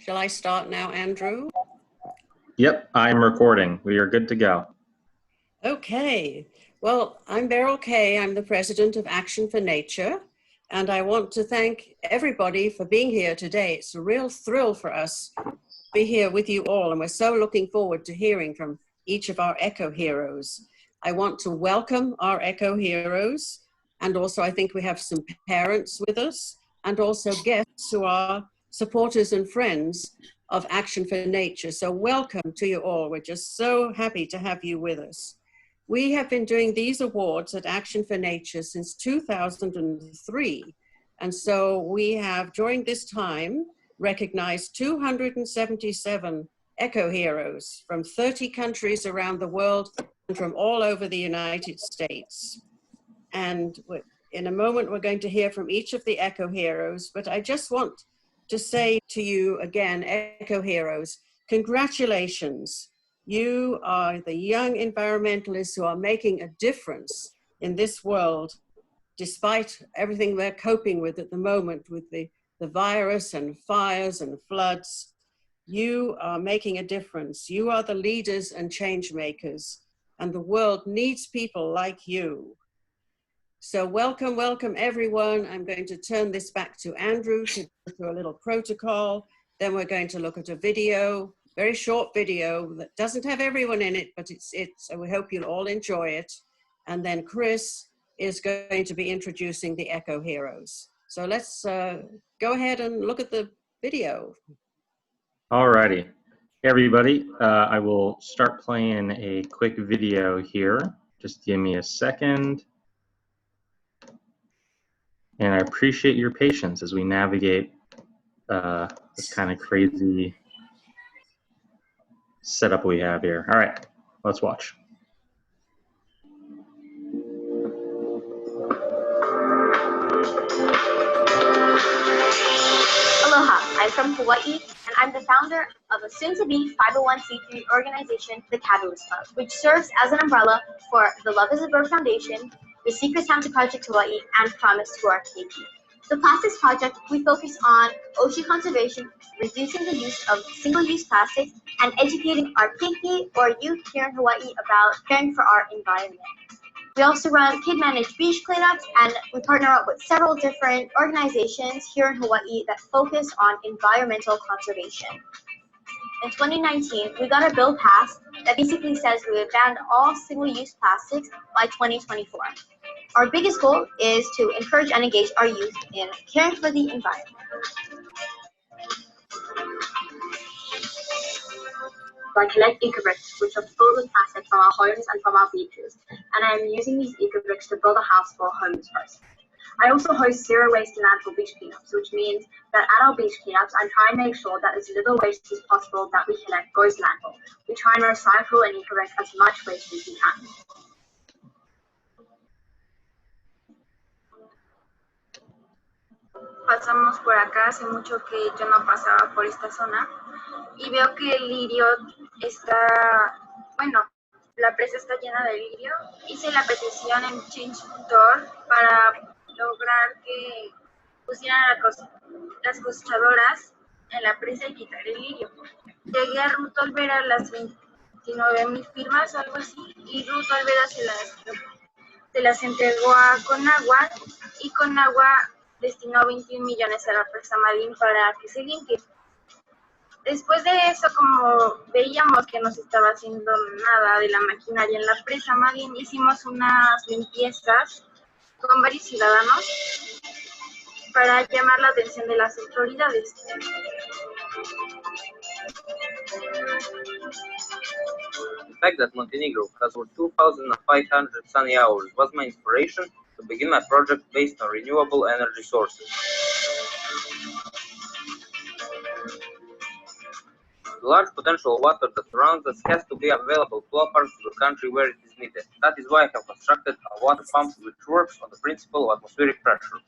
Shall I start now, Andrew? Yep, I'm recording. We are good to go. Okay. Well, I'm Beryl Kay. I'm the president of Action for Nature, and I want to thank everybody for being here today. It's a real thrill for us to be here with you all, and we're so looking forward to hearing from each of our eco heroes. I want to welcome our eco heroes, and also I think we have some parents with us, and also guests who are supporters and friends of Action for Nature. So welcome to you all. We're just so happy to have you with us. We have been doing these awards at Action for Nature since 2003. And so we have, during this time, recognized 277 eco heroes from 30 countries around the world and from all over the United States. And in a moment, we're going to hear from each of the eco heroes, but I just want to say to you again, eco heroes, congratulations. You are the young environmentalists who are making a difference in this world, despite everything we're coping with at the moment with the virus and fires and floods. You are making a difference. You are the leaders and change makers, and the world needs people like you. So welcome, welcome everyone. I'm going to turn this back to Andrew to go through a little protocol. Then we're going to look at a video, very short video that doesn't have everyone in it, but so we hope you'll all enjoy it. And then Chris is going to be introducing the eco heroes. So let's go ahead and look at the video. Alrighty, everybody, I will start playing a quick video here. Just give me a second. And I appreciate your patience as we navigate this kind of crazy setup we have here. All right, let's watch. Aloha, I'm from Hawaii, and I'm the founder of a soon-to-be 501c3 organization, the Catalyst Club, which serves as an umbrella for the Love is a Bird Foundation, the Secret Santa Project Hawaii, and Promise to Our KP. The Plastics Project, we focus on ocean conservation, reducing the use of single-use plastics, and educating our keiki or youth here in Hawaii about caring for our environment. We also run kid-managed beach cleanups, and we partner up with several different organizations here in Hawaii that focus on environmental conservation. In 2019, we got a bill passed that basically says we would ban all single-use plastics by 2024. Our biggest goal is to encourage and engage our youth in caring for the environment. So I collect eco-bricks, which are filled with plastic from our homes and from our beaches, and I am using these eco-bricks to build a house for a homeless person. I also host zero waste to landfill beach cleanups, which means that at our beach cleanups, I try and make sure that as little waste as possible that we collect goes to landfill. We try and recycle and eco-rec as much waste as we can. Pasamos por acá, hace mucho que yo no pasaba por esta zona y veo que el lirio está, bueno, la presa está llena de lirio. Hice la petición en change.org para lograr que pusieran las cosechadoras en la presa y quitar el lirio. Llegué a Ruth Olvera a las 29,000 firmas o algo así, y Ruth Olvera se las entregó a Conagua, y Conagua destinó 21 millones a la presa Madín para que se limpie. Después de eso, como veíamos que no se estaba haciendo nada de la maquinaria en la presa Madín, hicimos unas limpiezas con varios ciudadanos para llamar la atención de las autoridades. The fact that Montenegro has over 2,500 sunny hours was my inspiration to begin my project based on renewable energy sources. The large potential of water that surrounds us has to be available to all parts of the country where it is needed. That is why I have constructed a water pump which works on the principle of atmospheric pressure.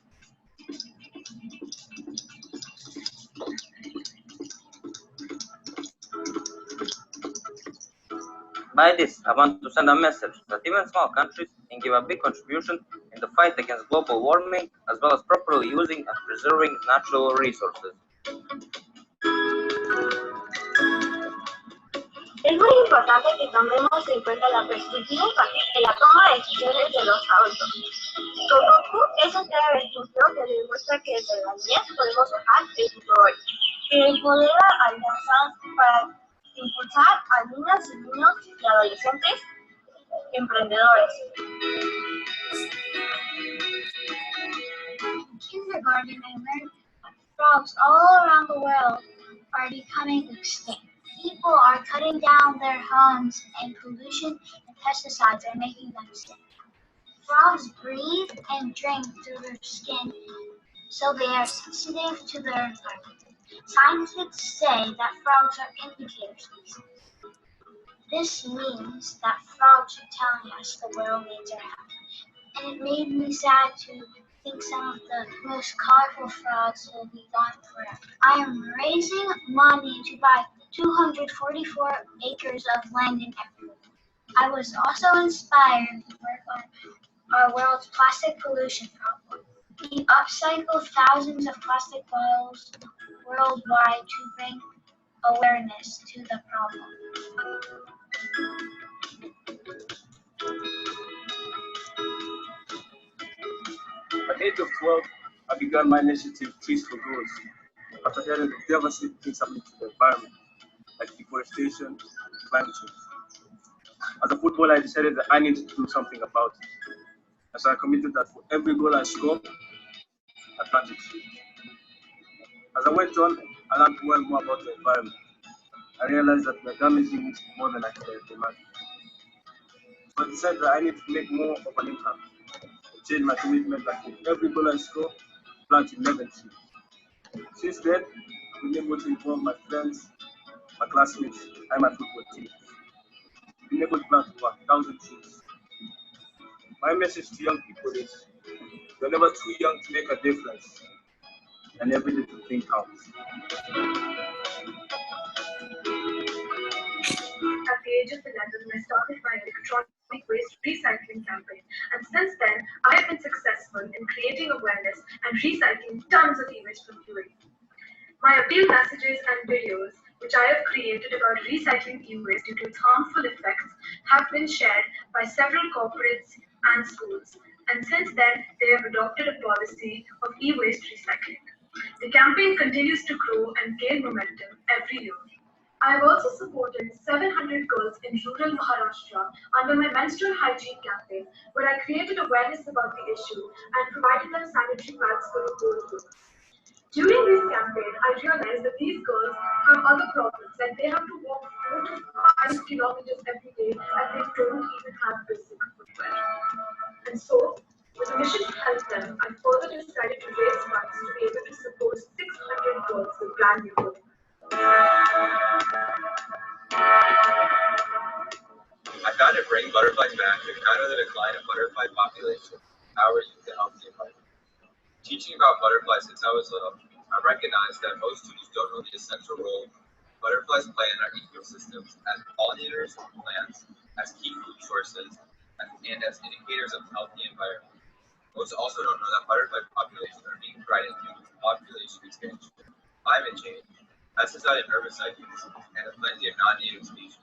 By this, I want to send a message that even small countries can give a big contribution in the fight against global warming, as well as properly using and preserving natural resources. Es muy importante que tomemos en cuenta la perspectiva infantil en la toma de decisiones de los adultos. Tokoku es un claro ejemplo que demuestra que desde la niñez podemos dejar el futuro hoy, que empodera alianzas para impulsar a niñas y niños y adolescentes emprendedores. In kindergarten, I learned that frogs all around the world are becoming extinct. People are cutting down their homes, and pollution and pesticides are making them sick. Frogs breathe and drink through their skin, so they are sensitive to their environment. Scientists say that frogs are indicator species. This means that frogs are telling us the world needs our help. And it made me sad to think some of the most colorful frogs will be gone forever. I am raising money to buy 244 acres of land in Africa. I was also inspired to work on our world's plastic pollution problem. We upcycle thousands of plastic bottles worldwide to bring awareness to the problem. At the age of 12, I began my initiative, Trees for Goals, after hearing the devastating things happening to the environment, like deforestation and climate change. As a footballer, I decided that I needed to do something about it. And so I committed that for every goal I scored, I planted trees. As I went on, I learned more and more about the environment. I realized that we are damaging it more than I could have imagined. So I decided that I need to make more of an impact. I changed my commitment that for every goal I score, plant 11 trees. Since then, I've been able to involve my friends, my classmates, and my football team. I've been able to plant over 1,000 trees. My message to young people is, you're never too young to make a difference, and every little thing counts. At the age of 11, I started my electronic waste recycling campaign, and since then, I have been successful in creating awareness and recycling tons of e-waste from UAE. My appeal messages and videos, which I have created about recycling e-waste due to its harmful effects, have been shared by several corporates and schools, and since then, they have adopted a policy of e-waste recycling. The campaign continues to grow and gain momentum every year. I have also supported 700 girls in rural Maharashtra under my menstrual hygiene campaign, where I created awareness about the issue and provided them sanitary pads for the whole group. During this campaign, I realized that these girls have other problems, and they have to walk 4 to 5 kilometers every day, and they don't even have basic footwear. And so, with a mission to help them, I further decided to raise funds to be able to support 600 girls with brand new clothing. I founded Bring Butterflies Back to counter the decline of butterfly population, empower youth to help the environment. Teaching about butterflies since I was little, I recognized that most students don't know the essential role butterflies play in our ecosystems as pollinators of plants, as key food sources, and as indicators of healthy environment. Most also don't know that butterfly populations are being threatened due to population expansion, climate change, pesticide and herbicide use, and the plenty of non-native species.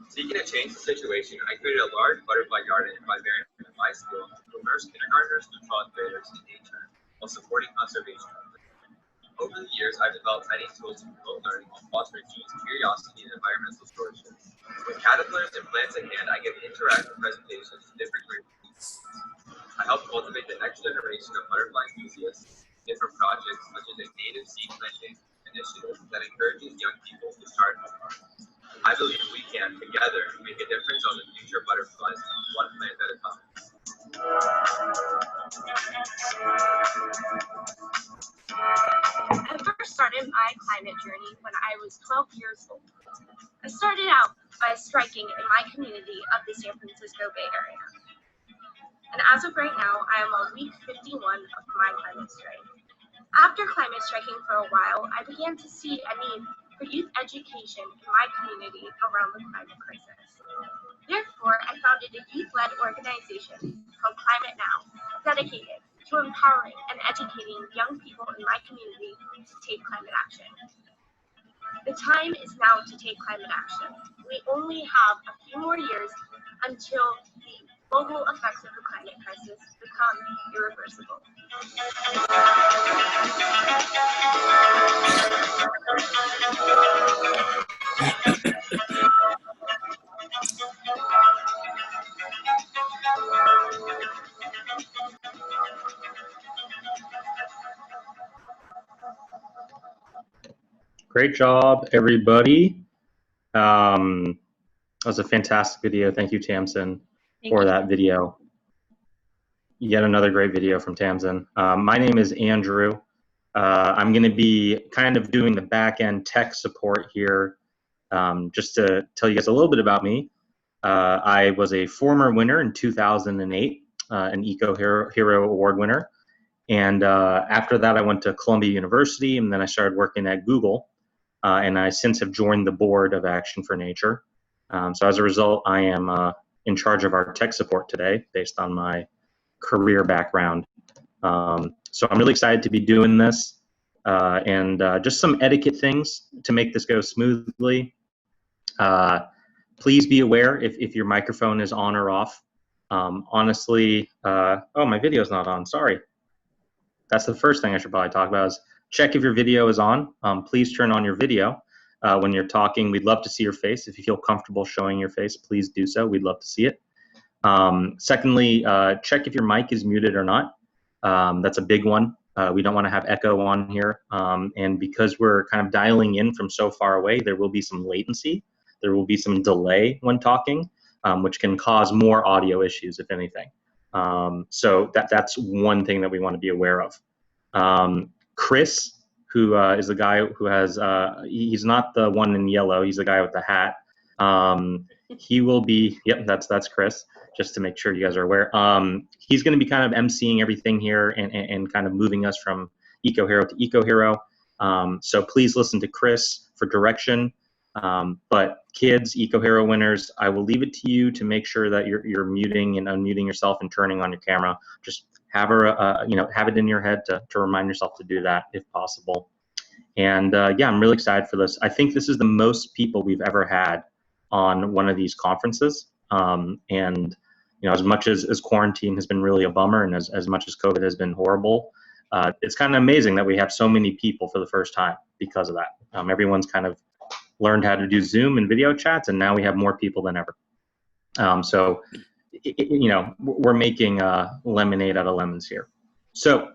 Seeking to change the situation, I created a large butterfly garden in my my school to immerse kindergartners to 12th graders in nature while supporting conservation efforts. Over the years, I've developed many tools to promote learning while fostering students' curiosity and environmental stewardship. With caterpillars and plants in hand, I give interactive presentations to different grades. I help cultivate the next generation of butterfly enthusiasts, different projects such as a native seed planting initiative that encourages young people to start a farm. I believe we can, together, make a difference on the future of butterflies, one plant at a time. I first started my climate journey when I was 12 years old. I started out by striking in my community of the San Francisco Bay Area. And as of right now, I am on week 51 of my climate strike. After climate striking for a while, I began to see a need for youth education in my community around the climate crisis. Therefore, I founded a youth-led organization called Climate Now, dedicated to empowering and educating young people in my community to take climate action. The time is now to take climate action. we only have a few more years until the global effects of the climate crisis become irreversible. Great job, everybody. That was a fantastic video. Thank you, Tamsin, for that video. Yet another great video from Tamsin. My name is Andrew. I'm going to be kind of doing the back-end tech support here. Just to tell you guys a little bit about me, I was a former winner in 2008, an Eco Hero Award winner. And after that, I went to Columbia University, and then I started working at Google. And I since have joined the board of Action for Nature. So as a result, I am in charge of our tech support today based on my career background. So I'm really excited to be doing this. And just some etiquette things to make this go smoothly. Please be aware if your microphone is on or off. Honestly, oh, my video is not on, sorry. That's the first thing I should probably talk about is check if your video is on. Please turn on your video when you're talking. We'd love to see your face. If you feel comfortable showing your face, please do so. We'd love to see it. Secondly, check if your mic is muted or not. That's a big one. We don't want to have echo on here. And because we're kind of dialing in from so far away, there will be some latency. There will be some delay when talking, which can cause more audio issues, if anything. So that's one thing that we want to be aware of. Chris, who is the guy who has, he's not the one in yellow, he's the guy with the hat. He will be, yep, that's Chris, just to make sure you guys are aware. He's going to be kind of emceeing everything here and kind of moving us from Eco Hero to Eco Hero. So please listen to Chris for direction. But kids, Eco Hero winners, I will leave it to you to make sure that you're muting and unmuting yourself and turning on your camera. Just have have it in your head to remind yourself to do that if possible. And yeah, I'm really excited for this. I think this is the most people we've ever had on one of these conferences. And as much as quarantine has been really a bummer, and as much as COVID has been horrible, it's kind of amazing that we have so many people for the first time because of that. Everyone's kind of learned how to do Zoom and video chats, and now we have more people than ever. So, we're making lemonade out of lemons here. So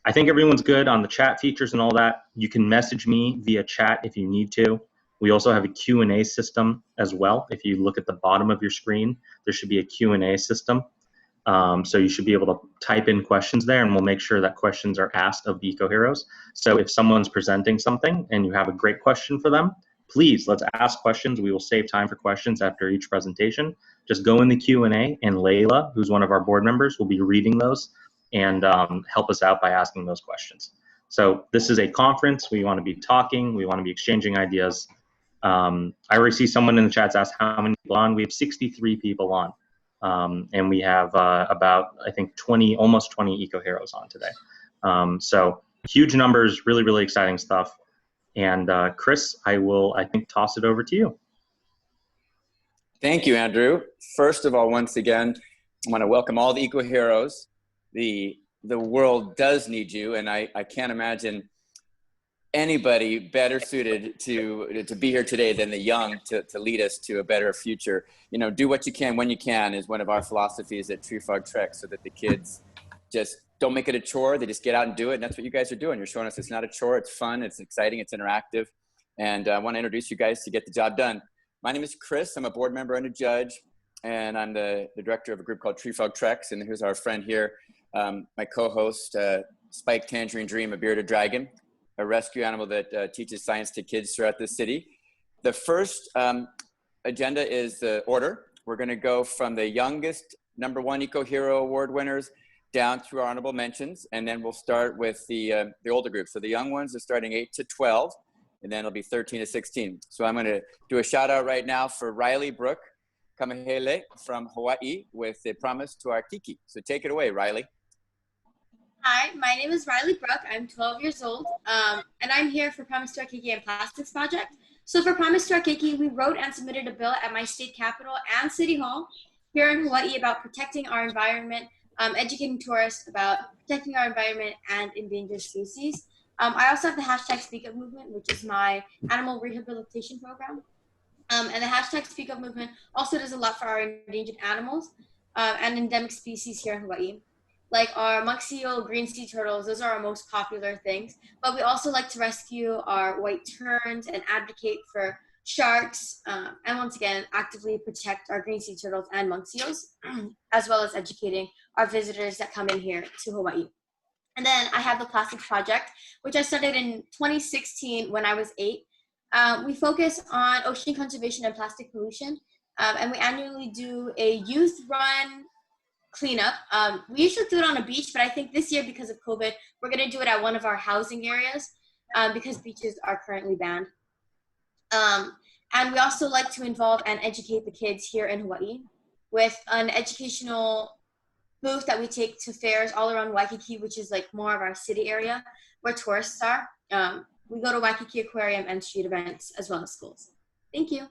I think everyone's good on the chat features and all that. You can message me via chat if you need to. We also have a Q&A system as well. If you look at the bottom of your screen, there should be a Q&A system. So you should be able to type in questions there, and we'll make sure that questions are asked of the Eco Heroes. So if someone's presenting something and you have a great question for them, please, let's ask questions. We will save time for questions after each presentation. Just go in the Q&A, and Layla, who's one of our board members, will be reading those and help us out by asking those questions. So this is a conference. We want to be talking. We want to be exchanging ideas. I already see someone in the chat ask how many people on. We have 63 people on. And we have about, I think, almost 20 Eco Heroes on today. So huge numbers, really, really exciting stuff. And Chris, I will, I think, toss it over to you. Thank you, Andrew. First of all, once again, I want to welcome all the Eco Heroes. The world does need you, and I can't imagine anybody better suited to be here today than the young to lead us to a better future. Do what you can when you can is one of our philosophies at Tree Frog Trek, so that the kids just don't make it a chore. They just get out and do it. And that's what you guys are doing. You're showing us it's not a chore. It's fun. It's exciting. It's interactive. And I want to introduce you guys to get the job done. My name is Chris. I'm a board member and a judge. And I'm the director of a group called Tree Frog Treks. And here's our friend here, my co-host, Spike Tangerine Dream, a bearded dragon, a rescue animal that teaches science to kids throughout the city. The first agenda is the order. We're going to go from the youngest #1 Eco Hero Award winners down through our honorable mentions, and then we'll start with the older group. So the young ones are starting 8 to 12, and then it'll be 13 to 16. So I'm going to do a shout out right now for Riley Brooke Kamahele from Hawaii with a promise to our Kiki. So take it away, Riley. Hi, my name is Riley Brooke. I'm 12 years old, and I'm here for Promise to Our Kiki and Plastics Project. So for Promise to Our Keiki, we wrote and submitted a bill at my state capitol and city hall here in Hawaii about protecting our environment, educating tourists about protecting our environment and endangered species. I also have the hashtag Speak Up movement, which is my animal rehabilitation program. And the hashtag Speak Up movement also does a lot for our endangered animals and endemic species here in Hawaii. Like our monk seal, green sea turtles, those are our most popular things. But we also like to rescue our white terns and advocate for sharks, and once again, actively protect our green sea turtles and monk seals, as well as educating our visitors that come in here to Hawaii. And then I have the Plastics Project, which I started in 2016 when I was 8. We focus on ocean conservation and plastic pollution, and we annually do a youth-run cleanup. We usually do it on a beach, but I think this year, because of COVID, we're going to do it at one of our housing areas because beaches are currently banned. And we also like to involve and educate the kids here in Hawaii with an educational booth that we take to fairs all around Waikiki, which is like more of our city area where tourists are. We go to Waikiki Aquarium and street events as well as schools. Thank you.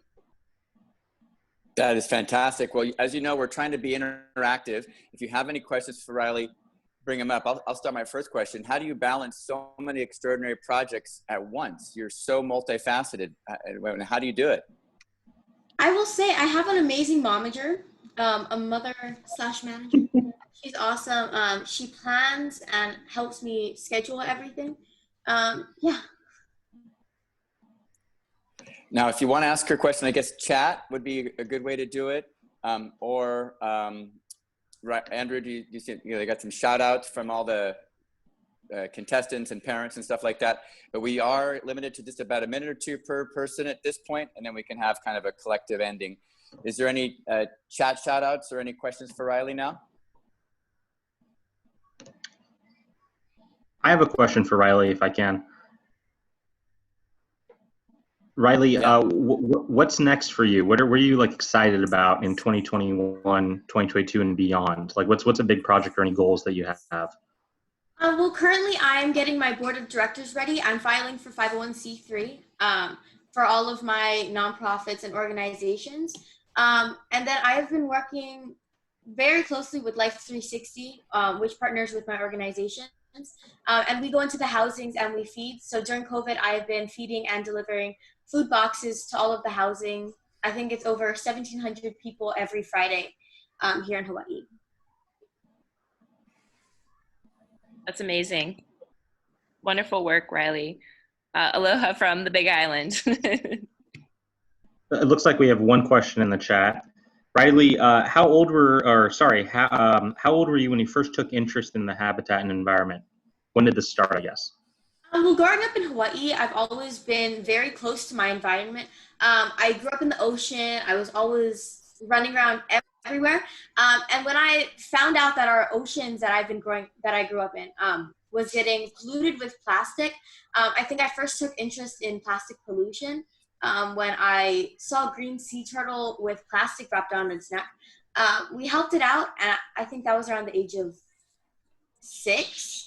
That is fantastic. Well, as you know, we're trying to be interactive. If you have any questions for Riley, bring them up. I'll start my first question. How do you balance so many extraordinary projects at once? You're so multifaceted. How do you do it? I will say I have an amazing momager, a mother/manager. She's awesome. She plans and helps me schedule everything. Yeah. Now, if you want to ask her a question, I guess chat would be a good way to do it. Right, Andrew, do you see, they got some shout outs from all the contestants and parents and stuff like that, but we are limited to just about a minute or two per person at this point, and then we can have kind of a collective ending. Is there any chat shout outs or any questions for Riley now? I have a question for Riley, if I can. Riley, yeah. What's next for you? What are you like excited about in 2021, 2022 and beyond? Like what's a big project or any goals that you have? Well, currently I am getting my board of directors ready. I'm filing for 501c3 for all of my nonprofits and organizations. And then I have been working very closely with Life 360, which partners with my organizations. And we go into the housings and we feed. So during COVID, I have been feeding and delivering food boxes to all of the housing. I think it's over 1,700 people every Friday here in Hawaii. That's amazing. Wonderful work, Riley. Aloha from the Big Island. It looks like we have one question in the chat. Riley, how old were you when you first took interest in the habitat and environment? When did this start, I guess? Well, growing up in Hawaii, I've always been very close to my environment. I grew up in the ocean. I was always running around everywhere. And when I found out that our oceans that I grew up in, was getting polluted with plastic, I think I first took interest in plastic pollution when I saw a green sea turtle with plastic wrapped around its neck. We helped it out, and I think that was around the age of 6.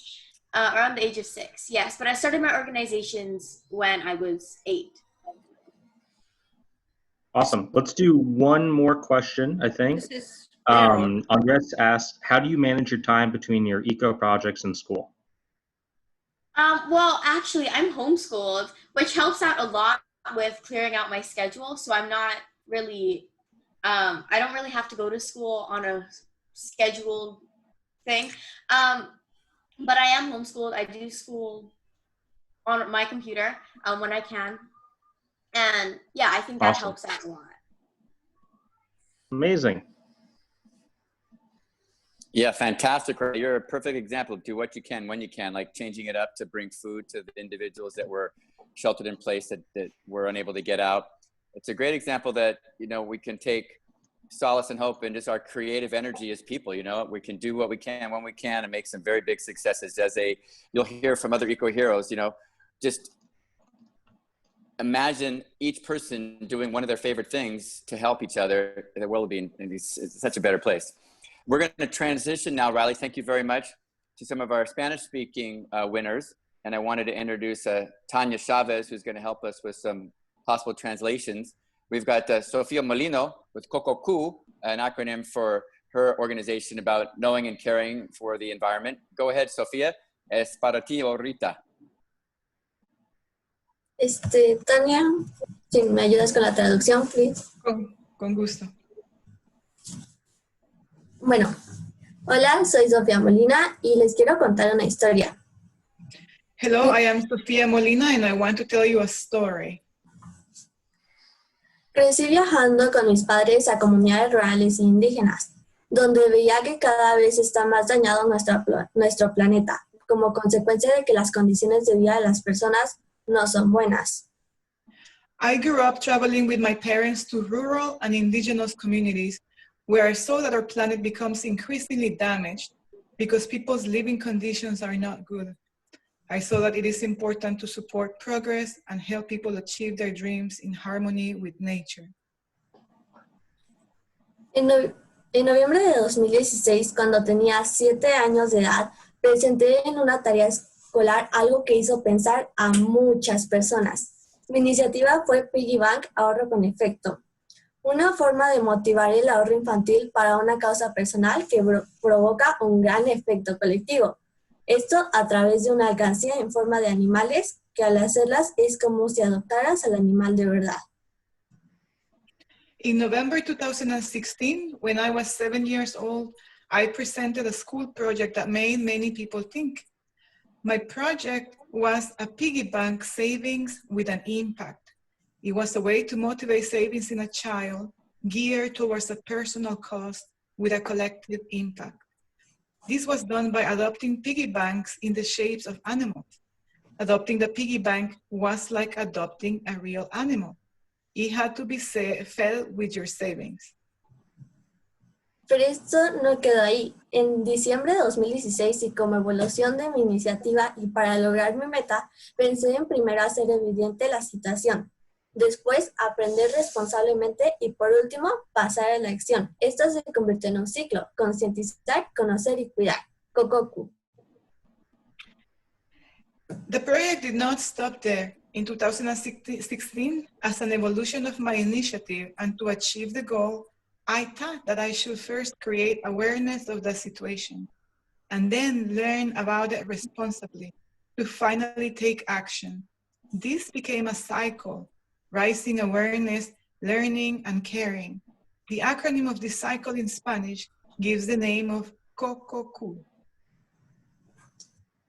Yes. But I started my organizations when I was 8. Awesome. Let's do one more question, I think. Andres asked, how do you manage your time between your eco projects and school? Well, actually, I'm homeschooled, which helps out a lot with clearing out my schedule. So I'm not really, I don't really have to go to school on a scheduled thing. But I am homeschooled. I do school on my computer when I can. And yeah, I think that helps out a lot. Amazing. Yeah, fantastic. You're a perfect example of do what you can when you can, like changing it up to bring food to the individuals that were sheltered in place that were unable to get out. It's a great example that, we can take solace and hope in just our creative energy as people. We can do what we can when we can and make some very big successes. You'll hear from other eco heroes, just imagine each person doing one of their favorite things to help each other. The world will be in such a better place. We're going to transition now, Riley. Thank you very much, to some of our Spanish-speaking winners. And I wanted to introduce Tanya Chavez, who's going to help us with some possible translations. We've got Sofia Molino with COCOCU, an acronym for her organization about knowing and caring for the environment. Go ahead, Sofia. Es para ti ahorita. Tania, si me ayudas con la traducción, please. Con gusto. Bueno, hola, soy Sofía Molina y les quiero contar una historia. Hello, I am Sofia Molina and I want to tell you a story. Crecí viajando con mis padres a comunidades rurales e indígenas, donde veía que cada vez está más dañado nuestro planeta, como consecuencia de que las condiciones de vida de las personas no son buenas. I grew up traveling with my parents to rural and indigenous communities where I saw that our planet becomes increasingly damaged because people's living conditions are not good. I saw that it is important to support progress and help people achieve their dreams in harmony with nature. En noviembre de 2016, cuando tenía 7 años de edad, presenté en una tarea escolar algo que hizo pensar a muchas personas. Mi iniciativa fue Piggy Bank, ahorro con efecto, una forma de motivar el ahorro infantil para una causa personal que provoca un gran efecto colectivo. Esto a través de una alcancía en forma de animales que al hacerlas es como si adoptaras al animal de verdad. In November 2016, when I was 7 years old, I presented a school project that made many people think. My project was a piggy bank savings with an impact. It was a way to motivate savings in a child geared towards a personal cause with a collective impact. This was done by adopting piggy banks in the shapes of animals. Adopting the piggy bank was like adopting a real animal. It had to be fed with your savings. Pero esto no quedó ahí. En diciembre de 2016, y como evolución de mi iniciativa y para lograr mi meta, pensé en primero hacer evidente la situación, después aprender responsablemente y por último pasar a la acción. Esto se convirtió en un ciclo: concientizar, conocer y cuidar. COCOCU. The project did not stop there. In 2016, as an evolution of my initiative and to achieve the goal, I thought that I should first create awareness of the situation and then learn about it responsibly to finally take action. This became a cycle: rising awareness, learning, and caring. The acronym of this cycle in Spanish gives the name of COCOCU.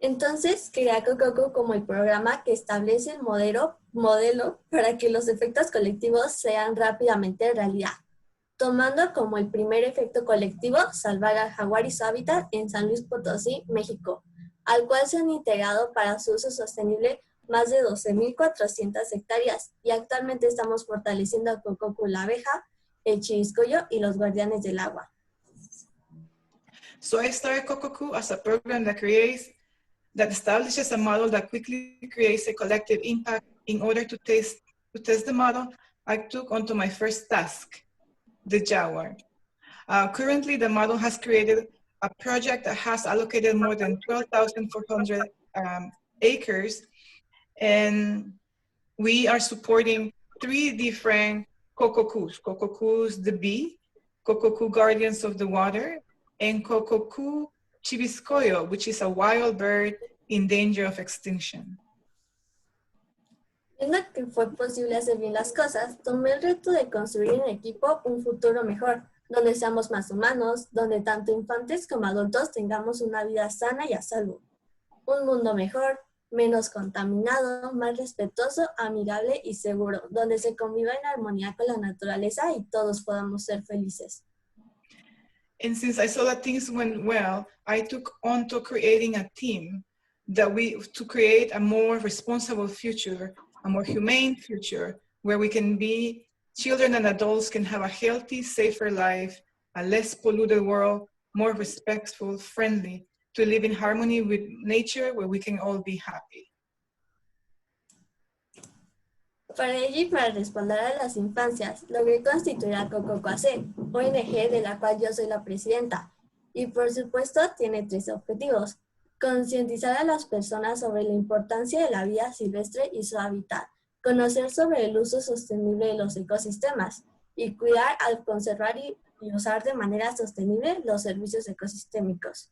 Entonces, creé COCOCU como el programa que establece el modelo para que los efectos colectivos sean rápidamente realidad, tomando como el primer efecto colectivo salvar al jaguar y su hábitat en San Luis Potosí, México, al cual se han integrado para su uso sostenible más de 12,400 hectáreas, y actualmente estamos fortaleciendo a COCOCU la abeja, el chiviscoyo y los guardianes del agua. So I started COCOCU as a program that establishes a model that quickly creates a collective impact. In order to test the model, I took onto my first task, the jaguar. Currently, the model has created a project that has allocated more than 12,400 acres, and we are supporting 3 different COCOCUs. COCOCUs the bee, COCOCU Guardians of the Water, and COCOCU Chiviscoyo, which is a wild bird in danger of extinction. Viendo que fue posible hacer bien las cosas, tomé el reto de construir en equipo un futuro mejor, donde seamos más humanos, donde tanto infantes como adultos tengamos una vida sana y a salvo. Un mundo mejor, menos contaminado, más respetuoso, amigable y seguro, donde se conviva en armonía con la naturaleza y todos podamos ser felices. And since I saw that things went well, I took on to creating a team to create a more responsible future, a more humane future, where children and adults can have a healthy, safer life, a less polluted world, more respectful, friendly, to live in harmony with nature, where we can all be happy. Para ello y para responder a las infancias, logré constituir a COCOCU-AC, ONG de la cual yo soy la presidenta, y por supuesto tiene 3 objetivos: concientizar a las personas sobre la importancia de la vida silvestre y su hábitat, conocer sobre el uso sostenible de los ecosistemas y cuidar al conservar y usar de manera sostenible los servicios ecosistémicos.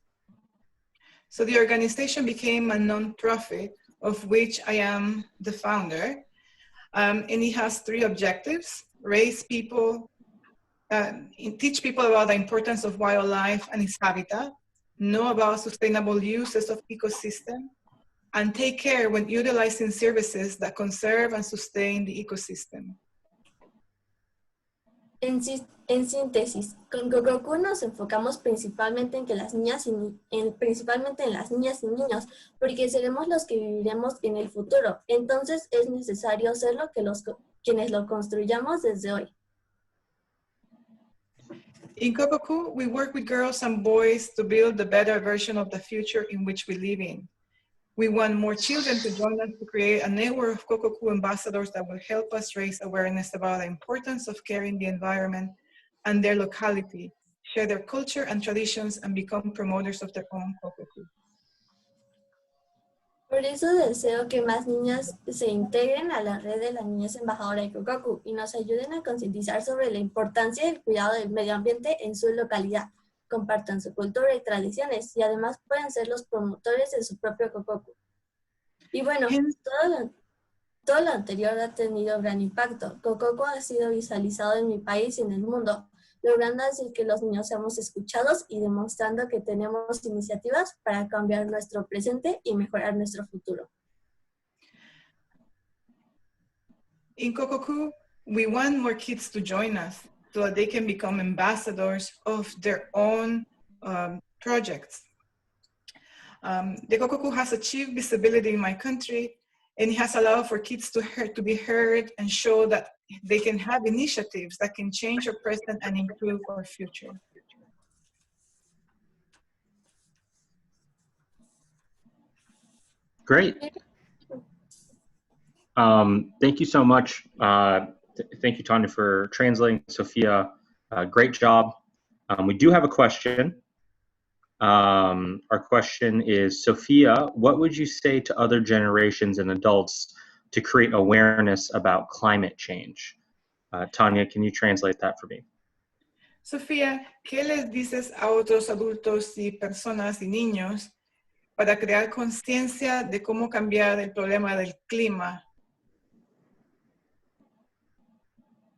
So the organization became a non-profit of which I am the founder, and it has 3 objectives: raise people, teach people about the importance of wildlife and its habitat, know about sustainable uses of ecosystem, and take care when utilizing services that conserve and sustain the ecosystem. En síntesis, con Gogoku nos enfocamos principalmente en las niñas y niños, porque seremos los que viviremos en el futuro. Entonces es necesario ser quienes lo construyamos desde hoy. In Gogoku, we work with girls and boys to build the better version of the future in which we live in. We want more children to join us to create a network of Gogoku ambassadors that will help us raise awareness about the importance of caring the environment and their locality, share their culture and traditions, and become promoters of their own Gogoku. Por eso deseo que más niñas se integren a la red de las niñas embajadoras de Gogoku y nos ayuden a concientizar sobre la importancia del cuidado del medio ambiente en su localidad, compartan su cultura y tradiciones y además pueden ser los promotores de su propio Gogoku. Y bueno, todo lo anterior ha tenido gran impacto. Gogoku ha sido visualizado en mi país y en el mundo, logrando así que los niños seamos escuchados y demostrando que tenemos iniciativas para cambiar nuestro presente y mejorar nuestro futuro. In Gogoku, we want more kids to join us so that they can become ambassadors of their own projects. The Gogoku has achieved visibility in my country, and it has allowed for kids to be heard and show that they can have initiatives that can change our present and improve our future. Great. Thank you so much. Thank you, Tanya, for translating. Sophia, great job. We do have a question. Our question is, Sophia, what would you say to other generations and adults to create awareness about climate change? Tanya, can you translate that for me? Sofía, ¿qué les dices a otros adultos y personas y niños para crear conciencia de cómo cambiar el problema del clima?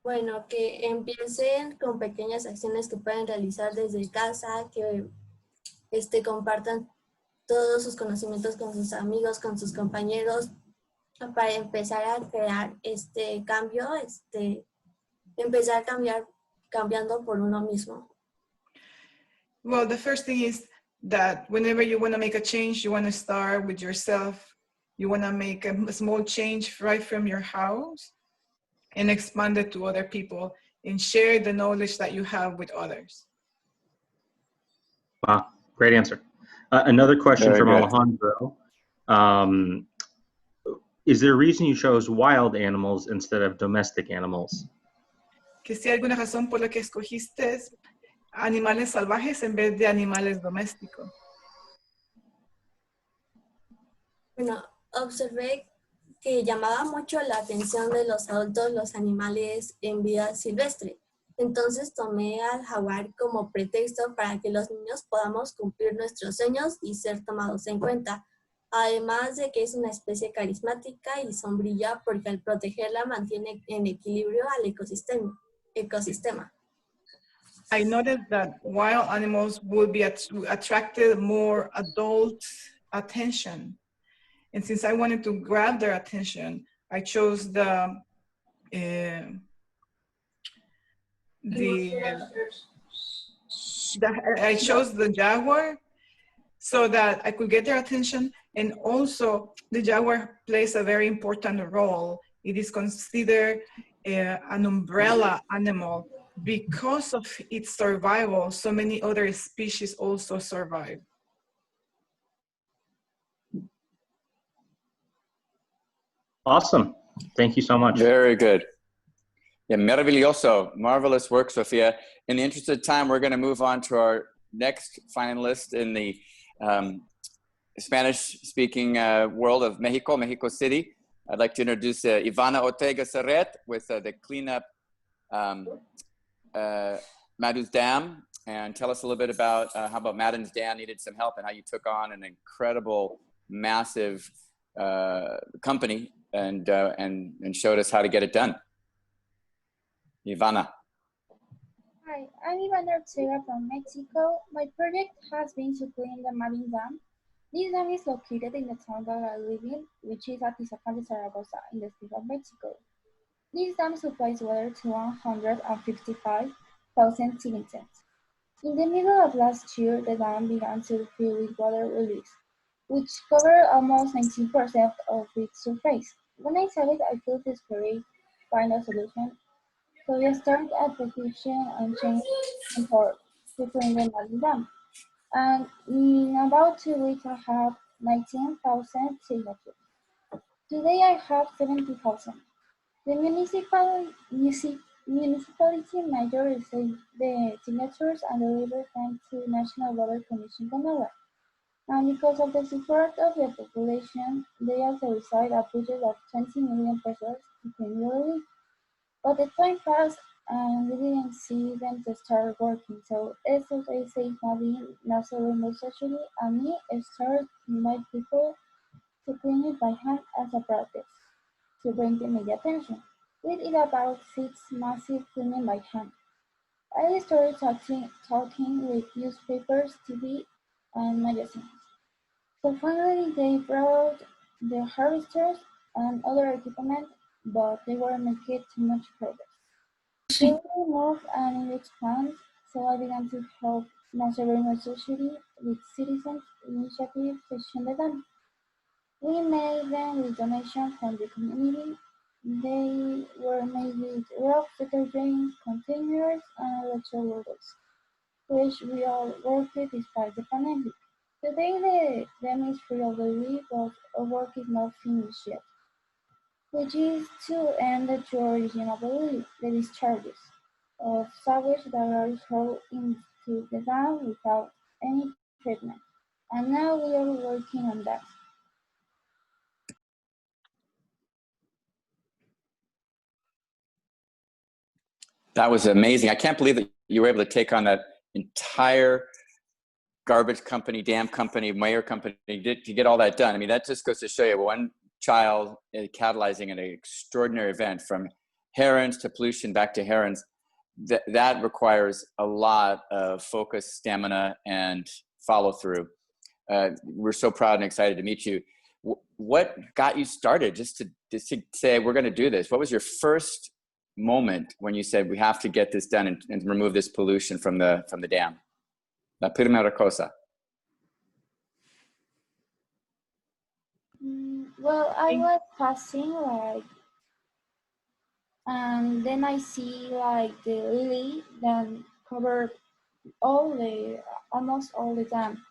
Bueno, que empiecen con pequeñas acciones que pueden realizar desde casa, que compartan todos sus conocimientos con sus amigos, con sus compañeros, para empezar a crear este cambio, empezar cambiando por uno mismo. Well, the first thing is that whenever you want to make a change, you want to start with yourself. You want to make a small change right from your house and expand it to other people and share the knowledge that you have with others. Wow, great answer. Another question from Alejandro. Is there a reason you chose wild animals instead of domestic animals? Que si hay alguna razón por la que escogiste animales salvajes en vez de animales domésticos. Bueno, observé que llamaba mucho la atención de los adultos los animales en vida silvestre. Entonces tomé al jaguar como pretexto para que los niños podamos cumplir nuestros sueños y ser tomados en cuenta. Además de que es una especie carismática y sombrilla porque al protegerla mantiene en equilibrio al ecosistema. I noted that wild animals would be attracted more adult attention. And since I wanted to grab their attention, I chose the jaguar so that I could get their attention. And also the jaguar plays a very important role. It is considered an umbrella animal. Because of its survival, so many other species also survive. Awesome. Thank you so much. Very good. Yeah, maravilloso. Marvelous work, Sofia. In the interest of time, we're going to move on to our next finalist in the Spanish-speaking world of Mexico City. I'd like to introduce Ivana Ortega Serret with the cleanup Madhu's Dam, and tell us a little bit about how about Madden's Dam needed some help and how you took on an incredible, massive company and showed us how to get it done. Ivana. Hi, I'm Ivana Ortega from Mexico. My project has been to clean the Madden Dam. This dam is located in the town that I live in, which is Atizapán de Zaragoza in the state of Mexico. This dam supplies water to 155,000 citizens. In the middle of last year, the dam began to fill with water release, which covered almost 19% of its surface. When I saw it, I felt desperate to find a solution. So we started a petition and changed support to clean the Madden Dam. And in about 2 weeks, I have 19,000 signatures. Today, I have 70,000. The municipality manager received the signatures and delivered them to National Water Commission Canada. And because of the support of the population, they also received a budget of 20 million pesos to clean the relief. But the time passed and we didn't see them to start working. So SOSA National Society and me started to invite people to clean it by hand as a practice to bring the media attention. We did about 6 massive cleaning by hand. I started talking with newspapers, TV, and magazines. So finally they brought the harvesters and other equipment, but they weren't making too much progress. They will move and it expands, so I began to help National Society with citizens' initiative to change the dam. We made them with donations from the community. They were made with rocks, detergent, containers, and electro robots, which we all worked with despite the pandemic. Today the dam is free of relief, but our work is not finished yet, which is to end the original relief, the discharges of sewage that are thrown into the dam without any treatment. And now we are working on that. That was amazing. I can't believe that you were able to take on that entire garbage company, dam company, mayor company to get all that done. I mean, that just goes to show you one child catalyzing an extraordinary event from herons to pollution back to herons. That requires a lot of focus, stamina, and follow through. We're so proud and excited to meet you. What got you started just to say, we're going to do this? What was your first moment when you said we have to get this done and remove this pollution from the dam? La primera cosa. Well, I was passing and then I see the lily that covered almost all the dam,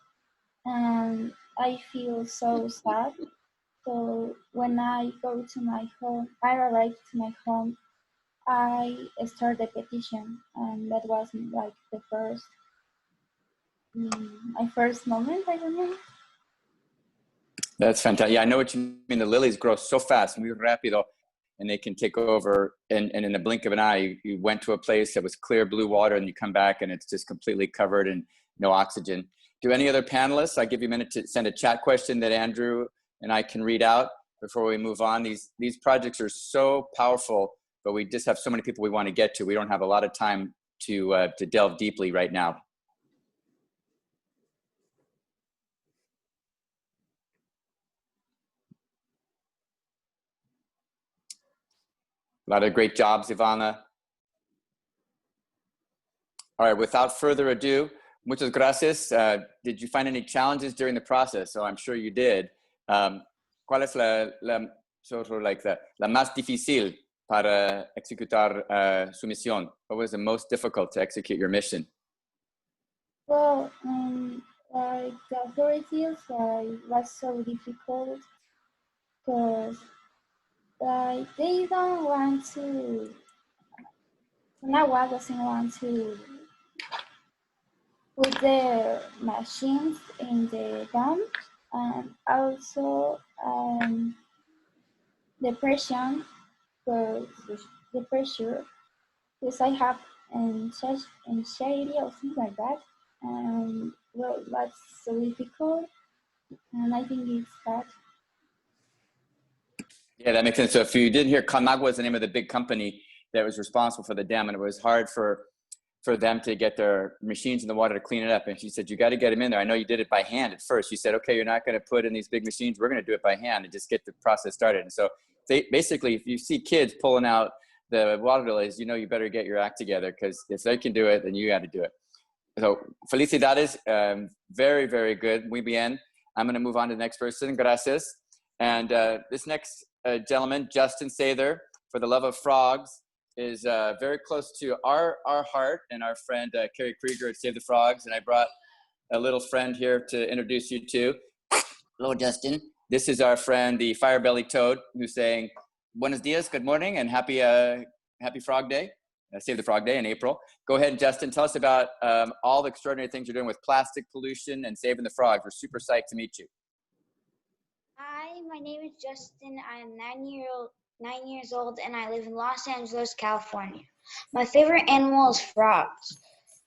and I feel so sad. So when I go to my home, I arrived to my home, I start the petition, and that was the first, my first moment, I don't know. That's fantastic. Yeah, I know what you mean. The lilies grow so fast, muy rápido, and they can take over. And in the blink of an eye, you went to a place that was clear blue water, and you come back, and it's just completely covered and no oxygen. Do any other panelists? I give you a minute to send a chat question that Andrew and I can read out before we move on. These projects are so powerful, but we just have so many people we want to get to. We don't have a lot of time to delve deeply right now. A lot of great jobs, Ivana. All right, without further ado, muchas gracias. Did you find any challenges during the process? So I'm sure you did. ¿Cuál es la más difícil para ejecutar su misión? What was the most difficult to execute your mission? Well, the authorities was so difficult because they don't want to. Nawa doesn't want to put the machines in the dam, and also the pressure, because the pressure, because I have anxiety or things like that. And well, that's so difficult, and I think it's bad. Yeah, that makes sense. So if you didn't hear, Conagua is the name of the big company that was responsible for the dam, and it was hard for them to get their machines in the water to clean it up. And she said, you got to get them in there. I know you did it by hand at first. She said, okay, you're not going to put in these big machines. We're going to do it by hand and just get the process started. And so they basically, if you see kids pulling out the water lilies, you know, you better get your act together, because if they can do it, then you got to do it. So felicidades, very, very good. Muy bien. I'm going to move on to the next person. Gracias. And this next gentleman, Justin Sather, for the love of frogs, is very close to our heart, and our friend Carrie Krieger at Save the Frogs. And I brought a little friend here to introduce you to. Hello, Justin. This is our friend, the fire-bellied toad, who's saying, buenos dias, good morning, and happy Frog Day, Save the Frog Day in April. Go ahead, Justin, tell us about all the extraordinary things you're doing with plastic pollution and saving the frogs. We're super psyched to meet you. Hi, my name is Justin. I am 9 years old, and I live in Los Angeles, California. My favorite animal is frogs.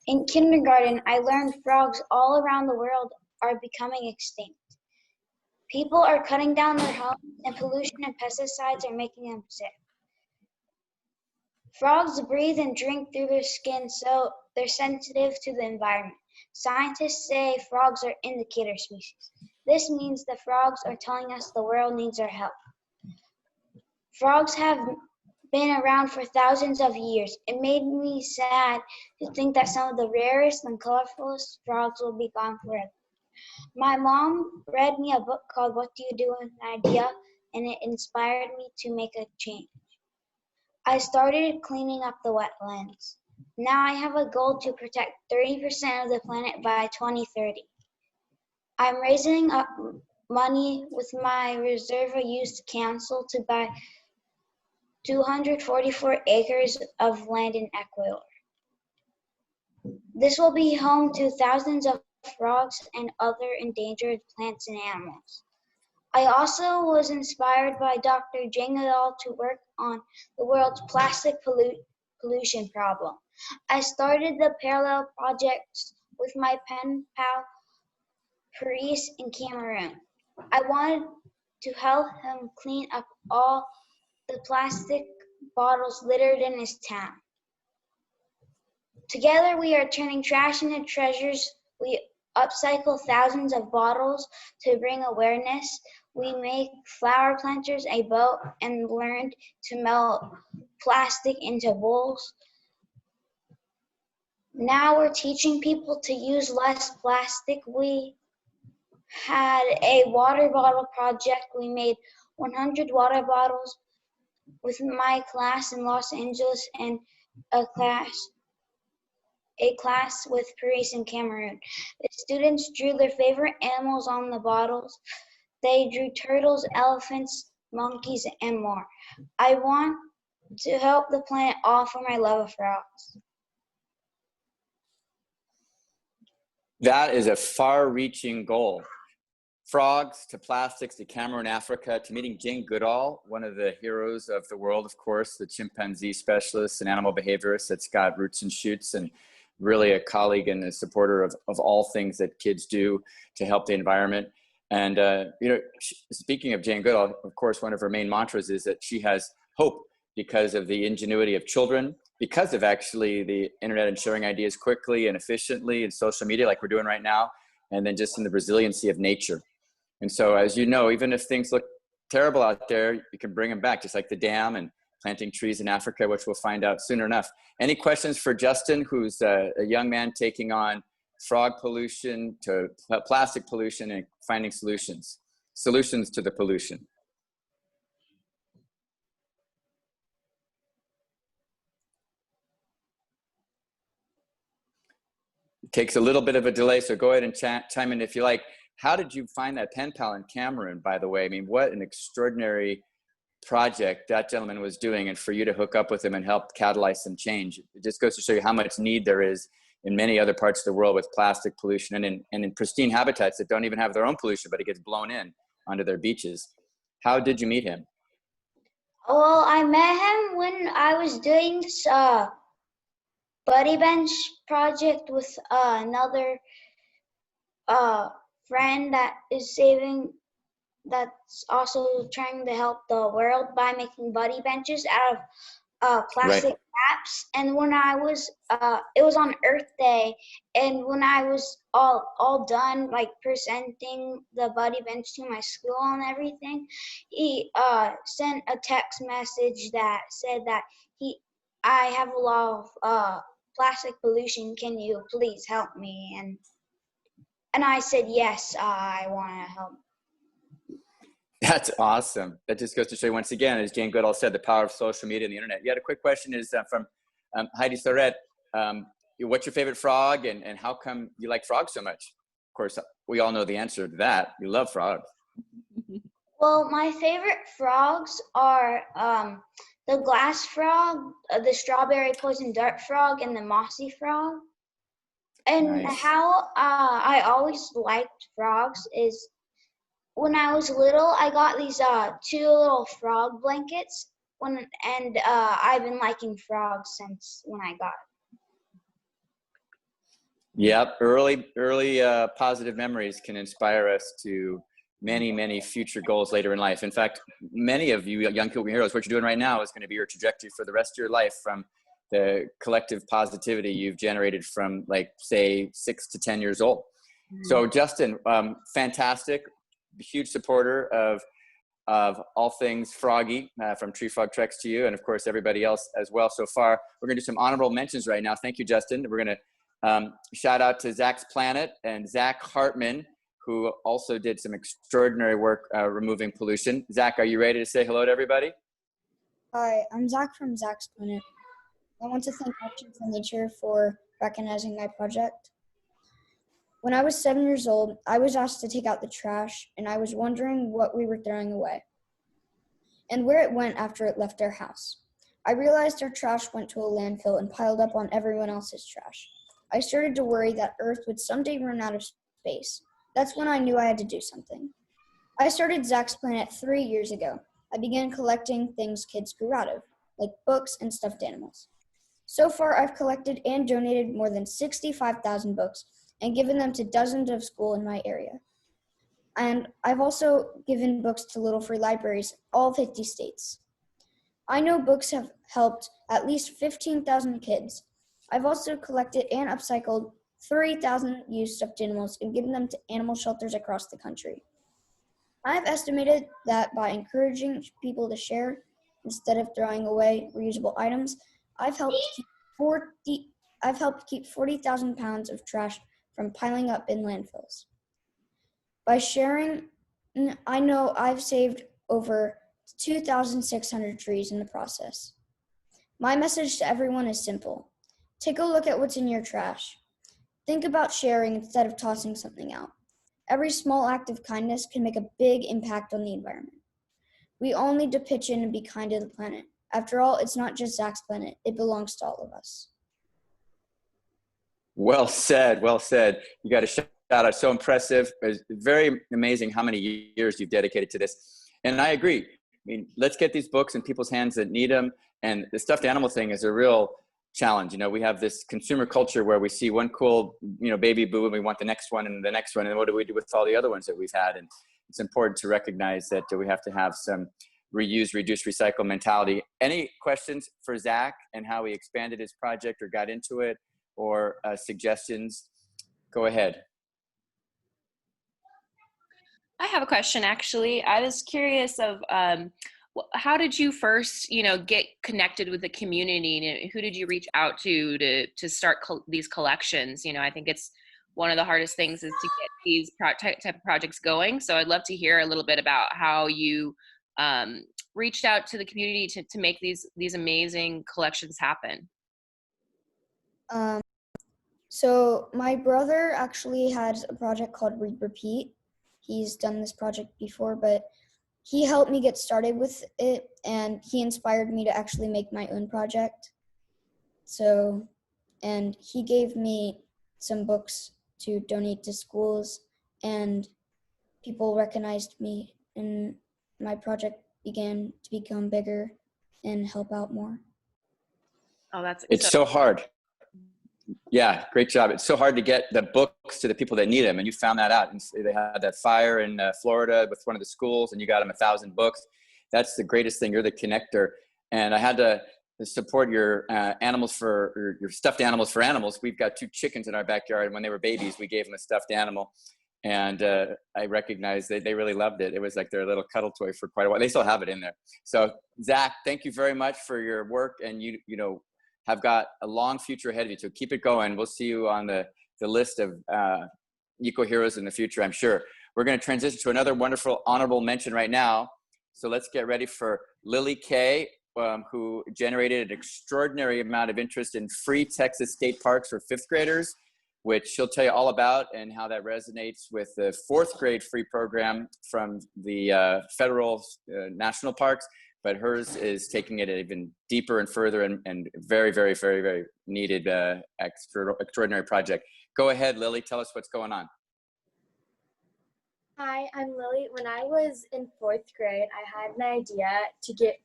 In kindergarten, I learned frogs all around the world are becoming extinct. People are cutting down their homes, and pollution and pesticides are making them sick. Frogs breathe and drink through their skin, so they're sensitive to the environment. Scientists say frogs are indicator species. This means the frogs are telling us the world needs our help. Frogs have been around for thousands of years. It made me sad to think that some of the rarest and colorfulest frogs will be gone forever. My mom read me a book called What Do You Do with an Idea, and it inspired me to make a change. I started cleaning up the wetlands. Now I have a goal to protect 30% of the planet by 2030. I'm raising up money with my Reserve Youth Council to buy 244 acres of land in Ecuador. This will be home to thousands of frogs and other endangered plants and animals. I also was inspired by Dr. Jane Goodall to work on the world's plastic pollution problem. I started the parallel projects with my pen pal, Paris, in Cameroon. I wanted to help him clean up all the plastic bottles littered in his town. Together we are turning trash into treasures. We upcycle thousands of bottles to bring awareness. We make flower planters a boat and learned to melt plastic into bowls. Now we're teaching people to use less plastic. We had a water bottle project. We made 100 water bottles with my class in Los Angeles and a class with Paris in Cameroon. The students drew their favorite animals on the bottles. They drew turtles, elephants, monkeys, and more. I want to help the planet all for my love of frogs. That is a far-reaching goal. Frogs to plastics to Cameroon, Africa, to meeting Jane Goodall, one of the heroes of the world, of course, the chimpanzee specialist and animal behaviorist that's got roots and shoots, and really a colleague and a supporter of all things that kids do to help the environment. And, you know, speaking of Jane Goodall, of course, one of her main mantras is that she has hope because of the ingenuity of children, because of actually the internet and sharing ideas quickly and efficiently, and social media like we're doing right now, and then just in the resiliency of nature. And so, as you know, even if things look terrible out there, you can bring them back, just like the dam and planting trees in Africa, which we'll find out soon enough. Any questions for Justin, who's a young man taking on frog pollution to plastic pollution and finding solutions to the pollution? It takes a little bit of a delay, so go ahead and chime in if you like. How did you find that pen pal in Cameroon, by the way? I mean, what an extraordinary project that gentleman was doing, and for you to hook up with him and help catalyze some change. It just goes to show you how much need there is in many other parts of the world with plastic pollution, and in pristine habitats that don't even have their own pollution, but it gets blown in onto their beaches. How did you meet him? Well, I met him when I was doing this buddy bench project with another friend that's also trying to help the world by making buddy benches out of plastic Right. wraps. And when I was, it was on Earth Day, and when I was all done, like presenting the buddy bench to my school and everything, he sent a text message that said that I have a lot of plastic pollution. Can you please help me? And I said yes, I want to help. That's awesome. That just goes to show you once again, as Jane Goodall said, the power of social media and the internet. You had a quick question is from Heidi Soret. What's your favorite frog and how come you like frogs so much? Of course, we all know the answer to that. You love frogs. Well, my favorite frogs are the glass frog, the strawberry poison dart frog, and the mossy frog. And Nice. how I always liked frogs is when I was little, I got these 2 little frog blankets, and I've been liking frogs since when I got it. Yep, early positive memories can inspire us to many future goals later in life. In fact, many of you young people heroes, what you're doing right now is going to be your trajectory for the rest of your life from the collective positivity you've generated from, like, say 6 to 10 years old. So Justin, fantastic, huge supporter of all things froggy, from Tree Frog Treks to you, and of course everybody else as well so far. We're going to do some honorable mentions right now. Thank you, Justin. We're going to shout out to Zach's Planet and Zach Hartman, who also did some extraordinary work removing pollution. Zach, are you ready to say hello to everybody? Hi, I'm Zach from Zach's Planet. I want to thank Action for Nature for recognizing my project. When I was 7 years old, I was asked to take out the trash, and I was wondering what we were throwing away and where it went after it left our house. I realized our trash went to a landfill and piled up on everyone else's trash. I started to worry that Earth would someday run out of space. That's when I knew I had to do something. I started Zach's Planet 3 years ago. I began collecting things kids grew out of, like books and stuffed animals. So far, I've collected and donated more than 65,000 books and given them to dozens of schools in my area. And I've also given books to Little Free Libraries, all 50 states. I know books have helped at least 15,000 kids. I've also collected and upcycled 3,000 used stuffed animals and given them to animal shelters across the country. I've estimated that by encouraging people to share instead of throwing away reusable items, I've helped keep 40,000 pounds of trash from piling up in landfills. By sharing, I know I've saved over 2,600 trees in the process. My message to everyone is simple. Take a look at what's in your trash. Think about sharing instead of tossing something out. Every small act of kindness can make a big impact on the environment. We all need to pitch in and be kind to the planet. After all, it's not just Zach's planet, it belongs to all of us. Well said, well said. You got a shout out, so impressive. It's very amazing how many years you've dedicated to this. And I agree. I mean, let's get these books in people's hands that need them. And the stuffed animal thing is a real challenge. You know, we have this consumer culture where we see one cool, baby boo and we want the next one and the next one. And what do we do with all the other ones that we've had? And it's important to recognize that we have to have some reuse, reduce, recycle mentality. Any questions for Zach and how he expanded his project or got into it, or suggestions? Go ahead. I have a question, actually. I was curious of how did you first, get connected with the community? Who did you reach out to start these collections? I think it's one of the hardest things is to get these type of projects going. So I'd love to hear a little bit about how you reached out to the community to make these amazing collections happen. So my brother actually has a project called Read Repeat. He's done this project before, but he helped me get started with it, and he inspired me to actually make my own project. So, and he gave me some books to donate to schools, and people recognized me in my project began to become bigger and help out more. Oh, that's It's so hard. Yeah, great job. It's so hard to get the books to the people that need them, and you found that out. And they had that fire in Florida with one of the schools, and you got them 1,000 books. That's the greatest thing. You're the connector. And I had to support your your stuffed animals for animals. We've got 2 chickens in our backyard, and when they were babies, we gave them a stuffed animal. And I recognized that they really loved it. It was like their little cuddle toy for quite a while. They still have it in there. So Zach, thank you very much for your work, and you know, have got a long future ahead of you. So keep it going. We'll see you on the list of Eco Heroes in the future, I'm sure. We're going to transition to another wonderful honorable mention right now. So let's get ready for Lily Kay, who generated an extraordinary amount of interest in free Texas state parks for 5th graders, which she'll tell you all about and how that resonates with the 4th grade free program from the federal national parks. But hers is taking it even deeper and further, and very, very, very, very needed extraordinary project. Go ahead, Lily, tell us what's going on. Hi, I'm Lily. When I was in 4th grade, I had an idea to get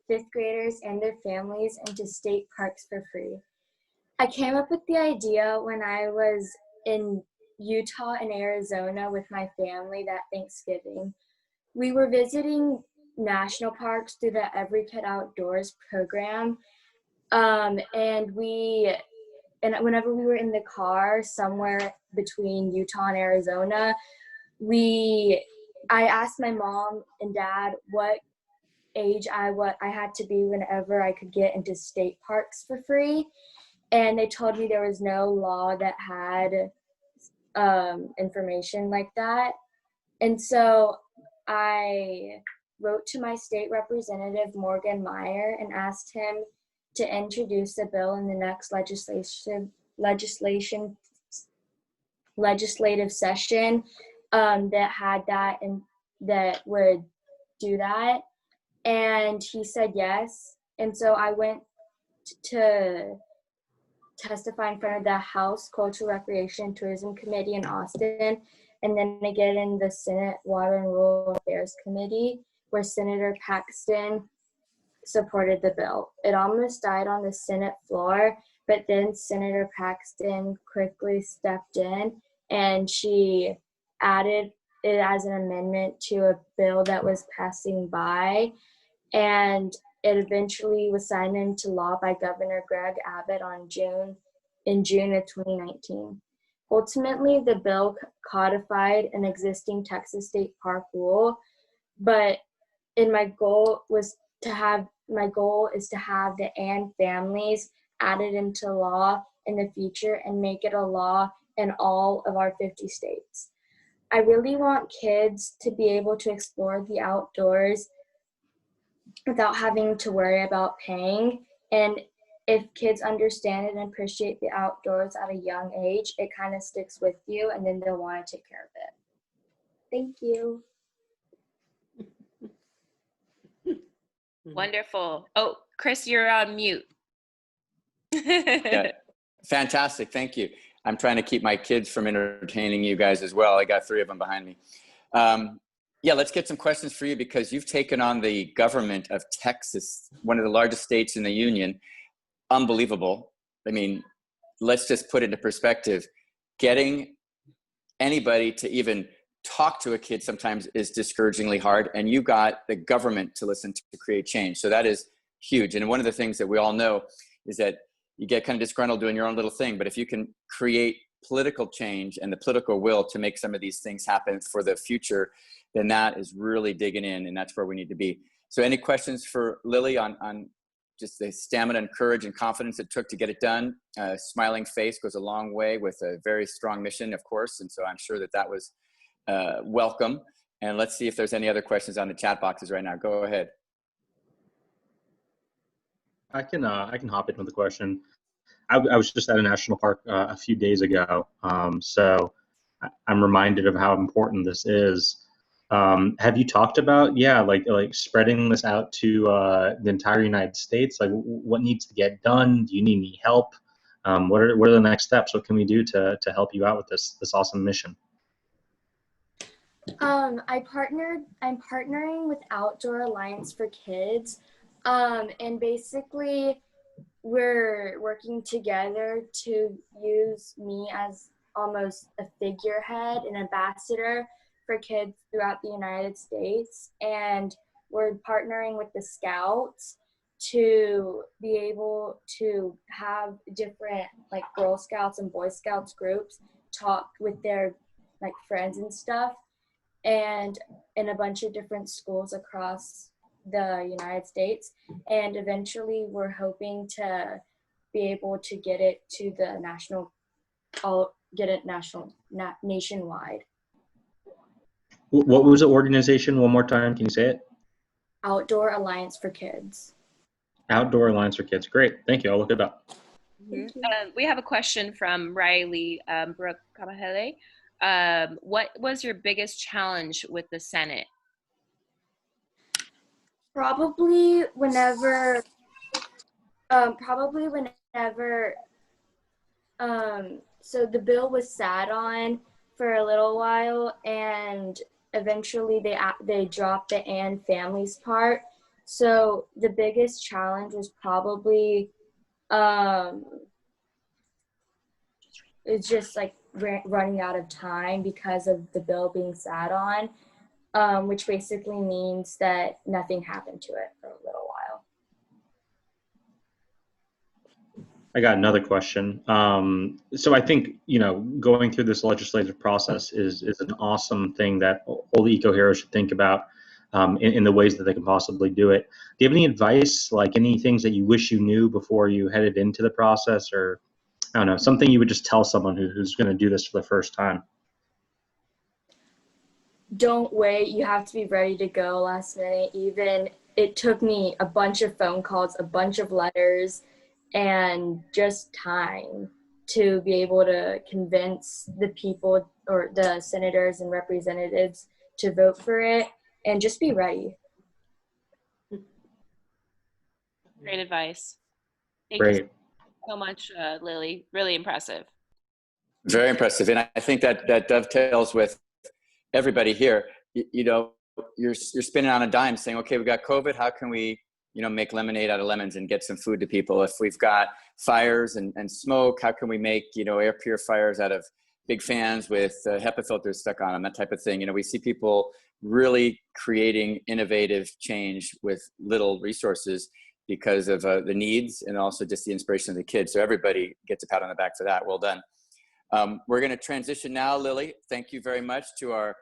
5th graders and their families into state parks for free. I came up with the idea when I was in Utah and Arizona with my family that Thanksgiving. We were visiting national parks through the Every Kid Outdoors program, and whenever we were in the car somewhere between Utah and Arizona, I asked my mom and dad what age I had to be whenever I could get into state parks for free, and they told me there was no law that had information like that. And so I wrote to my state representative, Morgan Meyer, and asked him to introduce a bill in the next legislative session that had that and that would do that. And he said yes. And so I went to testify in front of the House Cultural Recreation and Tourism Committee in Austin, and then again in the Senate Water and Rural Affairs Committee, where Senator Paxton supported the bill. It almost died on the Senate floor, but then Senator Paxton quickly stepped in and she added it as an amendment to a bill that was passing by, and it eventually was signed into law by Governor Greg Abbott in June of 2019. Ultimately, the bill codified an existing Texas state park rule, but my goal is to have the and families added into law in the future and make it a law in all of our 50 states. I really want kids to be able to explore the outdoors without having to worry about paying. And if kids understand and appreciate the outdoors at a young age, it kind of sticks with you and then they'll want to take care of it. Thank you. Wonderful. Oh, Chris, you're on mute. Yeah. Fantastic, thank you. I'm trying to keep my kids from entertaining you guys as well. I got 3 of them behind me. Yeah, let's get some questions for you because you've taken on the government of Texas, one of the largest states in the union. Unbelievable. I mean, let's just put it into perspective. Getting anybody to even talk to a kid sometimes is discouragingly hard, and you got the government to listen to create change. So that is huge. And one of the things that we all know is that you get kind of disgruntled doing your own little thing, but if you can create political change and the political will to make some of these things happen for the future, then that is really digging in, and that's where we need to be. So any questions for Lily on just the stamina and courage and confidence it took to get it done? Smiling face goes a long way with a very strong mission, of course, and so I'm sure that that was welcome. And let's see if there's any other questions on the chat boxes right now. Go ahead. I can hop in with a question. I was just at a national park a few days ago, so I'm reminded of how important this is. Have you talked about, like spreading this out to the entire United States? Like, what needs to get done? Do you need any help? What are the next steps? What can we do to help you out with this awesome mission? I'm partnering with Outdoor Alliance for Kids. And basically we're working together to use me as almost a figurehead, an ambassador for kids throughout the United States. And we're partnering with the Scouts to be able to have different like Girl Scouts and Boy Scouts groups talk with their like friends and stuff, and in a bunch of different schools across the United States. And eventually we're hoping to be able to get it to the nationwide. What was the organization? One more time, can you say it? Outdoor Alliance for Kids. Outdoor Alliance for Kids. Great, thank you. I'll look it up. We have a question from Riley Brooke Kamahele. What was your biggest challenge with the Senate? Probably whenever so the bill was sat on for a little while, and eventually they dropped the and families part. So the biggest challenge was probably it's just like running out of time because of the bill being sat on, which basically means that nothing happened to it for a little while. I got another question. So I think, going through this legislative process is an awesome thing that all the eco heroes should think about in the ways that they can possibly do it. Do you have any advice, like any things that you wish you knew before you headed into the process, or I don't know, something you would just tell someone who's going to do this for the first time? Don't wait. You have to be ready to go last minute. Even it took me a bunch of phone calls, a bunch of letters, and just time to be able to convince the people or the senators and representatives to vote for it, and just be ready. Great advice. Thank Great. you so much, Lily. Really impressive. Very impressive. And I think that dovetails with everybody here. You're spinning on a dime saying, okay, we've got COVID. How can we, make lemonade out of lemons and get some food to people? If we've got fires and smoke, how can we make, air purifiers out of big fans with HEPA filters stuck on them, that type of thing. We see people really creating innovative change with little resources because of the needs and also just the inspiration of the kids. So everybody gets a pat on the back for that. Well done. We're going to transition now, Lily. Thank you very much to our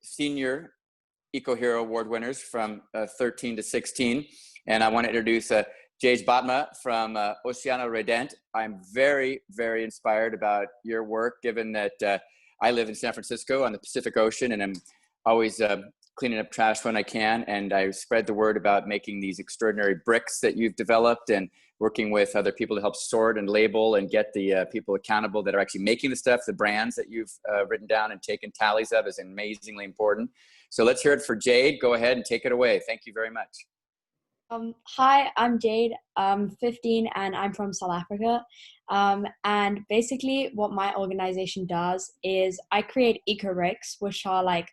senior Eco Hero Award winners from 13 to 16. And I want to introduce Jade Batma from Oceano Redent. I'm very, very inspired about your work, given that I live in San Francisco on the Pacific Ocean, and I'm always cleaning up trash when I can. And I spread the word about making these extraordinary bricks that you've developed and working with other people to help sort and label and get the people accountable that are actually making the stuff. The brands that you've written down and taken tallies of is amazingly important. So let's hear it for Jade. Go ahead and take it away. Thank you very much. Hi, I'm Jade. I'm 15 and I'm from South Africa. And basically what my organization does is I create eco bricks, which are like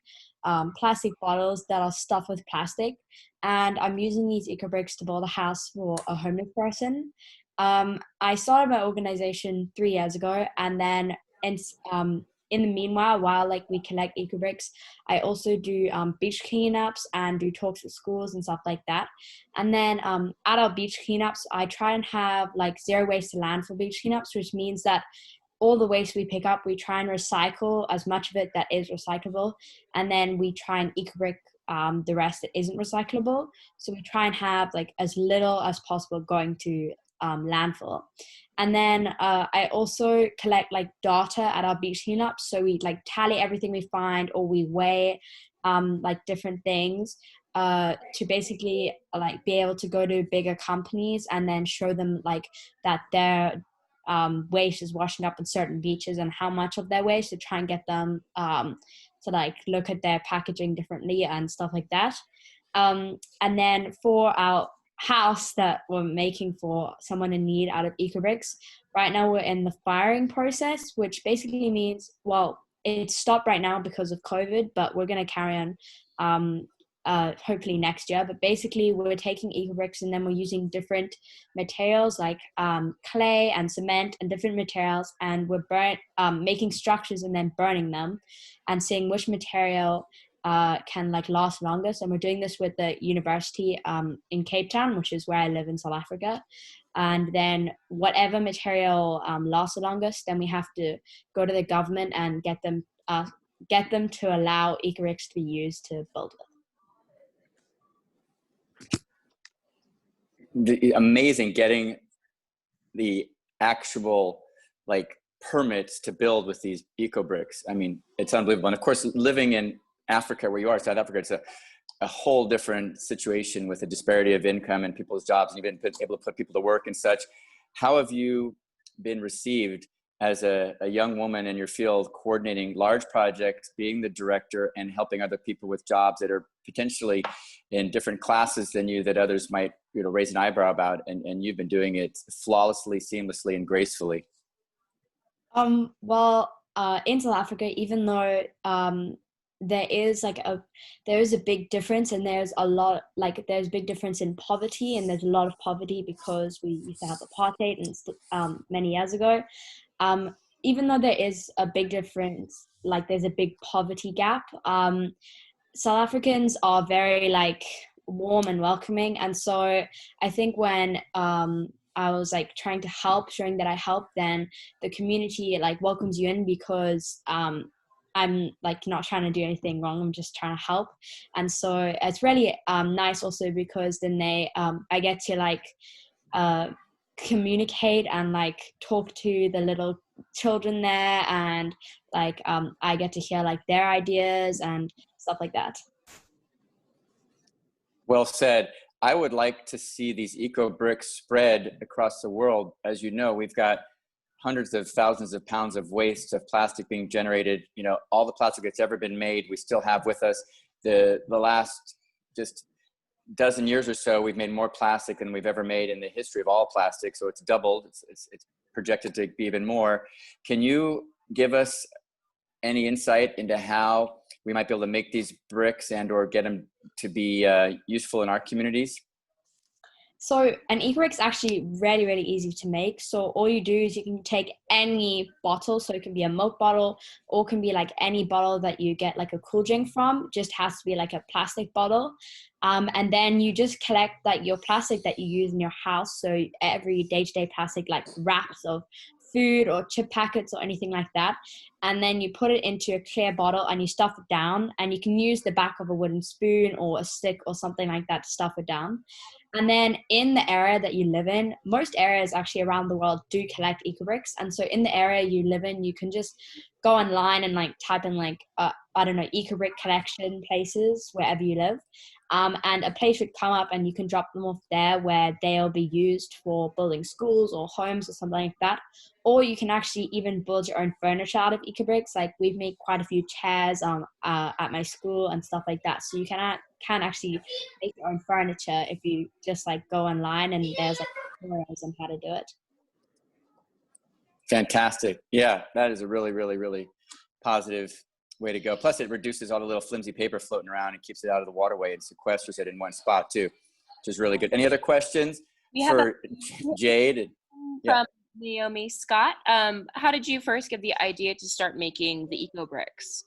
plastic bottles that are stuffed with plastic. And I'm using these eco bricks to build a house for a homeless person. I started my organization 3 years ago, and then in the meanwhile, while like we collect eco bricks, I also do beach cleanups and do talks at schools and stuff like that. And then at our beach cleanups, I try and have like zero waste to landfill beach cleanups, which means that all the waste we pick up, we try and recycle as much of it that is recyclable, and then we try and eco brick the rest that isn't recyclable. So we try and have like as little as possible going to landfill. And then I also collect like data at our beach cleanups. So we like tally everything we find, or we weigh like different things to basically like be able to go to bigger companies and then show them like that their waste is washing up in certain beaches and how much of their waste, to try and get them to like look at their packaging differently and stuff like that. And then for our house that we're making for someone in need out of eco bricks, right now we're in the firing process, which basically means, well, it's stopped right now because of COVID, but we're going to carry on hopefully next year. But basically we're taking eco bricks and then we're using different materials like clay and cement and different materials, and we're making structures and then burning them and seeing which material can like last longest. And we're doing this with the university in Cape Town, which is where I live in South Africa. And then whatever material lasts the longest, then we have to go to the government and get them to allow eco bricks to be used to build with. Amazing getting the actual like permits to build with these eco bricks. I mean, it's unbelievable. And of course, living in Africa, where you are, South Africa, it's a whole different situation with the disparity of income and people's jobs, and you've been able to put people to work and such. How have you been received as a young woman in your field, coordinating large projects, being the director, and helping other people with jobs that are potentially in different classes than you, that others might, you know, raise an eyebrow about, and you've been doing it flawlessly, seamlessly, and gracefully? Well, in South Africa, even though there is a big difference, and there's big difference in poverty, and there's a lot of poverty because we used to have apartheid and many years ago. Even though there is a big difference, like there's a big poverty gap, South Africans are very like warm and welcoming. And so I think when I was like trying to help, showing that I help, then the community like welcomes you in, because I'm like not trying to do anything wrong. I'm just trying to help. And so it's really nice also, because then I get to like communicate and like talk to the little children there, and like I get to hear like their ideas and stuff like that. Well said. I would like to see these eco bricks spread across the world. As you know, we've got hundreds of thousands of pounds of waste of plastic being generated. You know, all the plastic that's ever been made, we still have with us. The last just dozen years or so, we've made more plastic than we've ever made in the history of all plastic. So it's doubled. It's projected to be even more. Can you give us any insight into how we might be able to make these bricks and or get them to be useful in our communities? So an eco-brick is actually really, really easy to make. So all you do is you can take any bottle. So it can be a milk bottle, or it can be like any bottle that you get like a cool drink from. Just has to be like a plastic bottle. And then you just collect like your plastic that you use in your house. So every day-to-day plastic, like wraps of food or chip packets or anything like that. And then you put it into a clear bottle and you stuff it down, and you can use the back of a wooden spoon or a stick or something like that to stuff it down. And then in the area that you live in, most areas actually around the world do collect eco-bricks. And so in the area you live in, you can just go online and like type in like, I don't know, eco-brick collection places wherever you live. And a place would come up and you can drop them off there, where they'll be used for building schools or homes or something like that. Or you can actually even build your own furniture out of eco-bricks. Like we've made quite a few chairs at my school and stuff like that. So you can actually make your own furniture if you just like go online, and there's like tutorials on how to do it. Fantastic. Yeah, that is a really, really, really positive way to go. Plus it reduces all the little flimsy paper floating around and keeps it out of the waterway and sequesters it in one spot too, which is really good. Any other questions for Jade? From Naomi Scott. How did you first get the idea to start making the eco bricks?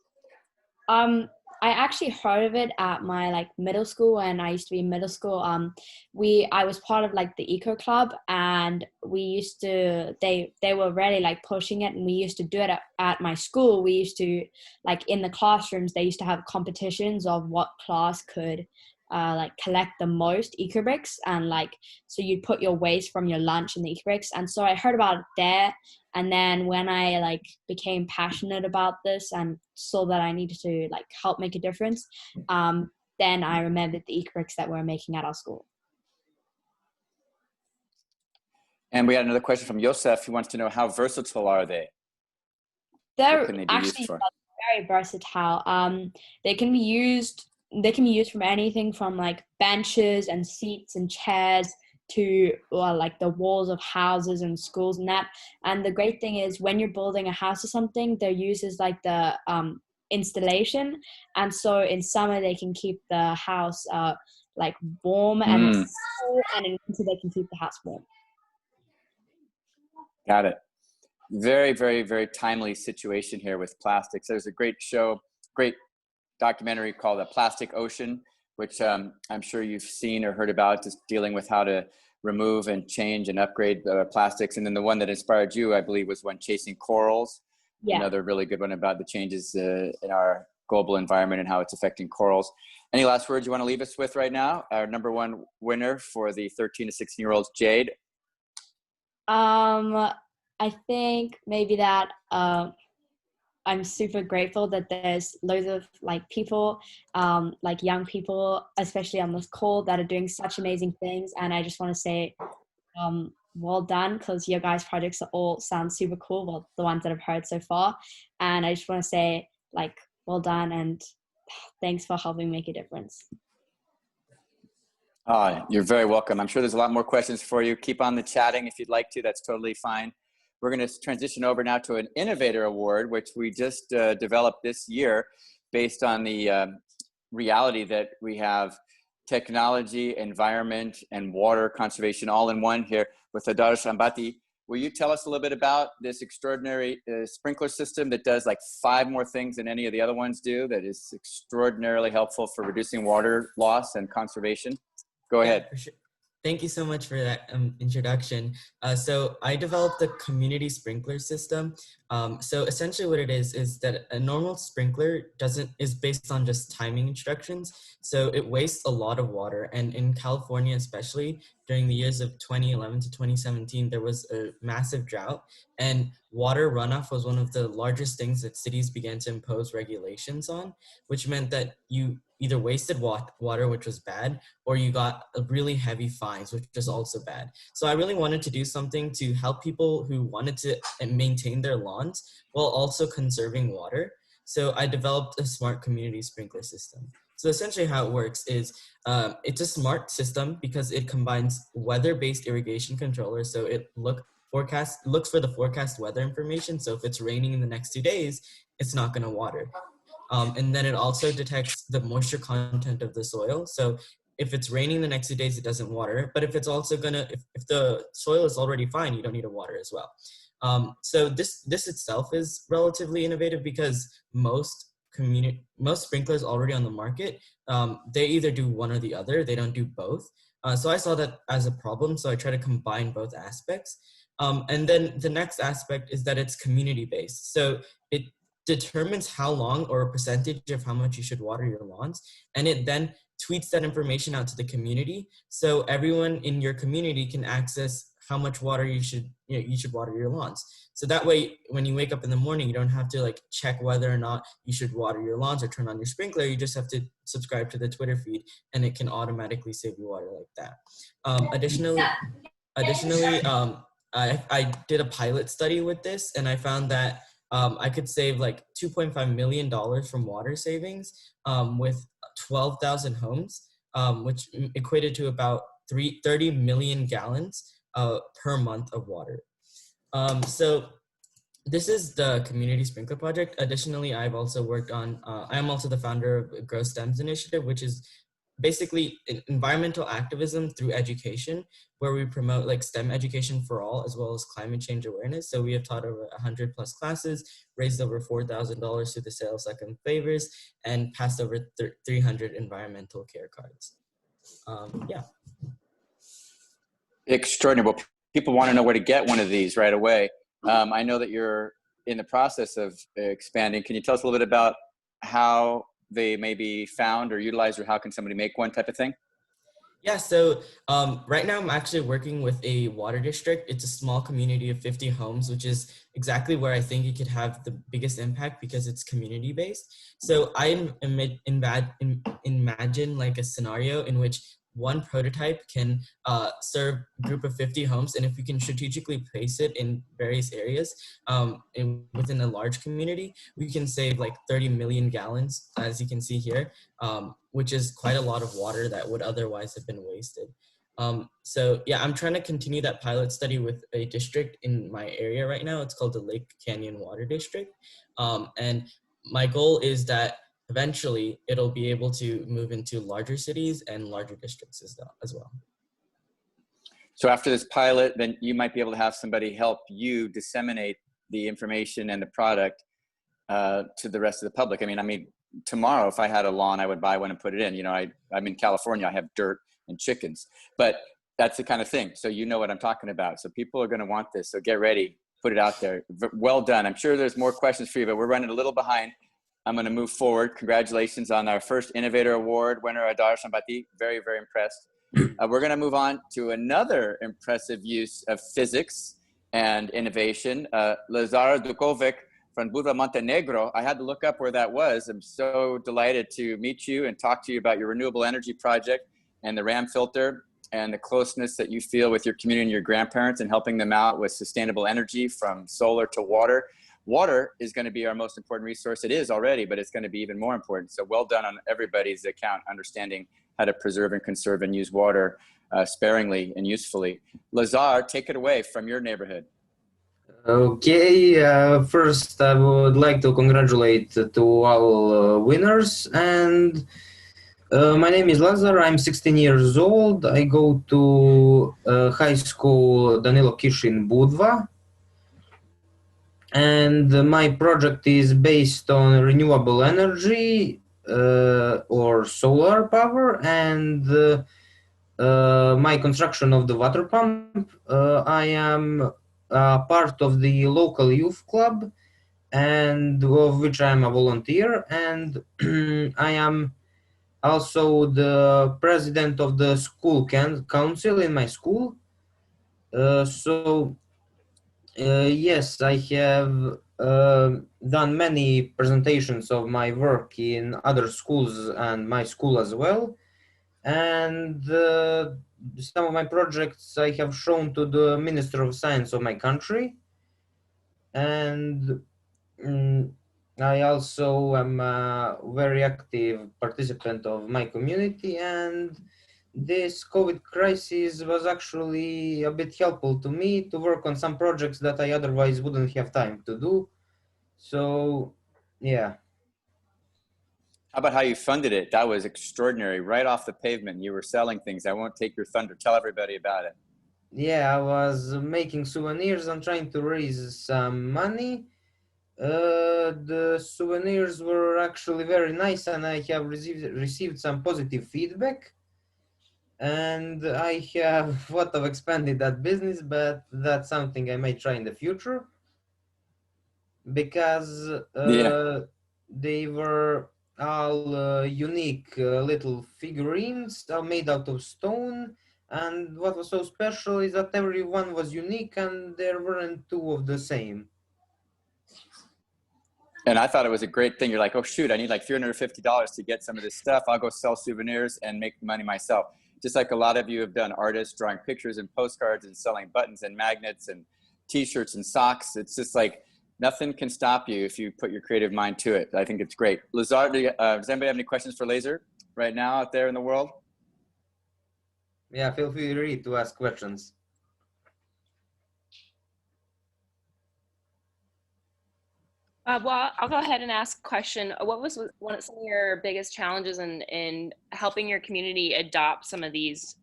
I actually heard of it at my like middle school, and I used to be in middle school. I was part of like the eco club, and we used to, they were really like pushing it, and we used to do it at my school. We used to like in the classrooms, they used to have competitions of what class could like collect the most eco bricks, and like so you'd put your waste from your lunch in the eco bricks. And so I heard about it there, and then when I like became passionate about this and saw that I needed to like help make a difference, then I remembered the eco bricks that we're making at our school. And we had another question from Yosef, who wants to know, how versatile are they? They're actually very versatile. They can be used from anything from like benches and seats and chairs to like the walls of houses and schools and that. And the great thing is when you're building a house or something, they're used as like the installation, and so in summer they can keep the house like warm, and and in winter they can keep the house warm. Got it. Very, very, very timely situation here with plastics. There's a great show, great documentary called The Plastic Ocean, which I'm sure you've seen or heard about, just dealing with how to remove and change and upgrade plastics. And then the one that inspired you, I believe, was one Chasing Corals. Yeah. Another really good one about the changes in our global environment and how it's affecting corals. Any last words you want to leave us with right now? Our number one winner for the 13 to 16-year-olds, Jade. I think maybe that I'm super grateful that there's loads of like people, like young people, especially on this call, that are doing such amazing things. And I just want to say, well done, because your guys' projects all sound super cool. Well, the ones that I've heard so far. And I just want to say, like, well done and thanks for helping make a difference. You're very welcome. I'm sure there's a lot more questions for you. Keep on the chatting if you'd like to. That's totally fine. We're going to transition over now to an Innovator Award, which we just developed this year based on the reality that we have technology, environment, and water conservation all in one here with Adarsh Ambati. Will you tell us a little bit about this extraordinary sprinkler system that does like 5 more things than any of the other ones do, that is extraordinarily helpful for reducing water loss and conservation? Go ahead. For sure. Thank you so much for that introduction. So I developed a community sprinkler system. So essentially what it is that a normal sprinkler is based on just timing instructions. So it wastes a lot of water. And in California, especially during the years of 2011 to 2017, there was a massive drought, and water runoff was one of the largest things that cities began to impose regulations on, which meant that you either wasted water, which was bad, or you got really heavy fines, which was also bad. So I really wanted to do something to help people who wanted to maintain their lawns while also conserving water. So I developed a smart community sprinkler system. So essentially how it works is it's a smart system because it combines weather-based irrigation controller. So it looks for the forecast weather information. So if it's raining in the next 2 days, it's not going to water. And then it also detects the moisture content of the soil. So if it's raining the next 2 days, it doesn't water. But if it's also if the soil is already fine, you don't need to water as well. So this itself is relatively innovative because most sprinklers already on the market, they either do one or the other. They don't do both. So I saw that as a problem. So I try to combine both aspects. And then the next aspect is that it's community based. So it determines how long or a percentage of how much you should water your lawns. And it then tweets that information out to the community. So everyone in your community can access how much water you should water your lawns. So that way, when you wake up in the morning, you don't have to like check whether or not you should water your lawns or turn on your sprinkler. You just have to subscribe to the Twitter feed and it can automatically save you water like that. Additionally, I did a pilot study with this, and I found that I could save like $2.5 million from water savings with 12,000 homes, which equated to about 30 million gallons per month of water. So this is the community sprinkler project. Additionally, I've also worked on, I'm also the founder of Grow STEMS initiative, which is basically environmental activism through education, where we promote like STEM education for all, as well as climate change awareness. So we have taught over 100 plus classes, raised over $4,000 through the sale of second favors, and passed over 300 environmental care cards. Yeah. Extraordinary. Well, people want to know where to get one of these right away. I know that you're in the process of expanding. Can you tell us a little bit about how they may be found or utilized, or how can somebody make one type of thing? Yeah, so right now I'm actually working with a water district. It's a small community of 50 homes, which is exactly where I think it could have the biggest impact because it's community based. So I imagine like a scenario in which one prototype can serve a group of 50 homes, and if we can strategically place it in various areas within a large community, we can save like 30 million gallons, as you can see here, which is quite a lot of water that would otherwise have been wasted. So yeah, I'm trying to continue that pilot study with a district in my area right now. It's called the Lake Canyon Water District. And my goal is that eventually it'll be able to move into larger cities and larger districts as well. So after this pilot, then you might be able to have somebody help you disseminate the information and the product to the rest of the public. I mean, tomorrow, if I had a lawn, I would buy one and put it in. You know, I'm in California, I have dirt and chickens, but that's the kind of thing. So you know what I'm talking about. So people are going to want this. So get ready, put it out there. Well done. I'm sure there's more questions for you, but we're running a little behind. I'm going to move forward. Congratulations on our first Innovator Award winner, Adar Shambati. Very, very impressed. We're going to move on to another impressive use of physics and innovation. Lazar Dukovic from Budva, Montenegro. I had to look up where that was. I'm so delighted to meet you and talk to you about your renewable energy project and the RAM filter and the closeness that you feel with your community and your grandparents and helping them out with sustainable energy from solar to water. Water is going to be our most important resource. It is already, but it's going to be even more important. So well done on everybody's account, understanding how to preserve and conserve and use water sparingly and usefully. Lazar, take it away from your neighborhood. Okay, first I would like to congratulate to all winners, and my name is Lazar. I'm 16 years old. I go to high school Danilo Kishin Budva, and my project is based on renewable energy or solar power, and my construction of the water pump. I am part of the local youth club, and of which I am a volunteer, and I am also the president of the school council in my school. Yes, I have done many presentations of my work in other schools and my school as well. And some of my projects I have shown to the Minister of Science of my country. And I also am a very active participant of my community, and this COVID crisis was actually a bit helpful to me to work on some projects that I otherwise wouldn't have time to do. So, yeah. How about how you funded it? That was extraordinary. Right off the pavement, you were selling things. I won't take your thunder. Tell everybody about it. Yeah, I was making souvenirs and trying to raise some money. The souvenirs were actually very nice, and I have received some positive feedback. And I have thought of expanding that business, but that's something I may try in the future, because they were all unique little figurines all made out of stone. And what was so special is that every one was unique and there weren't two of the same. And I thought it was a great thing. You're like, oh, shoot, I need like $350 to get some of this stuff. I'll go sell souvenirs and make money myself. Just like a lot of you have done, artists drawing pictures and postcards and selling buttons and magnets and T-shirts and socks. It's just like nothing can stop you if you put your creative mind to it. I think it's great. Lazar, does anybody have any questions for Laser right now out there in the world? Yeah, feel free to ask questions. Well, I'll go ahead and ask a question. What was some of your biggest challenges in helping your community adopt some of these,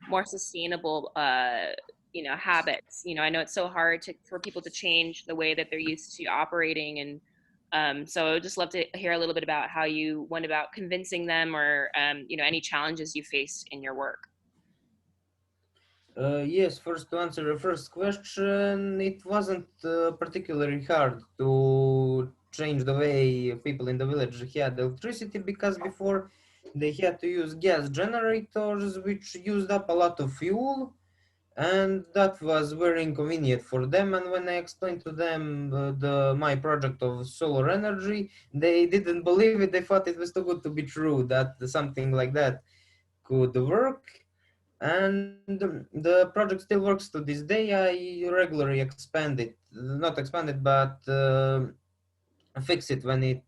more sustainable, habits? I know it's so hard for people to change the way that they're used to operating, and so I would just love to hear a little bit about how you went about convincing them, or any challenges you faced in your work. Yes, first to answer the first question, it wasn't particularly hard to change the way people in the village had electricity, because before they had to use gas generators, which used up a lot of fuel, and that was very inconvenient for them. And when I explained to them my project of solar energy, they didn't believe it. They thought it was too good to be true, that something like that could work. And the project still works to this day. I regularly not expand it, but fix it when it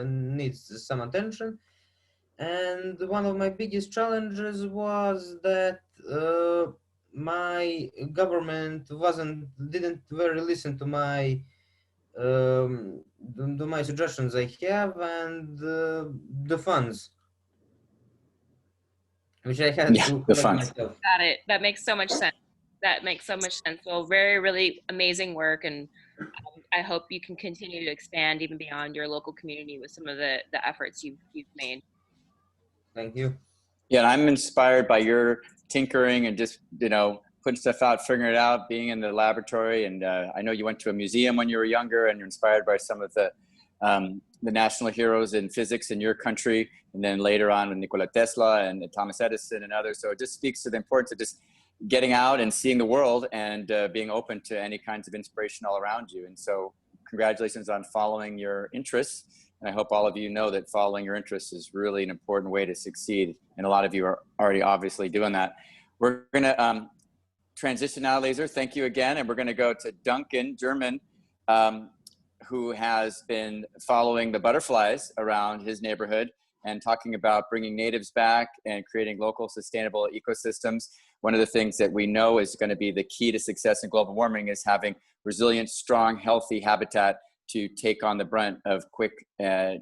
needs some attention. And one of my biggest challenges was that my government didn't very listen to my suggestions I have, and the funds which I had Yeah, to the collect funds. myself. Got it. That makes so much sense. That makes so much sense. Well, very, really amazing work, and I hope you can continue to expand even beyond your local community with some of the efforts you've made. Thank you. Yeah, and I'm inspired by your tinkering and just, putting stuff out, figuring it out, being in the laboratory. And I know you went to a museum when you were younger, and you're inspired by some of the national heroes in physics in your country. And then later on with Nikola Tesla and Thomas Edison and others. So it just speaks to the importance of just getting out and seeing the world and being open to any kinds of inspiration all around you. And so congratulations on following your interests. And I hope all of you know that following your interests is really an important way to succeed. And a lot of you are already obviously doing that. We're going to transition now, Laser. Thank you again. And we're going to go to Duncan German, who has been following the butterflies around his neighborhood and talking about bringing natives back and creating local sustainable ecosystems. One of the things that we know is going to be the key to success in global warming is having resilient, strong, healthy habitat to take on the brunt of quick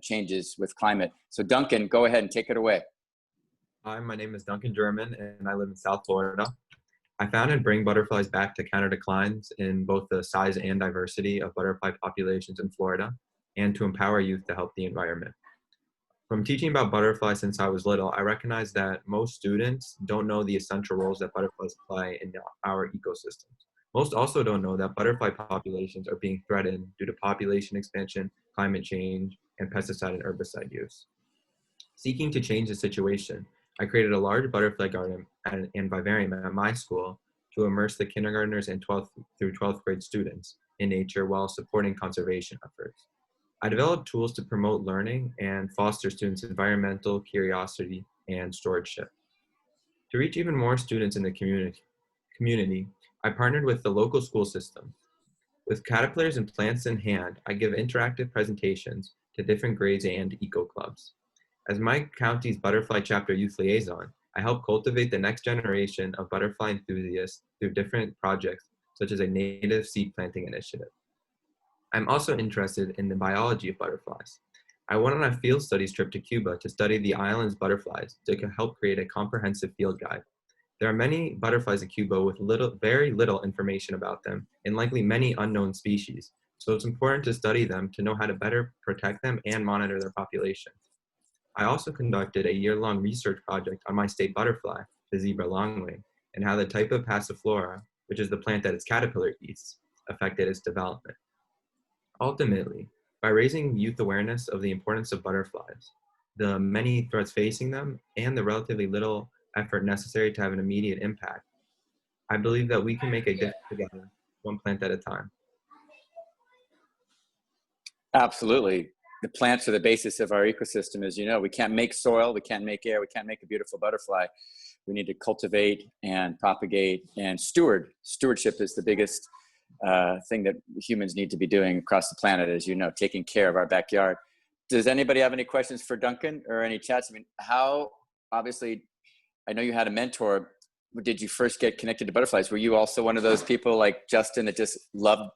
changes with climate. So Duncan, go ahead and take it away. Hi, my name is Duncan German, and I live in South Florida. I found and bring butterflies back to counter declines in both the size and diversity of butterfly populations in Florida, and to empower youth to help the environment. From teaching about butterflies since I was little, I recognize that most students don't know the essential roles that butterflies play in our ecosystems. Most also don't know that butterfly populations are being threatened due to population expansion, climate change, and pesticide and herbicide use. Seeking to change the situation, I created a large butterfly garden and vivarium at my school to immerse the kindergartners and 12th through 12th grade students in nature while supporting conservation efforts. I developed tools to promote learning and foster students' environmental curiosity and stewardship. To reach even more students in the community, I partnered with the local school system. With caterpillars and plants in hand, I give interactive presentations to different grades and eco clubs. As my county's butterfly chapter youth liaison, I help cultivate the next generation of butterfly enthusiasts through different projects, such as a native seed planting initiative. I'm also interested in the biology of butterflies. I went on a field studies trip to Cuba to study the island's butterflies to help create a comprehensive field guide. There are many butterflies in Cuba with very little information about them, and likely many unknown species. So it's important to study them to know how to better protect them and monitor their populations. I also conducted a year-long research project on my state butterfly, the zebra longwing, and how the type of passiflora, which is the plant that its caterpillar eats, affected its development. Ultimately, by raising youth awareness of the importance of butterflies, the many threats facing them, and the relatively little effort necessary to have an immediate impact, I believe that we can make a difference together, one plant at a time. Absolutely. The plants are the basis of our ecosystem. As you know, we can't make soil, we can't make air, we can't make a beautiful butterfly. We need to cultivate and propagate and steward. Stewardship is the biggest thing that humans need to be doing across the planet, as you know, taking care of our backyard. Does anybody have any questions for Duncan or any chats? I mean, how, obviously, I know you had a mentor. Did you first get connected to butterflies? Were you also one of those people like Justin that just loved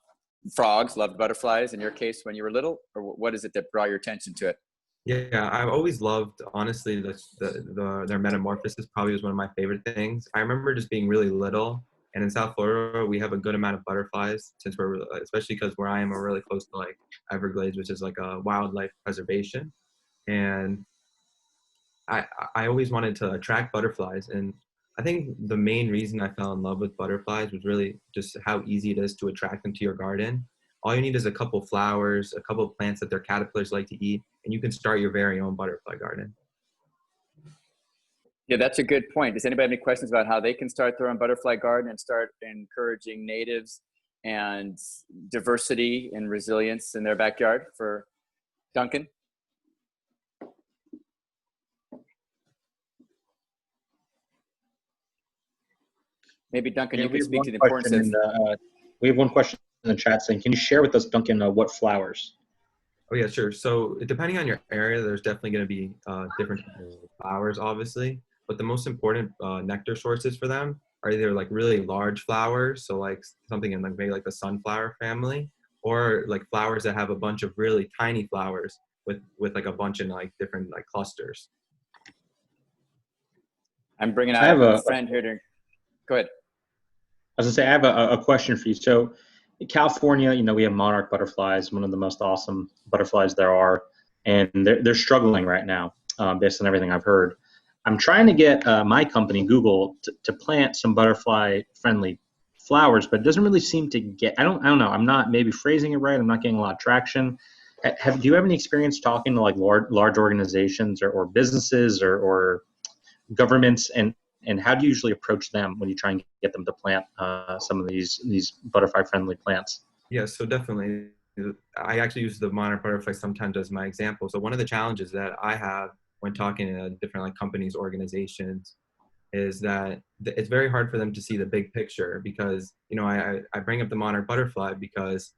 frogs, loved butterflies in your case when you were little? Or what is it that brought your attention to it? Yeah, I've always loved, honestly, their metamorphosis probably was one of my favorite things. I remember just being really little, and in South Florida, we have a good amount of butterflies since especially because where I am, we're really close to like Everglades, which is like a wildlife preservation. And I always wanted to attract butterflies. And I think the main reason I fell in love with butterflies was really just how easy it is to attract them to your garden. All you need is a couple flowers, a couple plants that their caterpillars like to eat, and you can start your very own butterfly garden. Yeah, that's a good point. Does anybody have any questions about how they can start their own butterfly garden and start encouraging natives and diversity and resilience in their backyard for Duncan? Maybe Duncan, Yeah, you could speak to the importance of. we have one question in the chat saying, can you share with us, Duncan, what flowers? Oh yeah, sure. So depending on your area, there's definitely going to be different types of flowers, obviously. But the most important nectar sources for them are either like really large flowers, so like something in like maybe like the sunflower family, or like flowers that have a bunch of really tiny flowers with like a bunch in like different like clusters. I'm bringing I have a friend here to go ahead. I was gonna say, I have a question for you. So, in California, we have monarch butterflies, one of the most awesome butterflies there are, and they're struggling right now, based on everything I've heard. I'm trying to get my company, Google, to plant some butterfly-friendly flowers, but it doesn't really seem to get. I don't know. I'm not maybe phrasing it right. I'm not getting a lot of traction. Do you have any experience talking to like large organizations or businesses or governments, and how do you usually approach them when you try and get them to plant some of these butterfly friendly plants? Yeah, so definitely. I actually use the monarch butterfly sometimes as my example. So one of the challenges that I have when talking to different like companies, organizations, is that it's very hard for them to see the big picture because, I bring up the monarch butterfly because,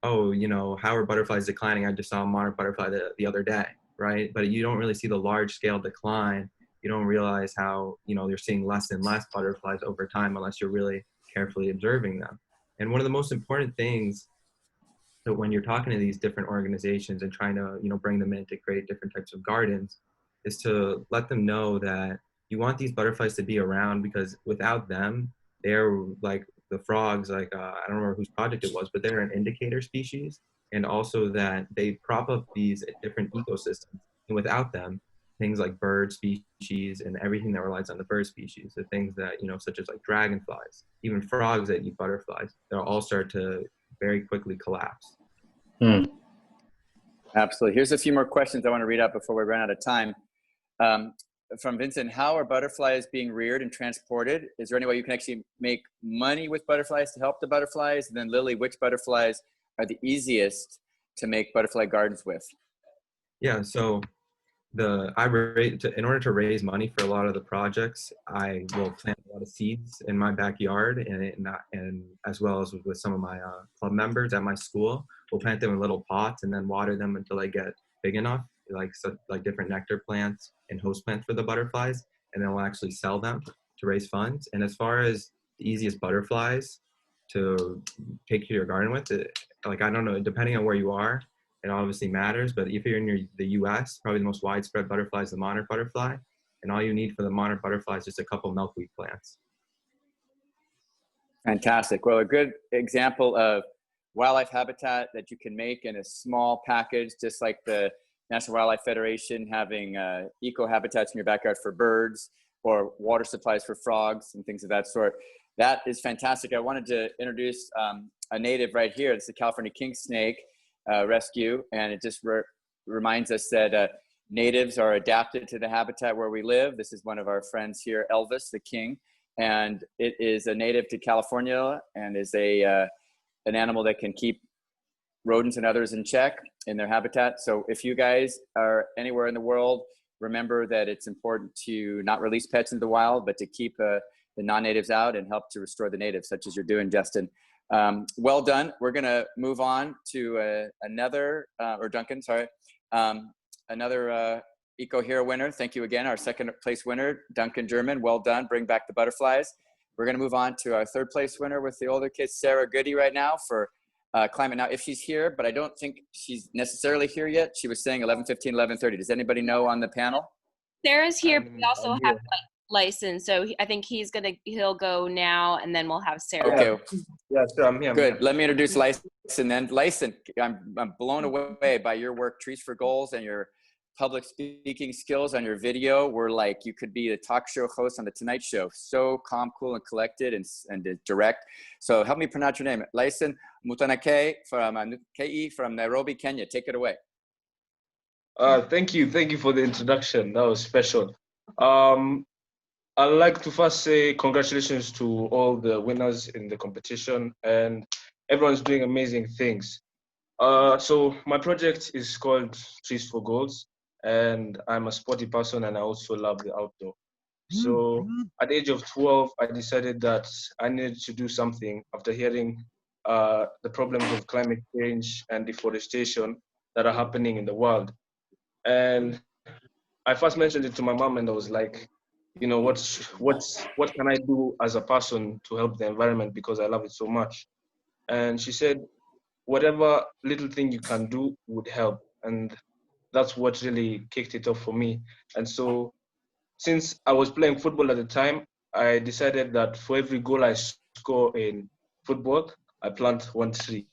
oh, how are butterflies declining? I just saw a monarch butterfly the other day, right? But you don't really see the large scale decline. You don't realize how, you're seeing less and less butterflies over time unless you're really carefully observing them. And one of the most important things that when you're talking to these different organizations and trying to, bring them in to create different types of gardens is to let them know that you want these butterflies to be around because without them, they're like the frogs, like, I don't remember whose project it was, but they're an indicator species. And also that they prop up these different ecosystems. And without them, things like bird species and everything that relies on the bird species, the things that, such as like dragonflies, even frogs that eat butterflies, they'll all start to very quickly collapse. Absolutely. Here's a few more questions I want to read out before we run out of time. From Vincent, how are butterflies being reared and transported? Is there any way you can actually make money with butterflies to help the butterflies? And then Lily, which butterflies are the easiest to make butterfly gardens with? Yeah, so in order to raise money for a lot of the projects, I will plant a lot of seeds in my backyard and as well as with some of my club members at my school. We'll plant them in little pots and then water them until they get big enough, like different nectar plants and host plants for the butterflies, and then we'll actually sell them to raise funds. And as far as the easiest butterflies to take to your garden with, I don't know, depending on where you are, it obviously matters, but if you're in the US, probably the most widespread butterfly is the monarch butterfly, and all you need for the monarch butterfly is just a couple milkweed plants. Fantastic. Well, a good example of wildlife habitat that you can make in a small package, just like the National Wildlife Federation having eco habitats in your backyard for birds or water supplies for frogs and things of that sort. That is fantastic. I wanted to introduce a native right here. It's the California king snake rescue, and it just reminds us that natives are adapted to the habitat where we live. This is one of our friends here, Elvis the king, and it is a native to California and is an animal that can keep rodents and others in check in their habitat. So if you guys are anywhere in the world, remember that it's important to not release pets into the wild, but to keep the non-natives out and help to restore the natives, such as you're doing, Justin. Well done. We're going to move on to another, or Duncan, sorry, another Eco Hero winner. Thank you again. Our second place winner, Duncan German. Well done. Bring back the butterflies. We're going to move on to our third place winner with the older kids, Sarah Goody, right now for climate. Now, if she's here, but I don't think she's necessarily here yet. She was saying 11:15, 11:30. Does anybody know on the panel? Sarah's here, but we also have license, so I think he'll go now, and then we'll have Sarah. Okay. Yeah, sure. I'm here. Good. Let me introduce Lyson then. Lyson, I'm blown away by your work, Trees for Goals, and your public speaking skills on your video. We're like, you could be a talk show host on the Tonight Show. So calm, cool, and collected and direct. So help me pronounce your name. Lyson Mutanake from Nairobi, Kenya. Take it away. Thank you for the introduction. That was special. I'd like to first say congratulations to all the winners in the competition, and everyone's doing amazing things. So my project is called Trees for Goals, and I'm a sporty person and I also love the outdoor. So at the age of 12, I decided that I needed to do something after hearing the problems of climate change and deforestation that are happening in the world. And I first mentioned it to my mom, and I was like, you know, what can I do as a person to help the environment, because I love it so much. And she said, whatever little thing you can do would help. And that's what really kicked it off for me. And so since I was playing football at the time, I decided that for every goal I score in football, I plant one tree.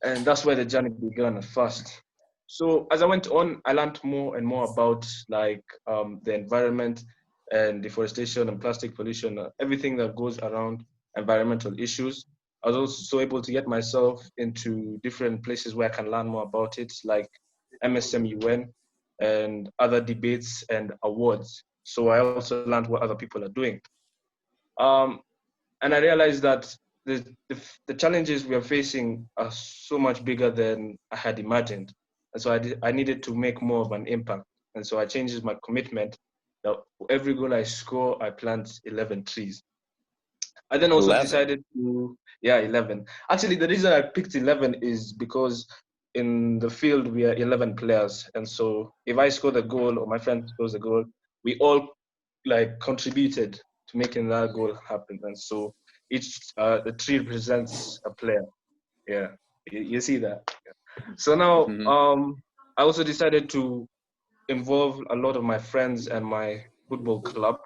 And that's where the journey began at first. So as I went on, I learned more and more about like the environment and deforestation and plastic pollution, everything that goes around environmental issues. I was also able to get myself into different places where I can learn more about it, like MSMUN and other debates and awards. So I also learned what other people are doing. Um, and I realized that the challenges we are facing are so much bigger than I had imagined. And so I needed to make more of an impact. And so I changed my commitment that for every goal I score, I plant 11 trees. I then also 11. decided to, yeah, 11. Actually, the reason I picked 11 is because in the field, we are 11 players. And so if I score the goal or my friend scores the goal, we all like contributed to making that goal happen. And so each, the tree represents a player. Yeah, you see that. So now, I also decided to involve a lot of my friends and my football club.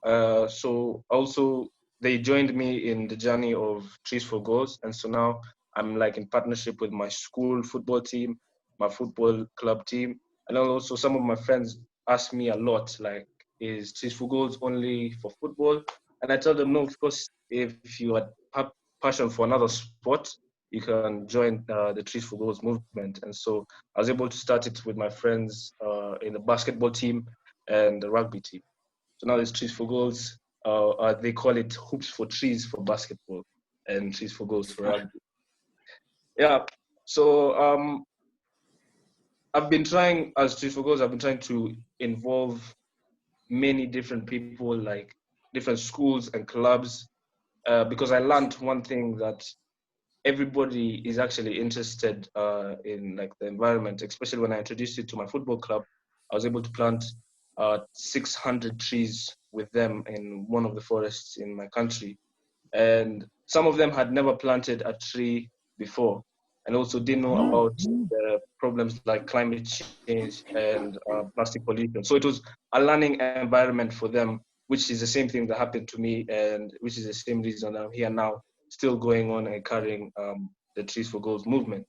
So also they joined me in the journey of Trees for Goals, and so now I'm like in partnership with my school football team, my football club team, and then also some of my friends ask me a lot, like, is Trees for Goals only for football? And I tell them, no, of course, if you had passion for another sport, you can join the Trees for Goals movement. And so I was able to start it with my friends in the basketball team and the rugby team. So now there's Trees for Goals. They call it Hoops for Trees for basketball and Trees for Goals for rugby. Yeah. So I've been trying, as Trees for Goals, I've been trying to involve many different people, like different schools and clubs, because I learned one thing, that everybody is actually interested in like the environment, especially when I introduced it to my football club. I was able to plant 600 trees with them in one of the forests in my country. And some of them had never planted a tree before, and also didn't know about the problems like climate change and plastic pollution. So it was a learning environment for them, which is the same thing that happened to me, and which is the same reason I'm here now, still going on and carrying the Trees for Goals movement.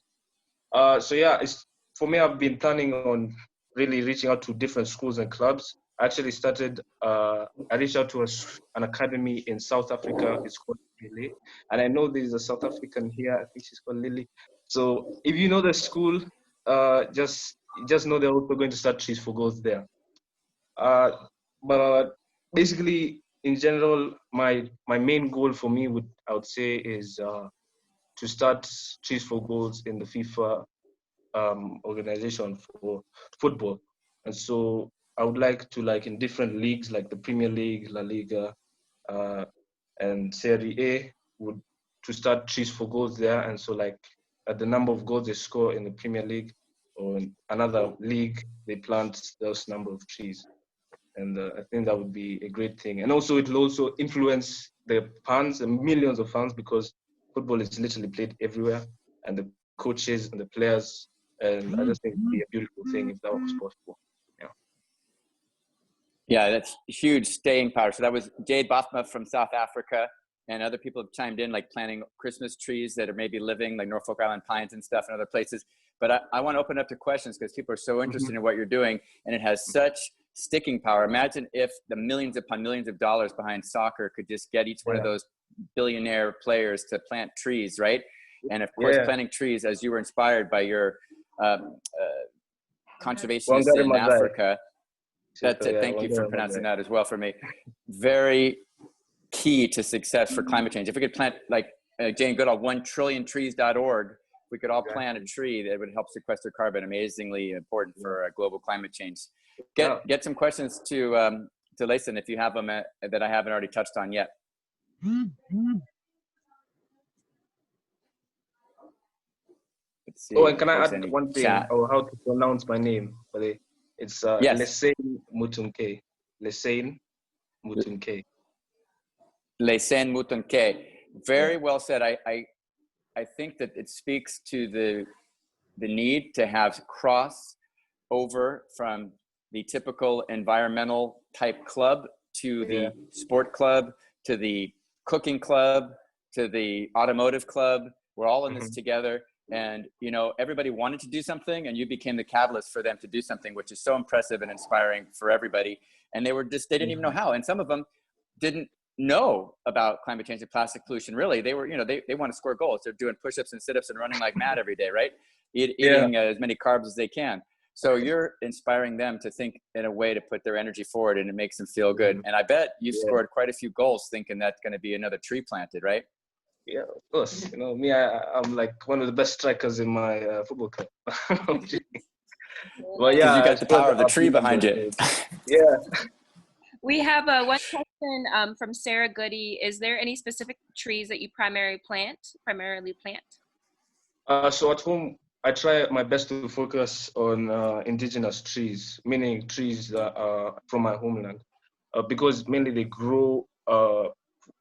So yeah, it's, for me, I've been planning on really reaching out to different schools and clubs. I actually started, I reached out to an academy in South Africa. It's called Lily. And I know there's a South African here. I think she's called Lily. So if you know the school, just know they're also going to start Trees for Goals there. But basically, in general, my main goal for me I would say is to start Trees for Goals in the FIFA organization for football. And so I would like to, like, in different leagues, like the Premier League, La Liga, and Serie A, would to start Trees for Goals there. And so, like, at the number of goals they score in the Premier League or in another league, they plant those number of trees. And I think that would be a great thing. And also, it will also influence the fans, the millions of fans, because football is literally played everywhere, and the coaches and the players. And I just think it'd be a beautiful thing if that was possible. Yeah. Yeah, that's huge staying power. So that was Jade Bothma from South Africa, and other people have chimed in, like planting Christmas trees that are maybe living, like Norfolk Island pines and stuff, and other places. But I want to open up to questions, because people are so interested in what you're doing, and it has such sticking power. Imagine if the millions upon millions of dollars behind soccer could just get each one of those billionaire players to plant trees, right? And of course, planting trees, as you were inspired by your conservationists in Africa. That's it. Thank you for pronouncing that as well for me. Very key to success for climate change. If we could plant, like Jane Goodall, 1trilliontrees.org, if we could all plant a tree, that would help sequester carbon. Amazingly important for global climate change. Get some questions to Layson if you have them that I haven't already touched on yet. see Oh, and if can I there's add any one thing? chat. Oh, how to pronounce my name? It's Yes, Lesein Mutunke. Lesein Mutunke. Lesen Mutonke. Yeah. Very well said. I think that it speaks to the need to have cross over from the typical environmental type club to Yeah. the sport club, to the cooking club, to the automotive club. We're all in this together. And, you know, everybody wanted to do something and you became the catalyst for them to do something, which is so impressive and inspiring for everybody. And they didn't even know how. And some of them didn't know about climate change and plastic pollution. Really, they were, you know, they want to score goals. They're doing push-ups and sit-ups and running like mad every day, right? Eating as many carbs as they can. So you're inspiring them to think in a way to put their energy forward, and it makes them feel good. And I bet you've scored quite a few goals thinking that's going to be another tree planted, right? Yeah, of course. You know, me, I'm like one of the best strikers in my football club. Well, Because yeah, you I got the scored power of the tree uplifting behind you. goals. Yeah. We have one question from Sarah Goody. Is there any specific trees that you primarily plant? So at home, I try my best to focus on indigenous trees, meaning trees that are from my homeland, because mainly they grow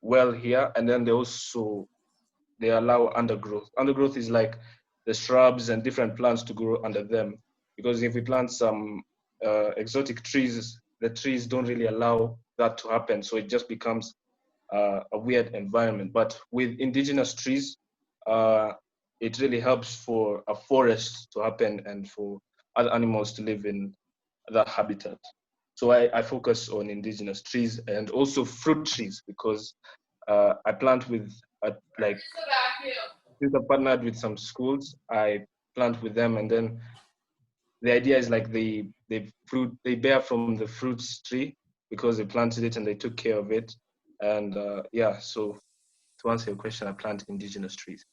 well here, and then they allow undergrowth. Undergrowth is like the shrubs and different plants to grow under them, because if we plant some exotic trees, the trees don't really allow that to happen, so it just becomes a weird environment. But with indigenous trees, it really helps for a forest to happen and for other animals to live in that habitat. So I focus on indigenous trees and also fruit trees, because I plant with like, since I partnered with some schools, I plant with them, and then the idea is like they bear from the fruits tree because they planted it and they took care of it. And yeah, so to answer your question, I plant indigenous trees.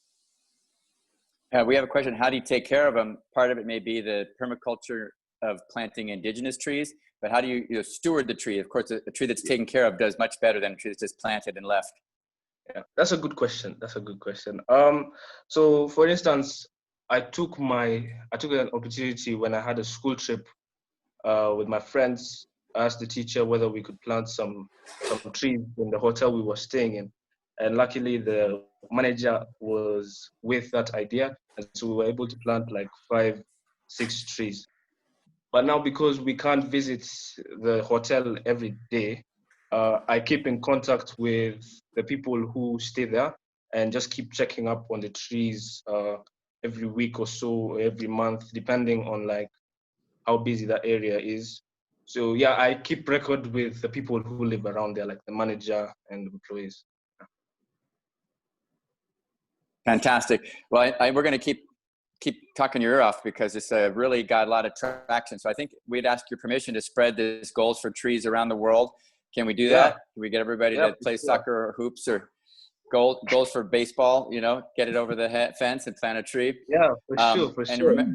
We have a question. How do you take care of them? Part of it may be the permaculture of planting indigenous trees, but how do you steward the tree? Of course, a tree that's taken care of does much better than a tree that's just planted and left. Yeah, that's a good question. So for instance, I took an opportunity when I had a school trip with my friends. I asked the teacher whether we could plant some trees in the hotel we were staying in, and luckily the manager was with that idea, and so we were able to plant like 5-6 trees. But now, because we can't visit the hotel every day, I keep in contact with the people who stay there and just keep checking up on the trees every week or so, or every month, depending on like how busy that area is. So yeah, I keep record with the people who live around there, like the manager and employees. Fantastic. Well, we're going to keep talking your ear off because it's really got a lot of traction. So I think we'd ask your permission to spread these goals for trees around the world. Can we do that? Can we get everybody to play soccer or hoops or goals for baseball? You know, get it over the fence and plant a tree. Yeah, for sure.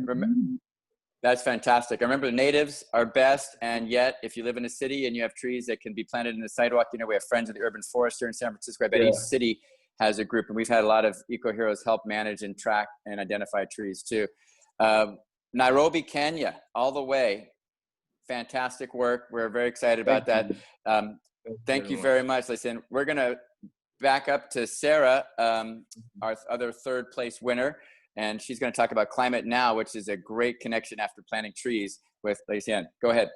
That's fantastic. I remember the natives are best, and yet if you live in a city and you have trees that can be planted in the sidewalk, you know, we have Friends of the Urban Forest here in San Francisco. I bet each city has a group, and we've had a lot of eco-heroes help manage and track and identify trees too. Nairobi, Kenya, all the way. Fantastic work. We're very excited about that. Thank you very much. Listen, we're going to back up to Sarah, our other third place winner. And she's going to talk about Climate Now, which is a great connection after planting trees with Lacey. Go ahead.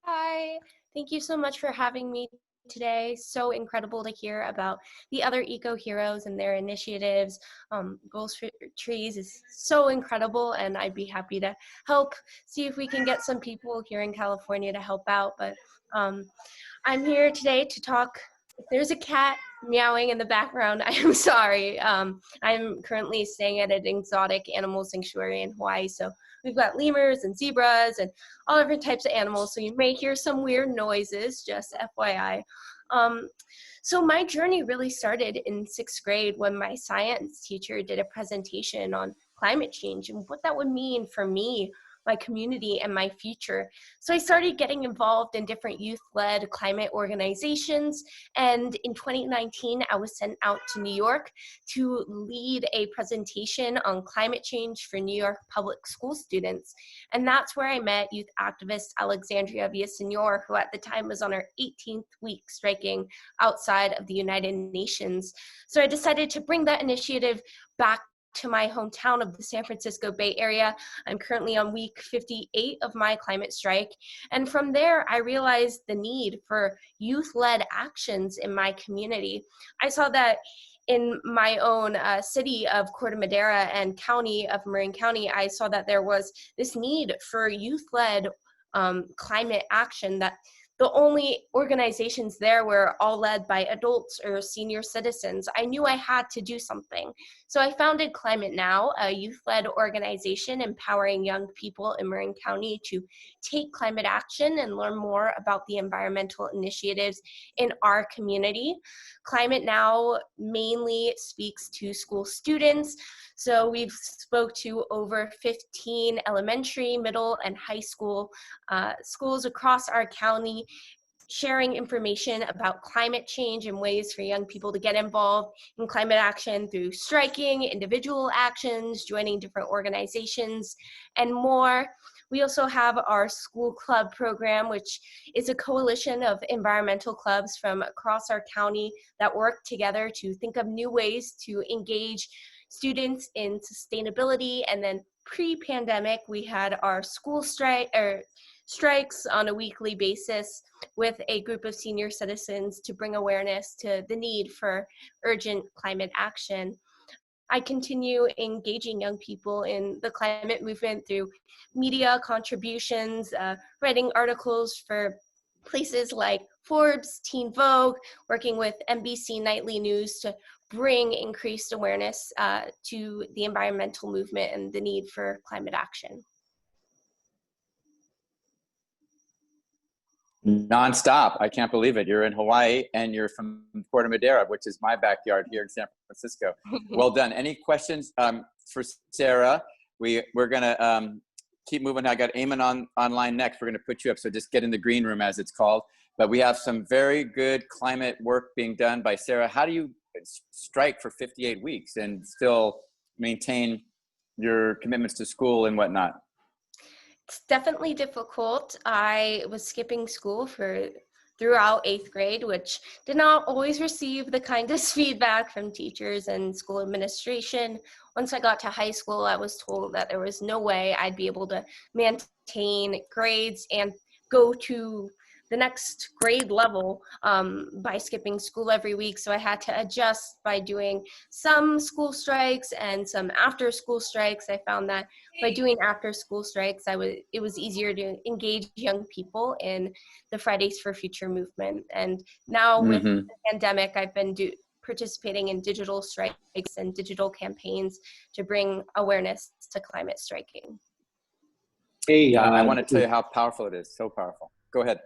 Hi, thank you so much for having me today. So incredible to hear about the other eco heroes and their initiatives. Goals for Trees is so incredible, and I'd be happy to help see if we can get some people here in California to help out. But I'm here today to talk. There's a cat meowing in the background. I am sorry. I'm currently staying at an exotic animal sanctuary in Hawaii, so we've got lemurs and zebras and all different types of animals, so you may hear some weird noises, just FYI. So my journey really started in 6th grade when my science teacher did a presentation on climate change and what that would mean for me my community and my future. So I started getting involved in different youth-led climate organizations. And in 2019, I was sent out to New York to lead a presentation on climate change for New York public school students. And that's where I met youth activist Alexandria Villaseñor, who at the time was on her 18th week striking outside of the United Nations. So I decided to bring that initiative back to my hometown of the San Francisco Bay Area. I'm currently on week 58 of my climate strike. And from there, I realized the need for youth-led actions in my community. I saw that in my own city of Corte Madera and county of Marin County, I saw that there was this need for youth-led climate action, that the only organizations there were all led by adults or senior citizens. I knew I had to do something. So I founded Climate Now, a youth-led organization empowering young people in Marin County to take climate action and learn more about the environmental initiatives in our community. Climate Now mainly speaks to school students. So we've spoke to over 15 elementary, middle, and high school schools across our county, sharing information about climate change and ways for young people to get involved in climate action through striking, individual actions, joining different organizations, and more. We also have our school club program, which is a coalition of environmental clubs from across our county that work together to think of new ways to engage students in sustainability. And then pre-pandemic, we had our school strikes on a weekly basis with a group of senior citizens to bring awareness to the need for urgent climate action. I continue engaging young people in the climate movement through media contributions, writing articles for places like Forbes, Teen Vogue, working with NBC Nightly News to bring increased awareness to the environmental movement and the need for climate action. Nonstop. I can't believe it. You're in Hawaii and you're from Puerto Madera, which is my backyard here in San Francisco. Well done. Any questions for Sarah? We're going to keep moving. I got Eamon online next. We're going to put you up. So just get in the green room, as it's called. But we have some very good climate work being done by Sarah. How do you strike for 58 weeks and still maintain your commitments to school and whatnot? It's definitely difficult. I was skipping school throughout 8th grade, which did not always receive the kindest feedback from teachers and school administration. Once I got to high school, I was told that there was no way I'd be able to maintain grades and go to the next grade level by skipping school every week. So I had to adjust by doing some school strikes and some after school strikes. I found that by doing after school strikes, it was easier to engage young people in the Fridays for Future movement. And now with the pandemic, I've been participating in digital strikes and digital campaigns to bring awareness to climate striking. Hey, I want to tell you how powerful it is. So powerful. Go ahead.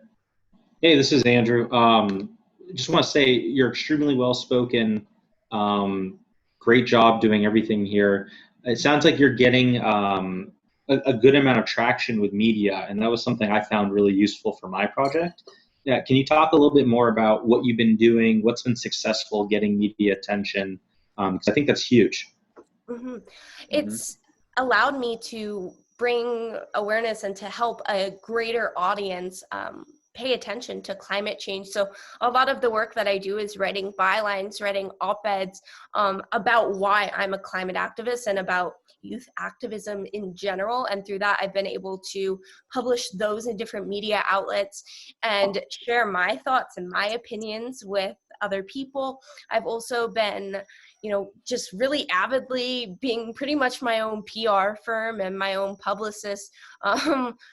Hey, this is Andrew. Just want to say you're extremely well spoken. Great job doing everything here. It sounds like you're getting a good amount of traction with media, and that was something I found really useful for my project. Yeah, can you talk a little bit more about what you've been doing, what's been successful getting media attention? Because I think that's huge. It's allowed me to bring awareness and to help a greater audience pay attention to climate change. So a lot of the work that I do is writing bylines, writing op-eds about why I'm a climate activist and about youth activism in general. And through that, I've been able to publish those in different media outlets and share my thoughts and my opinions with other people. I've also been, just really avidly being pretty much my own PR firm and my own publicist,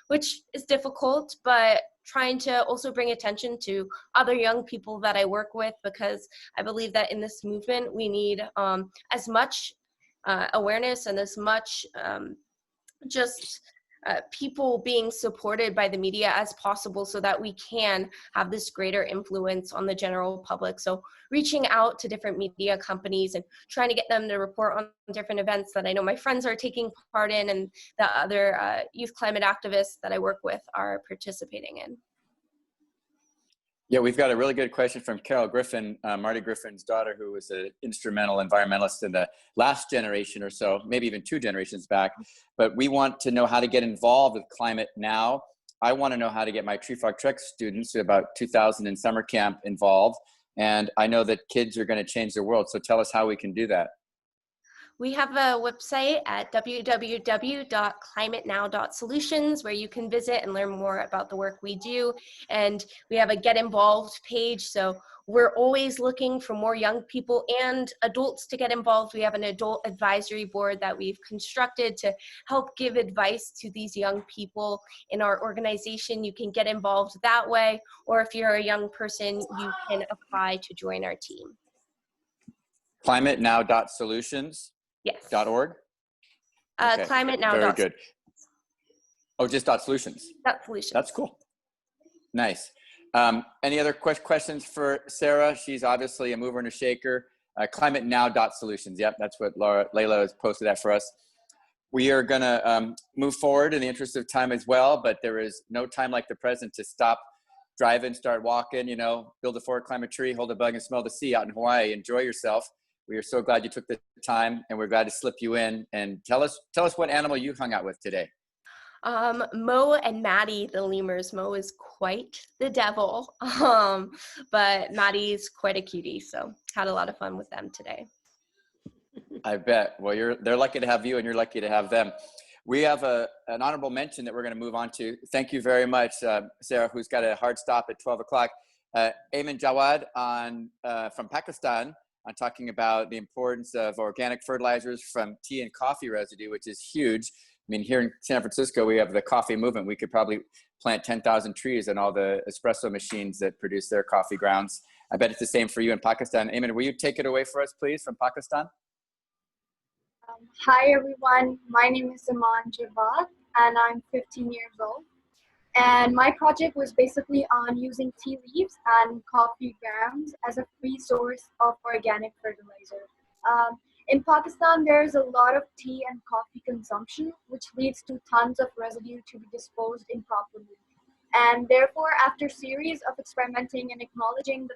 which is difficult, but trying to also bring attention to other young people that I work with, because I believe that in this movement, we need as much awareness and as much just people being supported by the media as possible so that we can have this greater influence on the general public. So reaching out to different media companies and trying to get them to report on different events that I know my friends are taking part in and the other youth climate activists that I work with are participating in. Yeah, we've got a really good question from Carol Griffin, Marty Griffin's daughter, who was an instrumental environmentalist in the last generation or so, maybe even 2 generations back. But we want to know how to get involved with Climate Now. I want to know how to get my Tree Frog Trek students, about 2,000 in summer camp, involved. And I know that kids are going to change the world. So tell us how we can do that. We have a website at www.climatenow.solutions where you can visit and learn more about the work we do. And we have a Get Involved page. So we're always looking for more young people and adults to get involved. We have an adult advisory board that we've constructed to help give advice to these young people in our organization. You can get involved that way, or if you're a young person, you can apply to join our team. ClimateNow.solutions? Yes. .org? Okay. Climate Now. Very good. Oh, just .solutions. .solutions. That's cool. Nice. Any other questions for Sarah? She's obviously a mover and a shaker. ClimateNow.solutions. Yep, that's what Layla has posted that for us. We are going to move forward in the interest of time as well, but there is no time like the present to stop driving, start walking, you know, build a fort, climb a tree, hold a bug, and smell the sea out in Hawaii. Enjoy yourself. We are so glad you took the time, and we're glad to slip you in. And tell us what animal you hung out with today. Mo and Maddie, the lemurs. Mo is quite the devil, but Maddie's quite a cutie. So had a lot of fun with them today. I bet. Well, they're lucky to have you, and you're lucky to have them. We have an honorable mention that we're going to move on to. Thank you very much, Sarah, who's got a hard stop at 12 o'clock. Ayman Jawad from Pakistan, on talking about the importance of organic fertilizers from tea and coffee residue, which is huge. I mean, here in San Francisco, we have the coffee movement. We could probably plant 10,000 trees and all the espresso machines that produce their coffee grounds. I bet it's the same for you in Pakistan. Ayman, will you take it away for us, please, from Pakistan? Hi, everyone. My name is Iman Javad, and I'm 15 years old. And my project was basically on using tea leaves and coffee grounds as a free source of organic fertilizer. In Pakistan, there's a lot of tea and coffee consumption, which leads to tons of residue to be disposed improperly. And therefore, after a series of experimenting and acknowledging the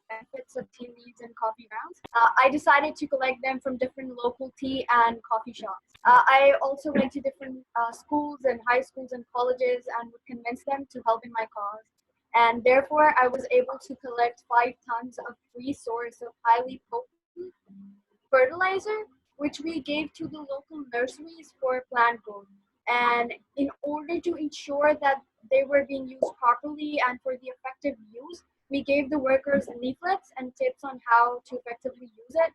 benefits of tea leaves and coffee grounds, I decided to collect them from different local tea and coffee shops. I also went to different schools and high schools and colleges and would convince them to help in my cause. And therefore, I was able to collect 5 tons of free source of highly potent fertilizer, which we gave to the local nurseries for plant growth. And in order to ensure that they were being used properly and for the effective use, we gave the workers leaflets and tips on how to effectively use it.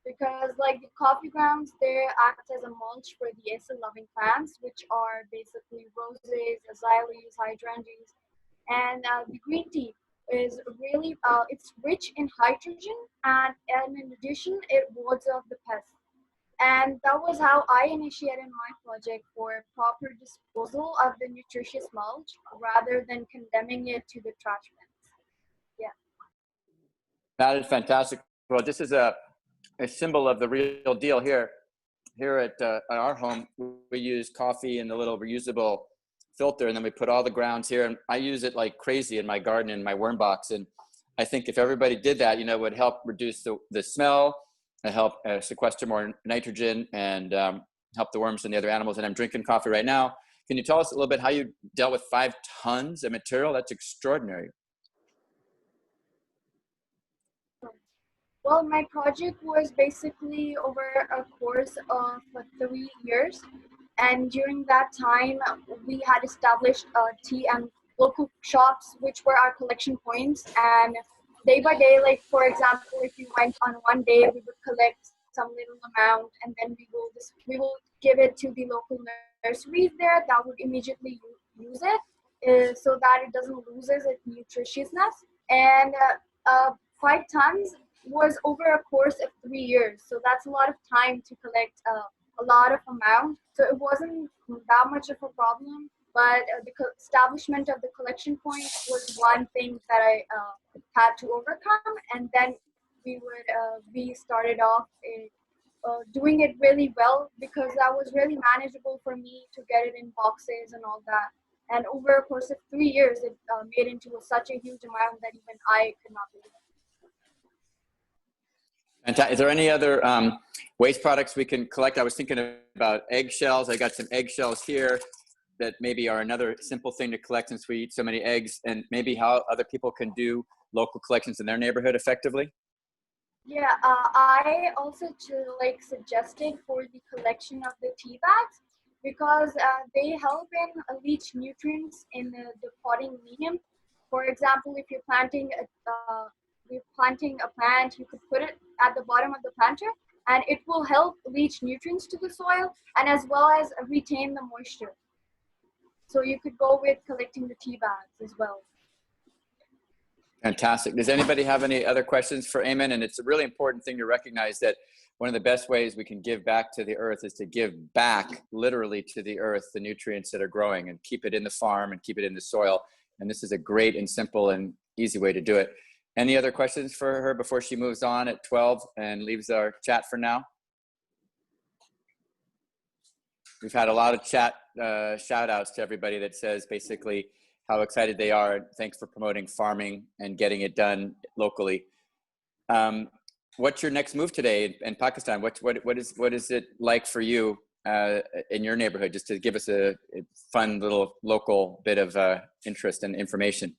Because like the coffee grounds, they act as a mulch for the acid-loving plants, which are basically roses, azaleas, hydrangeas. And the green tea is really, it's rich in hydrogen, and in addition, it wards off the pests. And that was how I initiated my project for proper disposal of the nutritious mulch rather than condemning it to the trash bins. Yeah. That is fantastic. Well, this is a symbol of the real deal here. Here at our home, we use coffee in the little reusable filter, and then we put all the grounds here. And I use it like crazy in my garden, in my worm box. And I think if everybody did that, you know, it would help reduce the smell, and help sequester more nitrogen, and help the worms and the other animals. And I'm drinking coffee right now. Can you tell us a little bit how you dealt with 5 tons of material? That's extraordinary. Well, my project was basically over a course of 3 years. And during that time, we had established tea and local shops, which were our collection points. And day by day, like for example, if you went on one day, we would collect some little amount, and then we will give it to the local nurseries there that would immediately use it, so that it doesn't lose its nutritiousness. And 5 tons was over a course of 3 years, so that's a lot of time to collect a lot of amount, so it wasn't that much of a problem. But the establishment of the collection point was one thing that I had to overcome, and then we started off doing it really well, because that was really manageable for me to get it in boxes and all that. And over a course of 3 years, it made into such a huge amount that even I could not believe it. And is there any other waste products we can collect? I was thinking about eggshells. I got some eggshells here that maybe are another simple thing to collect since we eat so many eggs, and maybe how other people can do local collections in their neighborhood effectively. Yeah, I also suggested for the collection of the tea bags, because they help in leach nutrients in the potting medium. For example, if you're planting a plant, you could put it at the bottom of the planter, and it will help leach nutrients to the soil and as well as retain the moisture. So you could go with collecting the tea bags as well. Fantastic. Does anybody have any other questions for Eamon? And it's a really important thing to recognize that one of the best ways we can give back to the earth is to give back literally to the earth the nutrients that are growing, and keep it in the farm and keep it in the soil. And this is a great and simple and easy way to do it. Any other questions for her before she moves on at 12 and leaves our chat for now? We've had a lot of chat shout outs to everybody that says basically how excited they are. Thanks for promoting farming and getting it done locally. What's your next move today in Pakistan? What is it like for you in your neighborhood? Just to give us a fun little local bit of interest and information.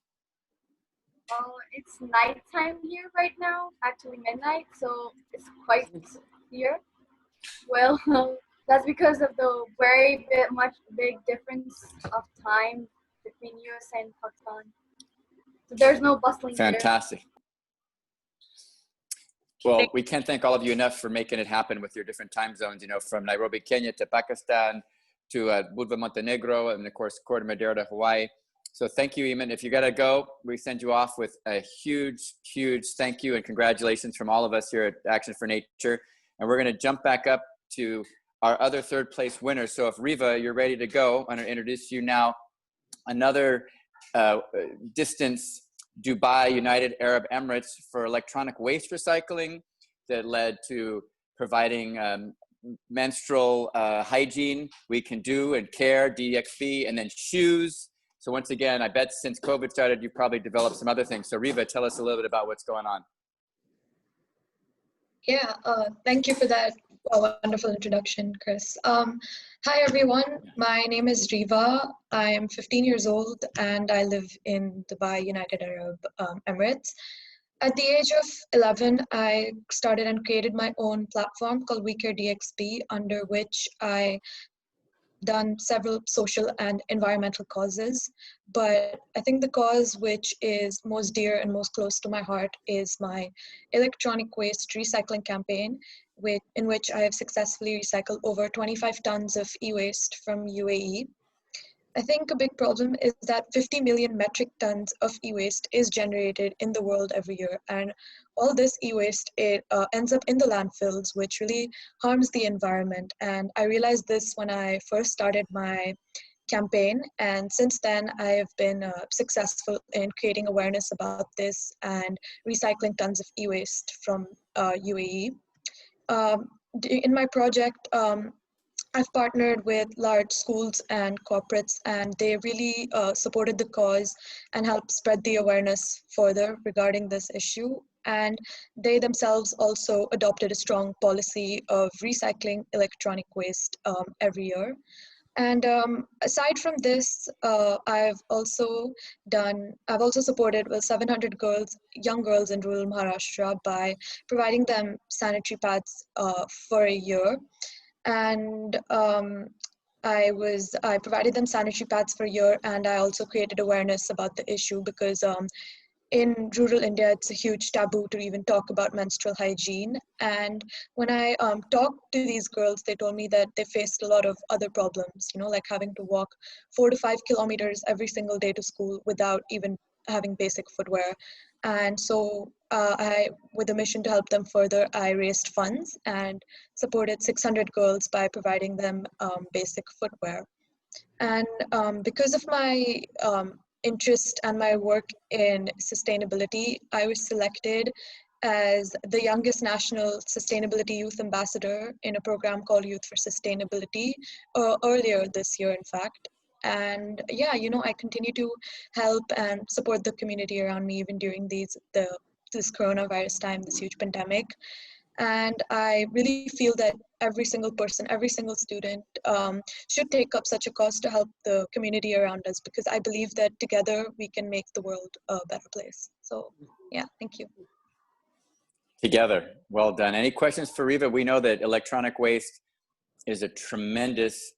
It's nighttime here right now, actually midnight, so it's quite clear. Well, that's because of the very big difference of time between US and Pakistan. So there's no bustling. Fantastic. Well, we can't thank all of you enough for making it happen with your different time zones, you know, from Nairobi, Kenya to Pakistan to Budva, Montenegro, and of course, Corte Madera to Hawaii. So thank you, Eamon. If you got to go, we send you off with a huge, huge thank you and congratulations from all of us here at Action for Nature. And we're going to jump back up to our other third place winners. So if Riva, you're ready to go, I'm going to introduce you now. Another distance Dubai United Arab Emirates for electronic waste recycling that led to providing menstrual hygiene we can do and care, DXB, and then shoes. So once again, I bet since COVID started, you've probably developed some other things. So Riva, tell us a little bit about what's going on. Yeah, thank you for that wonderful introduction, Chris. Hi, everyone. My name is Riva. I am 15 years old and I live in Dubai, United Arab Emirates. At the age of 11, I started and created my own platform called We Care DXB, under which I done several social and environmental causes, but I think the cause which is most dear and most close to my heart is my electronic waste recycling campaign, in which I have successfully recycled over 25 tons of e-waste from UAE. I think a big problem is that 50 million metric tons of e-waste is generated in the world every year, and all this e-waste ends up in the landfills, which really harms the environment. And I realized this when I first started my campaign, and since then I've been successful in creating awareness about this and recycling tons of e-waste from UAE. In my project, I've partnered with large schools and corporates, and they really supported the cause and helped spread the awareness further regarding this issue. And they themselves also adopted a strong policy of recycling electronic waste every year. And aside from this, I've also supported 700 young girls in rural Maharashtra by providing them sanitary pads for a year. And I provided them sanitary pads for a year, and I also created awareness about the issue because in rural India, it's a huge taboo to even talk about menstrual hygiene. And when I talked to these girls, they told me that they faced a lot of other problems, you know, like having to walk 4 to 5 kilometers every single day to school without even having basic footwear. And so with a mission to help them further, I raised funds and supported 600 girls by providing them basic footwear. And because of my interest and my work in sustainability, I was selected as the youngest national sustainability youth ambassador in a program called Youth for Sustainability earlier this year, in fact. And yeah, I continue to help and support the community around me even during this coronavirus time, this huge pandemic. And I really feel that every single person, every single student should take up such a cause to help the community around us, because I believe that together we can make the world a better place. So yeah, thank you. Together. Well done. Any questions for Riva? We know that electronic waste is a tremendous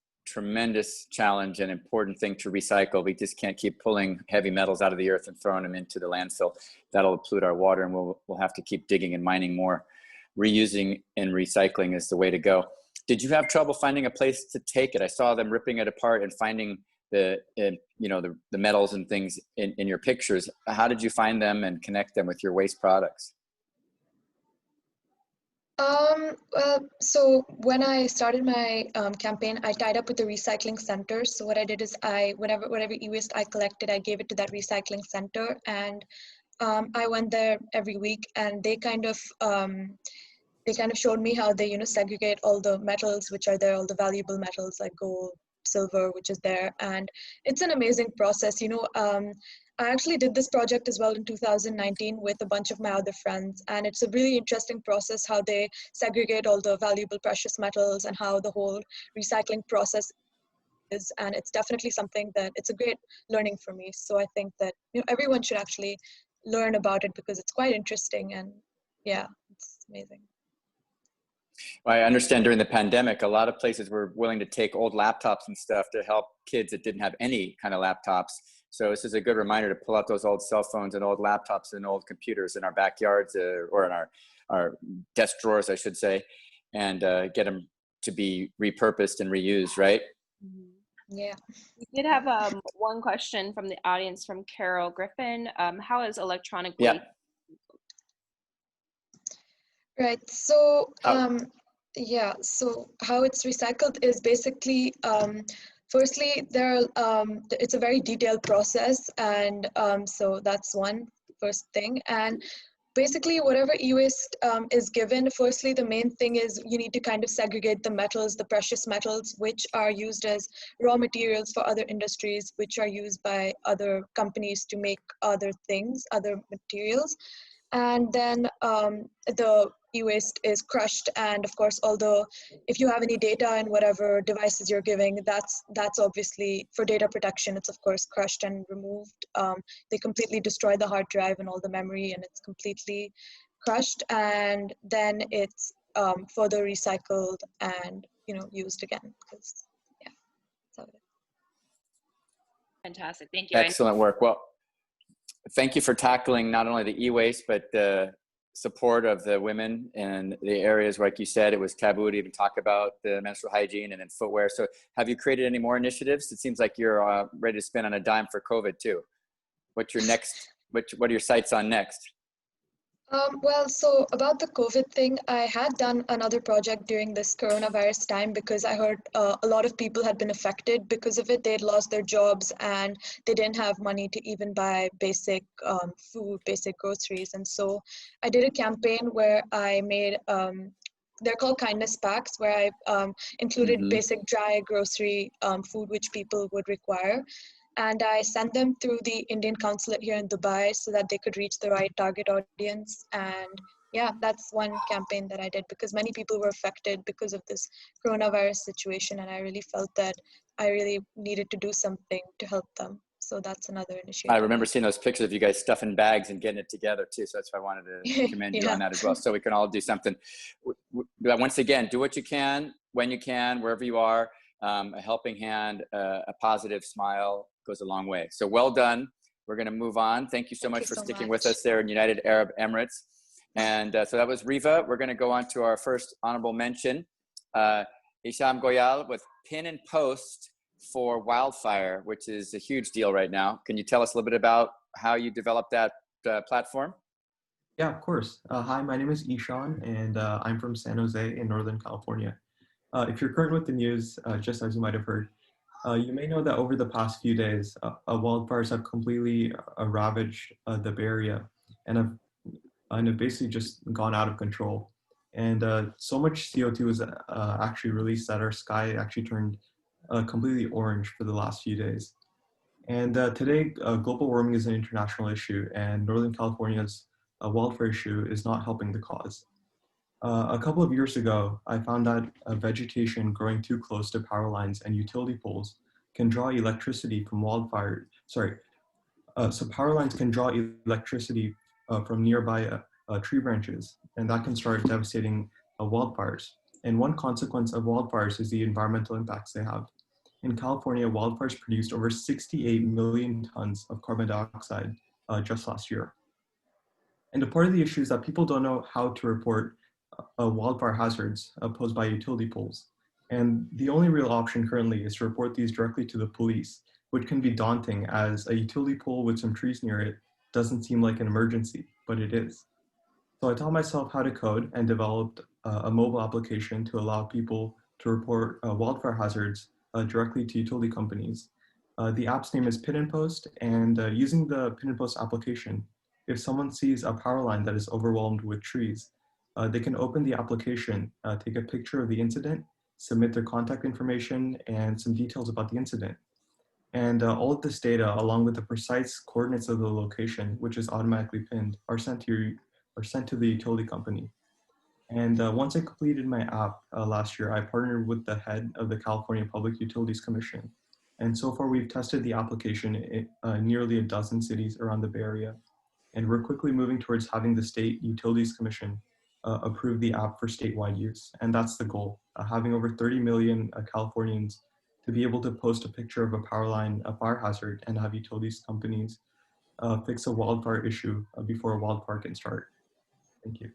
challenge and important thing to recycle. We just can't keep pulling heavy metals out of the earth and throwing them into the landfill. That'll pollute our water, and we'll have to keep digging and mining more. Reusing and recycling is the way to go. Did you have trouble finding a place to take it? I saw them ripping it apart and finding the metals and things in your pictures. How did you find them and connect them with your waste products? So when I started my campaign, I tied up with the recycling center. So what I did is whatever e-waste I collected, I gave it to that recycling center, and I went there every week, and they kind of showed me how they segregate all the metals which are there, all the valuable metals like gold, silver, which is there, and it's an amazing process. I actually did this project as well in 2019 with a bunch of my other friends, and it's a really interesting process how they segregate all the valuable precious metals and how the whole recycling process is. And it's definitely something that it's a great learning for me. So I think that everyone should actually learn about it because it's quite interesting, and yeah, it's amazing. I understand during the pandemic, a lot of places were willing to take old laptops and stuff to help kids that didn't have any kind of laptops. So this is a good reminder to pull out those old cell phones and old laptops and old computers in our backyards or in our desk drawers, I should say, and get them to be repurposed and reused, right? Yeah. We did have one question from the audience from Carol Griffin. How is electronic waste? Yeah. Right. So yeah. So how it's recycled is basically firstly it's a very detailed process, and so that's one first thing. And basically whatever e-waste is given, firstly the main thing is you need to kind of segregate the metals, the precious metals, which are used as raw materials for other industries, which are used by other companies to make other things, other materials. And then the e-waste is crushed, and of course, although if you have any data and whatever devices you're giving, that's obviously for data protection, it's of course crushed and removed. They completely destroy the hard drive and all the memory, and it's completely crushed, and then it's further recycled and used again. Because yeah, that's how it is. Fantastic, thank you. Excellent work. Well, thank you for tackling not only the e-waste, but the support of the women in the areas, like you said, it was taboo to even talk about the menstrual hygiene and then footwear. So have you created any more initiatives? It seems like you're ready to spin on a dime for COVID too. What's your next, what are your sights on next? Well, so about the COVID thing, I had done another project during this coronavirus time because I heard a lot of people had been affected because of it. They had lost their jobs and they didn't have money to even buy basic food, basic groceries. And so I did a campaign where I made, they're called kindness packs, where I included basic dry grocery food which people would require. And I sent them through the Indian consulate here in Dubai so that they could reach the right target audience. And yeah, that's one campaign that I did because many people were affected because of this coronavirus situation. And I really felt that I really needed to do something to help them. So that's anher initiative. I remember seeing those pictures of you guys stuffing bags and getting it together too. So that's why I wanted to commend you on that as well. So we can all do something. Once again, do what you can, when you can, wherever you are. A helping hand, a positive smile goes a long way. So well done. We're going to move on. Thank you so much for sticking with us there in United Arab Emirates. And so that was Riva. We're going to go on to our first honorable mention. Isham Goyal with Pin and Post for Wildfire, which is a huge deal right now. Can you tell us a little bit about how you developed that platform? Yeah, of course. Hi, my name is Ishan, and I'm from San Jose in Northern California. If you're current with the news, just as you might have heard, you may know that over the past few days, wildfires have completely ravaged the Bay Area and have basically just gone out of control. And so much CO2 was actually released that our sky actually turned completely orange for the last few days. And today, global warming is an international issue, and Northern California's wildfire issue is not helping the cause. A couple of years ago, I found that vegetation growing too close to power lines and utility poles can draw electricity from wildfire. So power lines can draw electricity from nearby tree branches, and that can start devastating wildfires. And one consequence of wildfires is the environmental impacts they have. In California, wildfires produced over 68 million tons of carbon dioxide just last year. And a part of the issue is that people don't know how to report wildfire hazards posed by utility poles. And the only real option currently is to report these directly to the police, which can be daunting as a utility pole with some trees near it doesn't seem like an emergency, but it is. So I taught myself how to code and developed a mobile application to allow people to report wildfire hazards directly to utility companies. The app's name is Pin and Post, and using the Pin and Post application, if someone sees a power line that is overwhelmed with trees, they can open the application, take a picture of the incident, submit their contact information and some details about the incident. And all of this data, along with the precise coordinates of the location, which is automatically pinned, are sent to the utility company. And once I completed my app last year, I partnered with the head of the California Public Utilities Commission. And so far, we've tested the application in nearly a dozen cities around the Bay Area. And we're quickly moving towards having the State Utilities Commission approve the app for statewide use. And that's the goal, having over 30 million Californians to be able to post a picture of a power line, a fire hazard, and have utilities companies fix a wildfire issue before a wildfire can start. Thank you.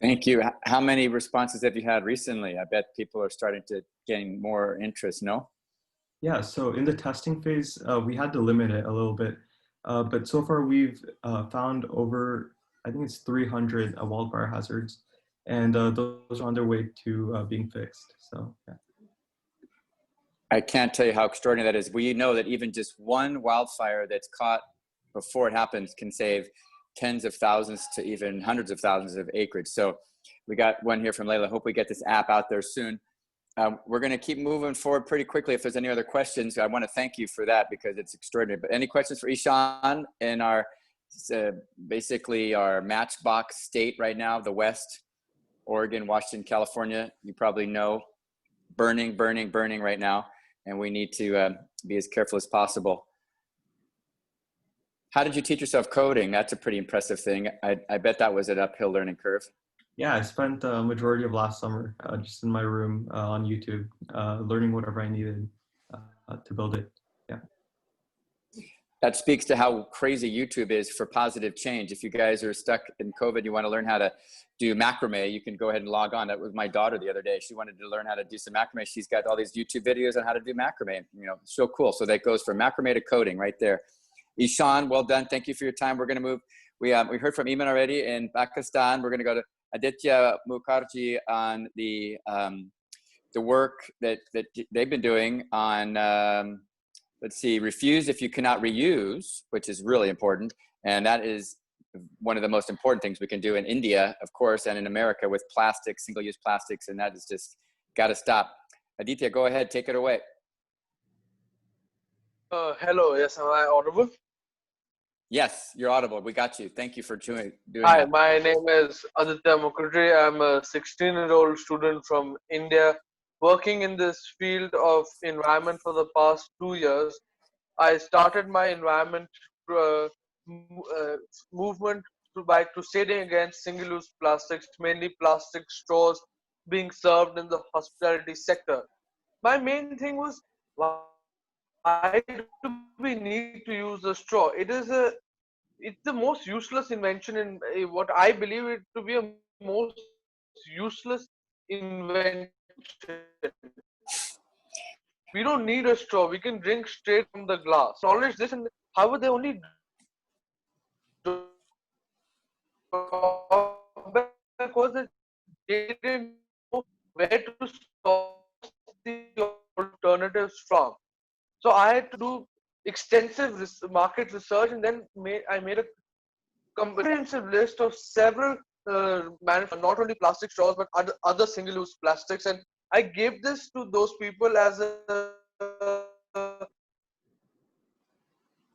Thank you. How many responses have you had recently? I bet people are starting to gain more interest, no? Yeah, so in the testing phase, we had to limit it a little bit. But so far we've found over, I think it's 300 wildfire hazards, and those are on their way to being fixed, so yeah. I can't tell you how extraordinary that is. We know that even just one wildfire that's caught before it happens can save tens of thousands to even hundreds of thousands of acreage. So we got one here from Layla. Hope we get this app out there soon. We're going to keep moving forward pretty quickly. If there's any other questions, I want to thank you for that because it's extraordinary. But any questions for Ishan in our basically our matchbox state right now, the West, Oregon, Washington, California? You probably know burning, burning, burning right now. And we need to be as careful as possible. How did you teach yourself coding? That's a pretty impressive thing. I bet that was an uphill learning curve. Yeah, I spent the majority of last summer just in my room on YouTube, learning whatever I needed to build it. Yeah. That speaks to how crazy YouTube is for positive change. If you guys are stuck in COVID, you want to learn how to do macrame, you can go ahead and log on. That was my daughter the other day. She wanted to learn how to do some macrame. She's got all these YouTube videos on how to do macrame. You know, so cool. So that goes from macrame to coding right there. Ishan, well done. Thank you for your time. We're going to move. We heard from Iman already in Pakistan. We're going to go to Aditya Mukherjee on the work that they've been doing on, let's see, refuse if you cannot reuse, which is really important. And that is one of the most important things we can do in India, of course, and in America with plastics, single-use plastics, and that is just got to stop. Aditya, go ahead, take it away. Hello, yes, am I audible? Yes, you're audible. We got you. Thank you for doing Hi, that. my name is Aditya Mukherjee. I'm a 16-year-old student from India working in this field of environment for the past 2 years. I started my environment movement to stating against single-use plastics, mainly plastic straws being served in the hospitality sector. My main thing was, why do we need to use a straw? It's the most useless invention in what I believe it to be a most useless invention. We don't need a straw. We can drink straight from the glass. Acknowledge this, and however they only drawback was that they didn't know where to source the alternatives from. So I had to do extensive market research, and then I made a comprehensive list of several not only plastic straws but other single-use plastics, and I gave this to those people as a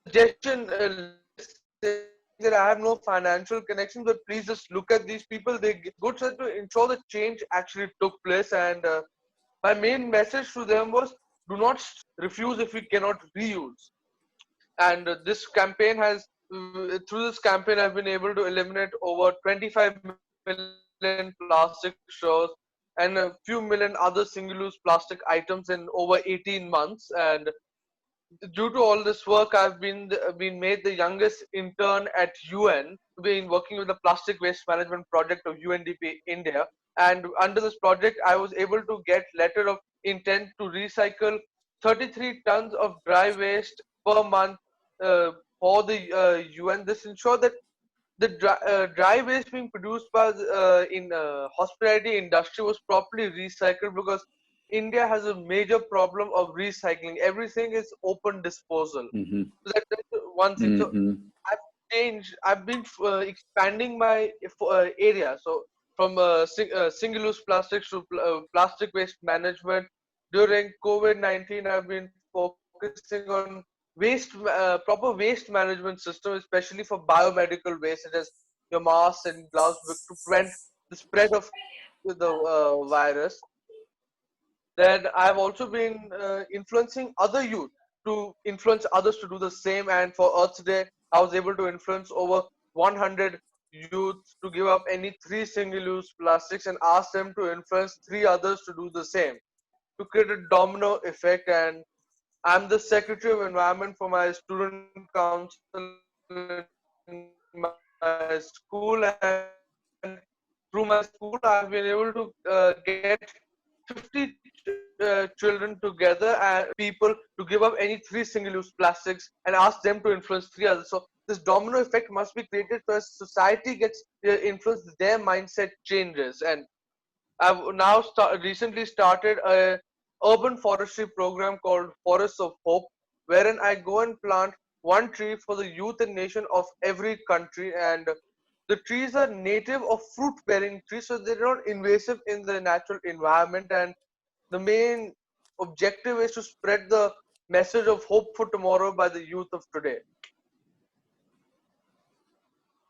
suggestion list, saying that I have no financial connection, but please just look at these people. They good to ensure the change actually took place, and my main message to them was, do not refuse if we cannot reuse. And this campaign has through this campaign I've been able to eliminate over 25 million plastic straws and a few million other single-use plastic items in over 18 months. And due to all this work, I've been made the youngest intern at UN, been working with the plastic waste management project of UNDP India. And under this project, I was able to get letter of intent to recycle 33 tons of dry waste per month for the UN. This ensured that the dry waste being produced by in hospitality industry was properly recycled, because India has a major problem of recycling. Everything is open disposal. Mm-hmm. So that's one thing. So Mm-hmm. I've been expanding my area. So from single-use plastics to plastic waste management. During COVID-19, I've been focusing on proper waste management system, especially for biomedical waste, such as your masks and gloves, to prevent the spread of the virus. Then I've also been influencing other youth to influence others to do the same. And for Earth Day, I was able to influence over 100 youth to give up any 3 single-use plastics and ask them to influence 3 others to do the same, to create a domino effect. And I'm the Secretary of Environment for my student council in my school, and through my school, I've been able to get 50 children together and people to give up any 3 single-use plastics and ask them to influence 3 others. So this domino effect must be created so as society gets influenced, their mindset changes. And I've now recently started a urban forestry program called Forests of Hope, wherein I go and plant 1 tree for the youth and nation of every country. And the trees are native of fruit-bearing trees, so they're not invasive in the natural environment. And the main objective is to spread the message of hope for tomorrow by the youth of today.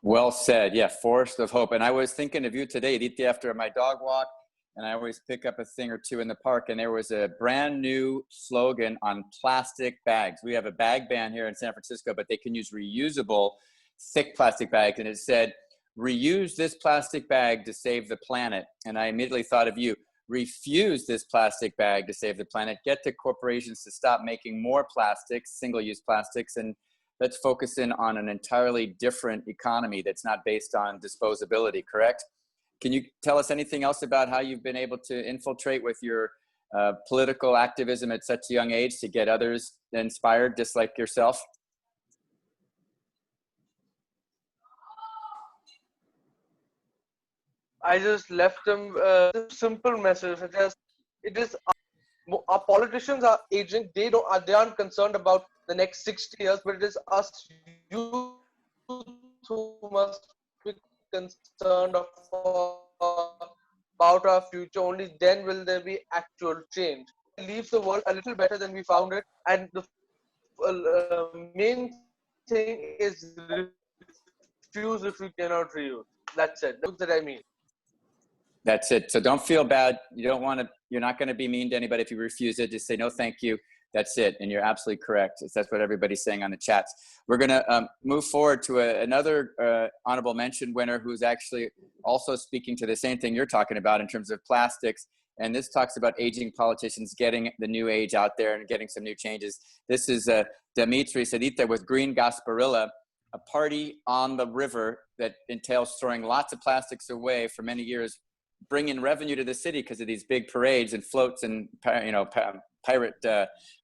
Well said. Yeah, Forest of Hope. And I was thinking of you today, Aditya, after my dog walk, and I always pick up a thing or two in the park, and there was a brand new slogan on plastic bags. We have a bag ban here in San Francisco, but they can use reusable thick plastic bags. And it said, reuse this plastic bag to save the planet. And I immediately thought of you. Refuse this plastic bag to save the planet. Get the corporations to stop making more plastics, single-use plastics, and let's focus in on an entirely different economy that's not based on disposability, correct? Can you tell us anything else about how you've been able to infiltrate with your political activism at such a young age to get others inspired just like yourself? I just left them a simple message, such as our politicians are aging. They aren't concerned about the next 60 years, but it is us youth who must be concerned about our future. Only then will there be actual change. It leaves the world a little better than we found it. And the main thing is refuse if we cannot reuse. That's it. That's what I mean. That's it. So don't feel bad. You're not going to be mean to anybody if you refuse it. Just say, no, thank you. That's it. And you're absolutely correct. That's what everybody's saying on the chats. We're going to move forward to another honorable mention winner who's actually also speaking to the same thing you're talking about in terms of plastics. And this talks about aging politicians getting the new age out there and getting some new changes. This is Dimitri Sedita with Green Gasparilla, a party on the river that entails throwing lots of plastics away for many years, bringing revenue to the city because of these big parades and floats and pirate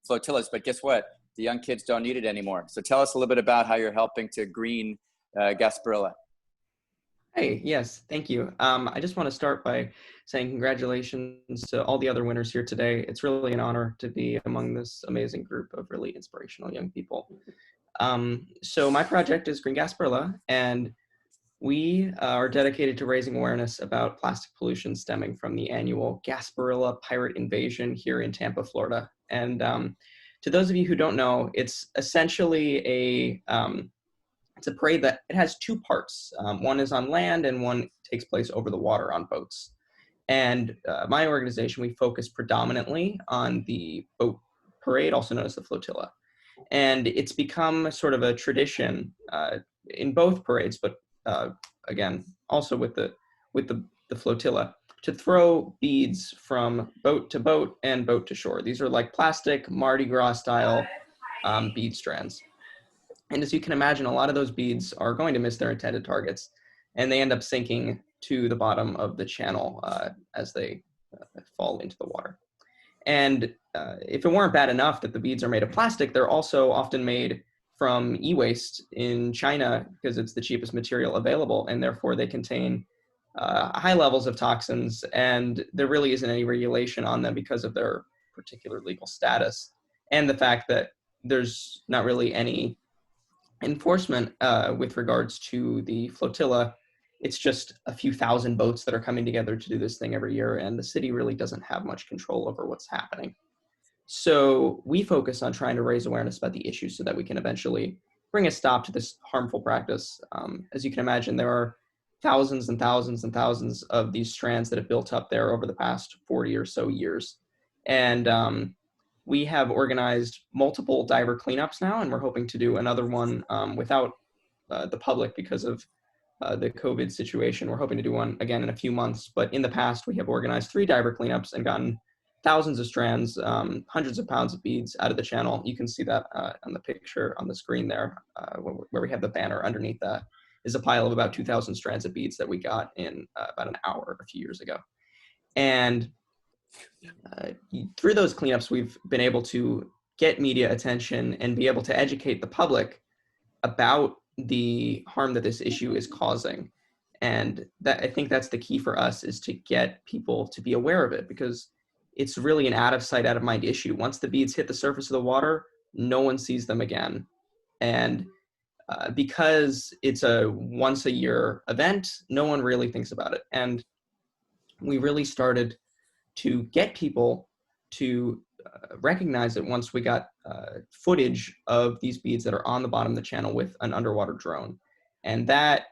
flotillas. But guess what? The young kids don't need it anymore. So tell us a little bit about how you're helping to green Gasparilla. Hey, yes, thank you. I just want to start by saying congratulations to all the other winners here today. It's really an honor to be among this amazing group of really inspirational young people. So my project is Green Gasparilla, and we are dedicated to raising awareness about plastic pollution stemming from the annual Gasparilla pirate invasion here in Tampa, Florida. And to those of you who don't know, it's essentially it's a parade that it has two parts. One is on land and one takes place over the water on boats. And my organization, we focus predominantly on the boat parade, also known as the flotilla. And it's become sort of a tradition in both parades, but again, also with the flotilla, to throw beads from boat to boat and boat to shore. These are like plastic Mardi Gras style bead strands. And as you can imagine, a lot of those beads are going to miss their intended targets, and they end up sinking to the bottom of the channel as they fall into the water. And if it weren't bad enough that the beads are made of plastic, they're also often made from e-waste in China because it's the cheapest material available, and therefore they contain high levels of toxins, and there really isn't any regulation on them because of their particular legal status, and the fact that there's not really any enforcement with regards to the flotilla. It's just a few thousand boats that are coming together to do this thing every year, and the city really doesn't have much control over what's happening. So we focus on trying to raise awareness about the issue so that we can eventually bring a stop to this harmful practice. As you can imagine, there are thousands and thousands and thousands of these strands that have built up there over the past 40 or so years. And we have organized multiple diver cleanups now, and we're hoping to do another one without the public because of the COVID situation. We're hoping to do one again in a few months, but in the past we have organized 3 diver cleanups and gotten thousands of strands, hundreds of pounds of beads out of the channel. You can see that on the picture on the screen there, where we have the banner underneath that is a pile of about 2,000 strands of beads that we got in about an hour a few years ago. And through those cleanups, we've been able to get media attention and be able to educate the public about the harm that this issue is causing. And that, I think that's the key for us, is to get people to be aware of it, because it's really an out of sight, out of mind issue. Once the beads hit the surface of the water, no one sees them again. And because it's a once a year event, no one really thinks about it. And we really started to get people to recognize it once we got footage of these beads that are on the bottom of the channel with an underwater drone. And that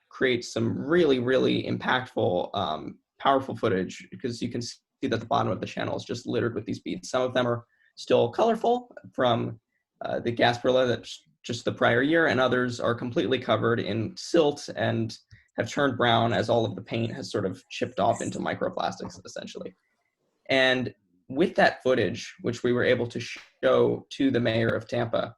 creates some really, really impactful, powerful footage, because you can see that the bottom of the channel is just littered with these beads. Some of them are still colorful from the Gasparilla that's just the prior year, and others are completely covered in silt and have turned brown as all of the paint has sort of chipped off into microplastics, essentially. And with that footage, which we were able to show to the mayor of Tampa,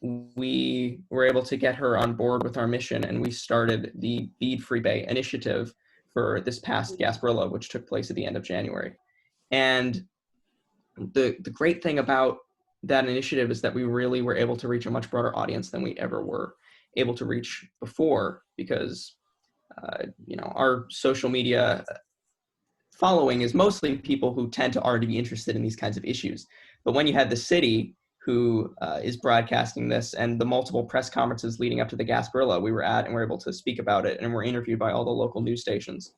we were able to get her on board with our mission, and we started the Bead Free Bay initiative for this past Gasparilla, which took place at the end of January. And the great thing about that initiative is that we really were able to reach a much broader audience than we ever were able to reach before, because our social media following is mostly people who tend to already be interested in these kinds of issues. But when you have the city who is broadcasting this, and the multiple press conferences leading up to the Gasparilla we were at, and we're able to speak about it, and we're interviewed by all the local news stations,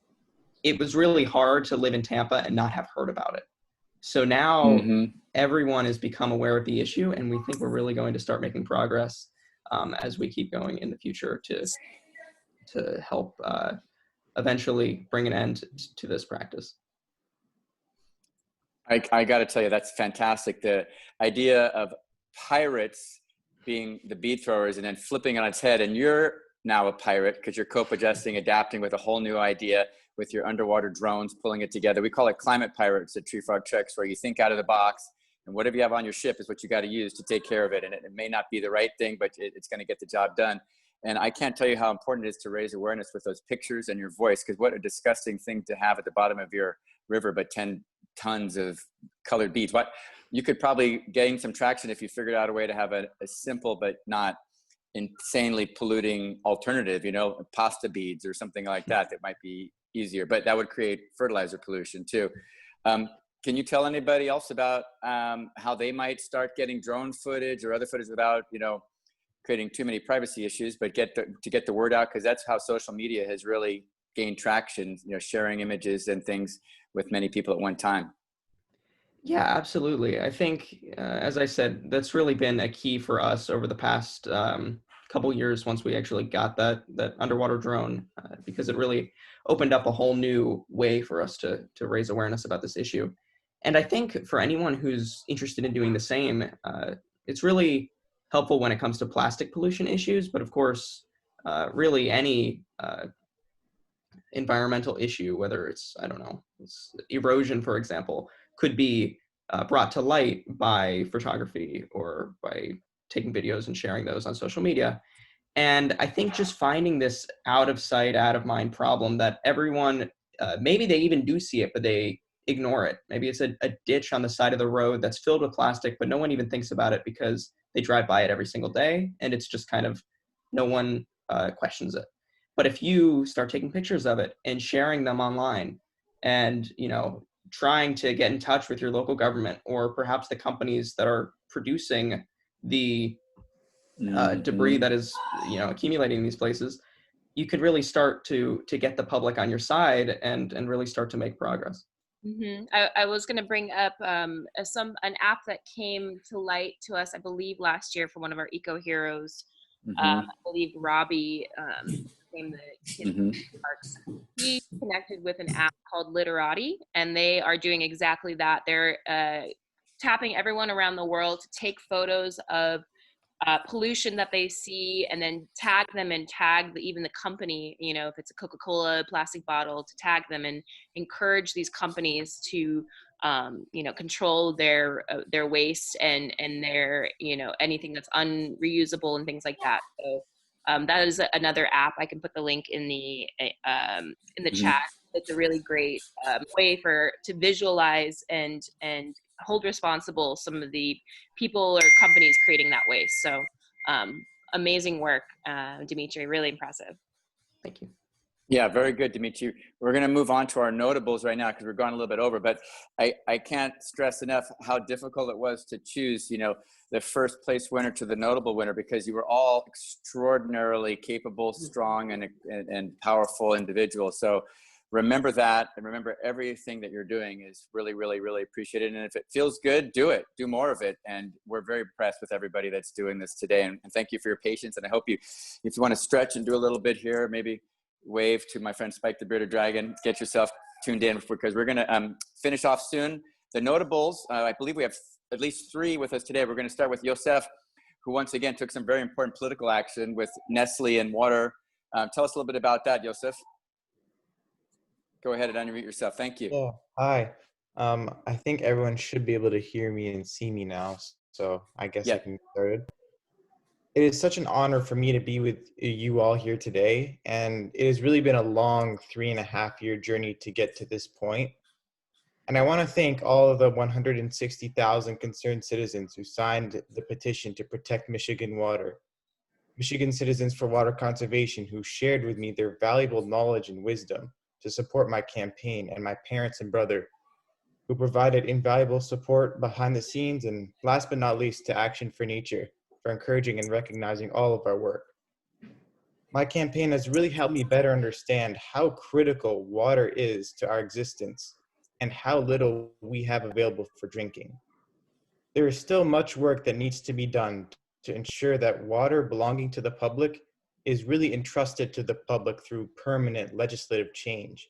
it was really hard to live in Tampa and not have heard about it. So now everyone has become aware of the issue, and we think we're really going to start making progress as we keep going in the future to help eventually bring an end to this practice. I got to tell you, that's fantastic. The idea of pirates being the bead throwers and then flipping on its head, and you're now a pirate because you're co-adjusting, adapting with a whole new idea with your underwater drones, pulling it together. We call it climate pirates at Tree Frog Treks, where you think out of the box, and whatever you have on your ship is what you got to use to take care of it. And it may not be the right thing, but it's going to get the job done. And I can't tell you how important it is to raise awareness with those pictures and your voice, because what a disgusting thing to have at the bottom of your river, but 10 tons of colored beads. What you could probably gain some traction if you figured out a way to have a simple but not insanely polluting alternative, pasta beads or something like that might be easier, but that would create fertilizer pollution too. Can you tell anybody else about how they might start getting drone footage or other footage without, creating too many privacy issues, but to get the word out? Because that's how social media has really gained traction, sharing images and things with many people at one time. Yeah, absolutely. I think, as I said, that's really been a key for us over the past couple years once we actually got that underwater drone, because it really opened up a whole new way for us to raise awareness about this issue. And I think for anyone who's interested in doing the same, it's really helpful when it comes to plastic pollution issues, but of course, really any environmental issue, whether it's, I don't know, it's erosion, for example, could be brought to light by photography or by taking videos and sharing those on social media. And I think just finding this out of sight, out of mind problem that everyone, maybe they even do see it, but they ignore it. Maybe it's a ditch on the side of the road that's filled with plastic, but no one even thinks about it because they drive by it every single day. And it's just kind of, no one questions it. But if you start taking pictures of it and sharing them online and, trying to get in touch with your local government or perhaps the companies that are producing the debris that is, accumulating in these places, you could really start to get the public on your side and really start to make progress. I was going to bring up an app that came to light to us, I believe, last year for one of our eco heroes. I believe Robbie, named the kid parks. He connected with an app called Literati, and they are doing exactly that. They're tapping everyone around the world to take photos of pollution that they see and then tag them and tag even the company, if it's a Coca-Cola plastic bottle, to tag them and encourage these companies to control their waste and their, anything that's unreusable and things like that. So that is another app. I can put the link in the chat. It's a really great way to visualize and hold responsible some of the people or companies creating that waste. So amazing work, Dimitri, really impressive. Thank you. Yeah, very good, Dimitri. We're going to move on to our notables right now because we're going a little bit over, but I can't stress enough how difficult it was to choose, the first place winner to the notable winner, because you were all extraordinarily capable, strong, and powerful individuals. So remember that, and remember everything that you're doing is really, really, really appreciated. And if it feels good, do it, do more of it. And we're very impressed with everybody that's doing this today. And thank you for your patience. And I hope if you want to stretch and do a little bit here, maybe wave to my friend Spike the Bearded Dragon, get yourself tuned in because we're going to finish off soon. The notables, I believe we have at least 3 with us today. We're going to start with Yosef, who once again took some very important political action with Nestle and water. Tell us a little bit about that, Yosef. Go ahead and unmute yourself. Thank you. Yeah, hi. I think everyone should be able to hear me and see me now, so I guess I can get started. It is such an honor for me to be with you all here today, and it has really been a long 3.5-year journey to get to this point. And I want to thank all of the 160,000 concerned citizens who signed the petition to protect Michigan water. Michigan Citizens for Water Conservation, who shared with me their valuable knowledge and wisdom to support my campaign, and my parents and brother, who provided invaluable support behind the scenes, and last but not least, to Action for Nature, for encouraging and recognizing all of our work. My campaign has really helped me better understand how critical water is to our existence and how little we have available for drinking. There is still much work that needs to be done to ensure that water belonging to the public is really entrusted to the public through permanent legislative change,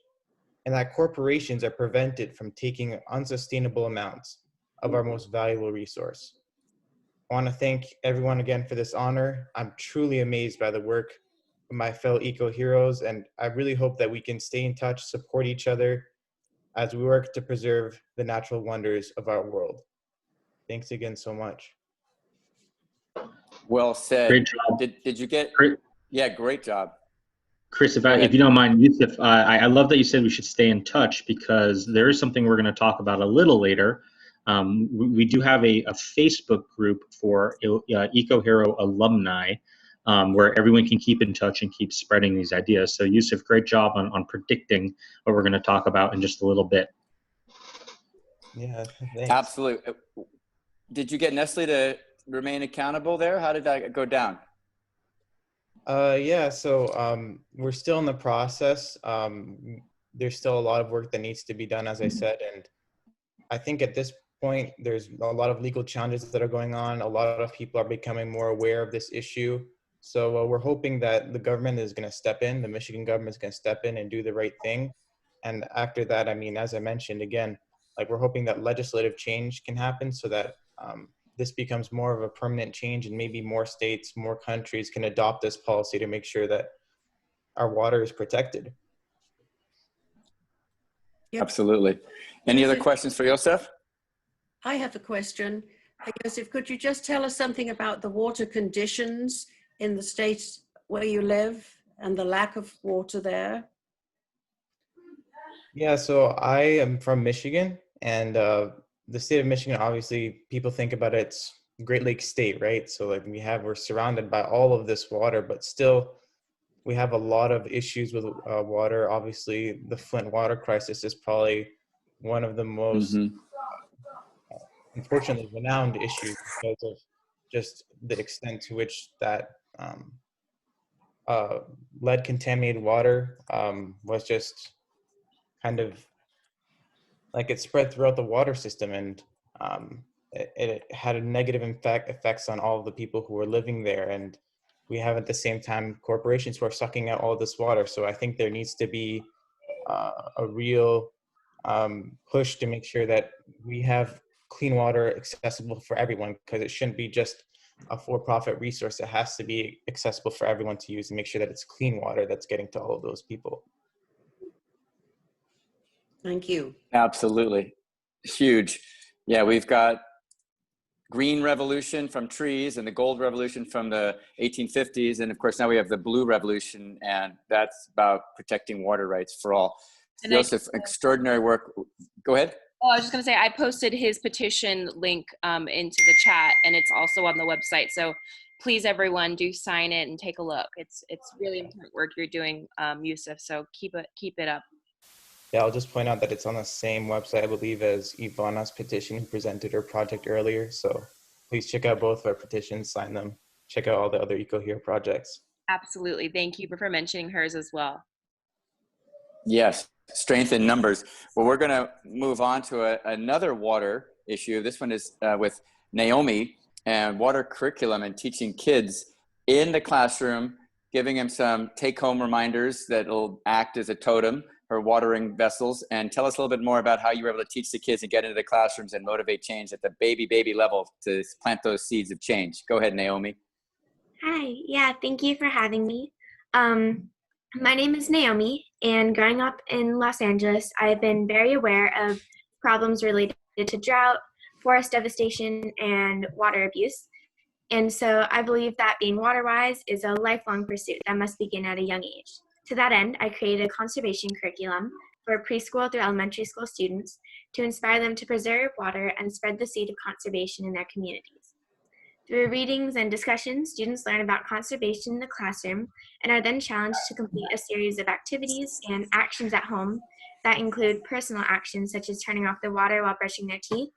and that corporations are prevented from taking unsustainable amounts of our most valuable resource. I want to thank everyone again for this honor. I'm truly amazed by the work of my fellow eco-heroes, and I really hope that we can stay in touch, support each other as we work to preserve the natural wonders of our world. Thanks again so much. Well said. Great job. Did you get? Yeah, great job. Chris, if you don't mind, Yusuf, I love that you said we should stay in touch, because there is something we're going to talk about a little later. We do have a Facebook group for Eco Hero alumni. where everyone can keep in touch and keep spreading these ideas. So Yusuf, great job on predicting what we're going to talk about in just a little bit. Yeah, thanks. Absolutely. Did you get Nestle to remain accountable there? How did that go down? Yeah, so we're still in the process. There's still a lot of work that needs to be done, as I said, and I think at this point, there's a lot of legal challenges that are going on. A lot of people are becoming more aware of this issue. So we're hoping that the government is going to step in, the Michigan government is going to step in and do the right thing. And after that, I mean, as I mentioned, again, like we're hoping that legislative change can happen so that this becomes more of a permanent change, and maybe more states, more countries can adopt this policy to make sure that our water is protected. Yep. Absolutely. Any other questions for Yosef? I have a question. Yosef, could you just tell us something about the water conditions in the state where you live and the lack of water there? Yeah, so I am from Michigan, and the state of Michigan, obviously, people think about it's Great Lakes State, right? So like we're surrounded by all of this water, but still we have a lot of issues with water. Obviously, the Flint water crisis is probably one of the most, unfortunately, renowned issues because of just the extent to which that lead contaminated water was just kind of like it spread throughout the water system, and it had a negative effects on all of the people who were living there. And we have at the same time corporations who are sucking out all this water. So I think there needs to be a real push to make sure that we have clean water accessible for everyone, because it shouldn't be just a for-profit resource. It has to be accessible for everyone to use, and make sure that it's clean water that's getting to all of those people. Thank you. Absolutely. Huge. Yeah, we've got green revolution from trees and the gold revolution from the 1850s. And of course, now we have the blue revolution, and that's about protecting water rights for all. And Joseph, extraordinary work. Go ahead. Oh, I was just going to say, I posted his petition link into the chat, and it's also on the website. So please, everyone, do sign it and take a look. It's really important work you're doing, Yusuf. So keep it up. Yeah, I'll just point out that it's on the same website, I believe, as Ivana's petition, who presented her project earlier. So please check out both of our petitions, sign them, check out all the other EcoHero projects. Absolutely. Thank you for mentioning hers as well. Yes, strength in numbers. Well, we're going to move on to another water issue. This one is with Naomi, and water curriculum and teaching kids in the classroom, giving them some take-home reminders that will act as a totem, her watering vessels. And tell us a little bit more about how you were able to teach the kids and get into the classrooms and motivate change at the baby level to plant those seeds of change. Go ahead, Naomi. Hi, yeah, thank you for having me. My name is Naomi, and growing up in Los Angeles, I've been very aware of problems related to drought, forest devastation, and water abuse. And so I believe that being water-wise is a lifelong pursuit that must begin at a young age. To that end, I created a conservation curriculum for preschool through elementary school students to inspire them to preserve water and spread the seed of conservation in their communities. Through readings and discussions, students learn about conservation in the classroom and are then challenged to complete a series of activities and actions at home that include personal actions such as turning off the water while brushing their teeth,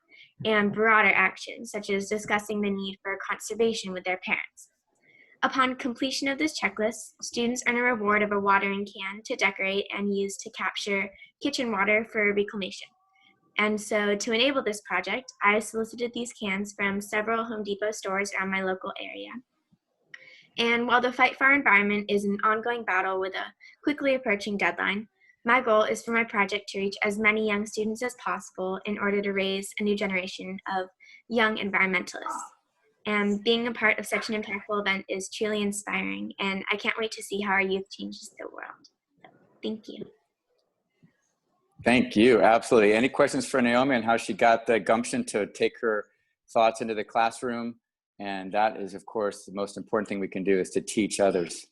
and broader actions such as discussing the need for conservation with their parents. Upon completion of this checklist, students earn a reward of a watering can to decorate and use to capture kitchen water for reclamation. And so to enable this project, I solicited these cans from several Home Depot stores around my local area. And while the fight for our environment is an ongoing battle with a quickly approaching deadline, my goal is for my project to reach as many young students as possible in order to raise a new generation of young environmentalists. And being a part of such an impactful event is truly inspiring, and I can't wait to see how our youth changes the world. So, thank you. Thank you. Absolutely. Any questions for Naomi on how she got the gumption to take her thoughts into the classroom? And that is, of course, the most important thing we can do is to teach others.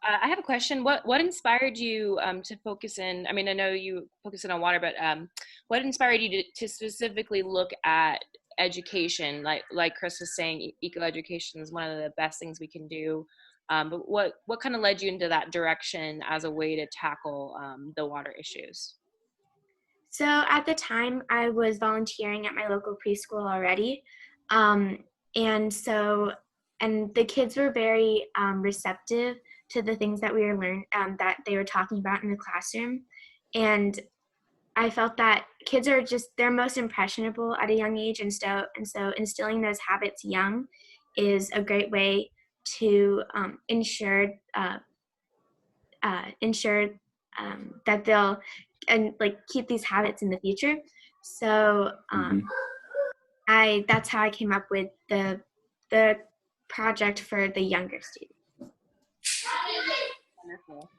I have a question. What inspired you to focus in? I mean, I know you focus in on water, but what inspired you to specifically look at education, like Chris was saying, eco education is one of the best things we can do. But what kind of led you into that direction as a way to tackle the water issues? So at the time, I was volunteering at my local preschool already. And the kids were very receptive to the things that we were that they were talking about in the classroom. And I felt that kids are they're most impressionable at a young age. And so instilling those habits young is a great way to ensure that they'll keep these habits in the future. So that's how I came up with the project for the younger students.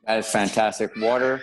That is fantastic. Water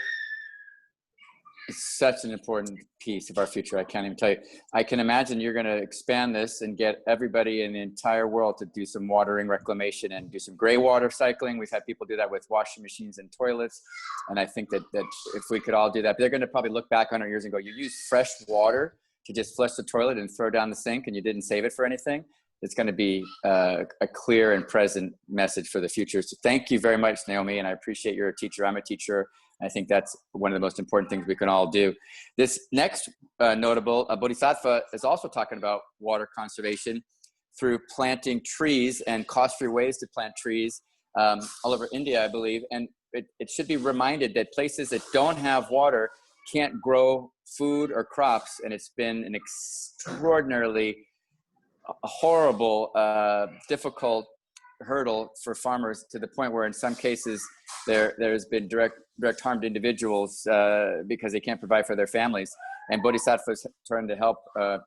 is such an important piece of our future. I can't even tell you. I can imagine you're going to expand this and get everybody in the entire world to do some watering reclamation and do some gray water cycling. We've had people do that with washing machines and toilets. And I think that if we could all do that, they're going to probably look back 100 years and go, you used fresh water to just flush the toilet and throw down the sink and you didn't save it for anything. It's going to be a clear and present message for the future. So thank you very much, Naomi. And I appreciate you're a teacher. I'm a teacher. I think that's one of the most important things we can all do. This next notable, Bodhisattva is also talking about water conservation through planting trees and cost-free ways to plant trees all over India, I believe. And it should be reminded that places that don't have water can't grow food or crops. And it's been an extraordinarily horrible, difficult hurdle for farmers, to the point where in some cases there's been direct harm to individuals because they can't provide for their families. And Bodhisattva is trying to help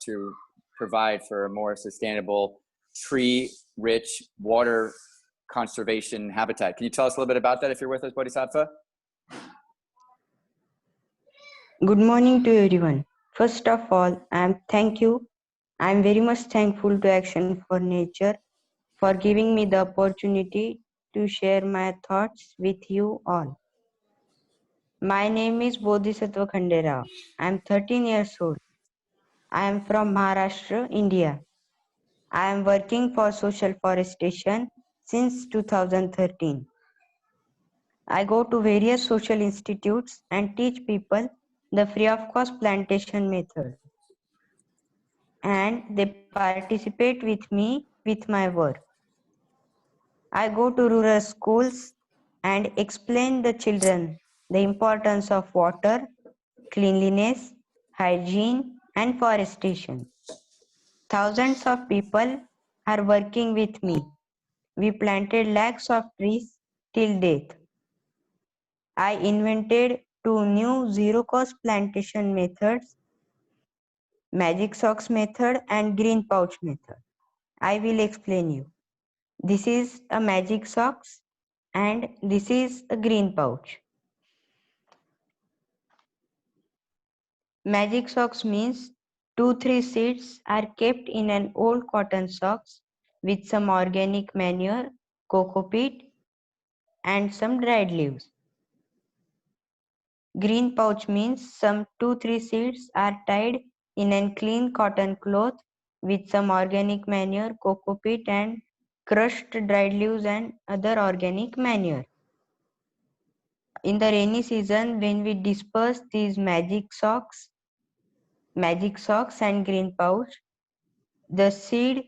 to provide for a more sustainable, tree-rich water conservation habitat. Can you tell us a little bit about that if you're with us, Bodhisattva? Good morning to everyone. First of all, thank you. I'm very much thankful to Action for Nature for giving me the opportunity to share my thoughts with you all. My name is Bodhisattva Khandera. I'm 13 years old. I am from Maharashtra, India. I am working for social forestation since 2013. I go to various social institutes and teach people the free of cost plantation method. And they participate with me with my work. I go to rural schools and explain the children the importance of water, cleanliness, hygiene, and forestation. Thousands of people are working with me. We planted lakhs of trees till date. I invented 2 new zero-cost plantation methods, magic socks method and green pouch method. I will explain you. This is a magic socks and this is a green pouch. Magic socks means 2-3 seeds are kept in an old cotton socks with some organic manure, cocoa peat and some dried leaves. Green pouch means some 2-3 seeds are tied in a clean cotton cloth with some organic manure, cocoa peat and crushed dried leaves and other organic manure. In the rainy season, when we disperse these magic socks and green pouch, the seed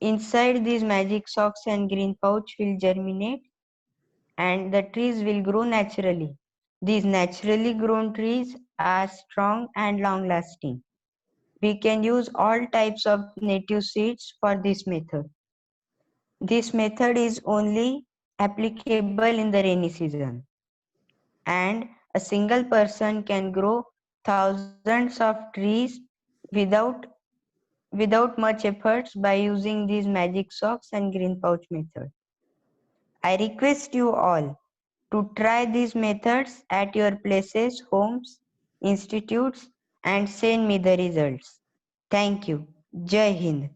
inside these magic socks and green pouch will germinate and the trees will grow naturally. These naturally grown trees are strong and long lasting. We can use all types of native seeds for this method. This method is only applicable in the rainy season. And a single person can grow thousands of trees without much efforts by using these magic socks and green pouch method. I request you all to try these methods at your places, homes, institutes and send me the results. Thank you. Jai Hind.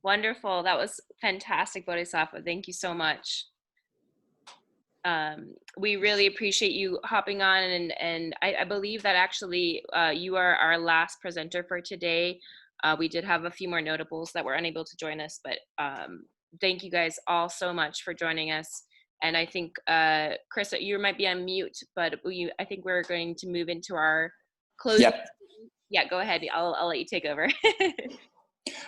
Wonderful. That was fantastic, Bodhisattva. Thank you so much. we really appreciate you hopping on, and I believe that actually you are our last presenter for today. We did have a few more notables that were unable to join us, but thank you guys all so much for joining us. And I think, Chris, you might be on mute, but I think we're going to move into our closing. Yep. Yeah, go ahead. I'll let you take over.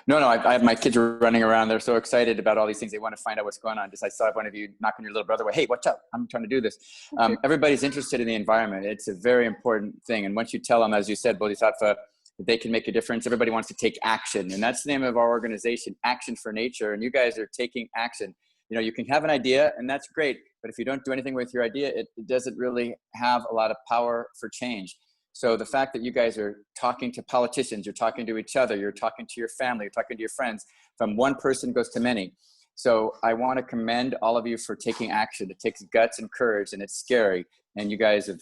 No, I have my kids running around. They're so excited about all these things. They want to find out what's going on. Just I saw one of you knocking your little brother away. Hey, watch out. I'm trying to do this. Everybody's interested in the environment. It's a very important thing. And once you tell them, as you said, Bodhisattva, that they can make a difference, everybody wants to take action. And that's the name of our organization, Action for Nature. And you guys are taking action. You know, you can have an idea, and that's great. But if you don't do anything with your idea, it doesn't really have a lot of power for change. So the fact that you guys are talking to politicians, you're talking to each other, you're talking to your family, you're talking to your friends, from one person goes to many. So I want to commend all of you for taking action. It takes guts and courage, and it's scary. And you guys have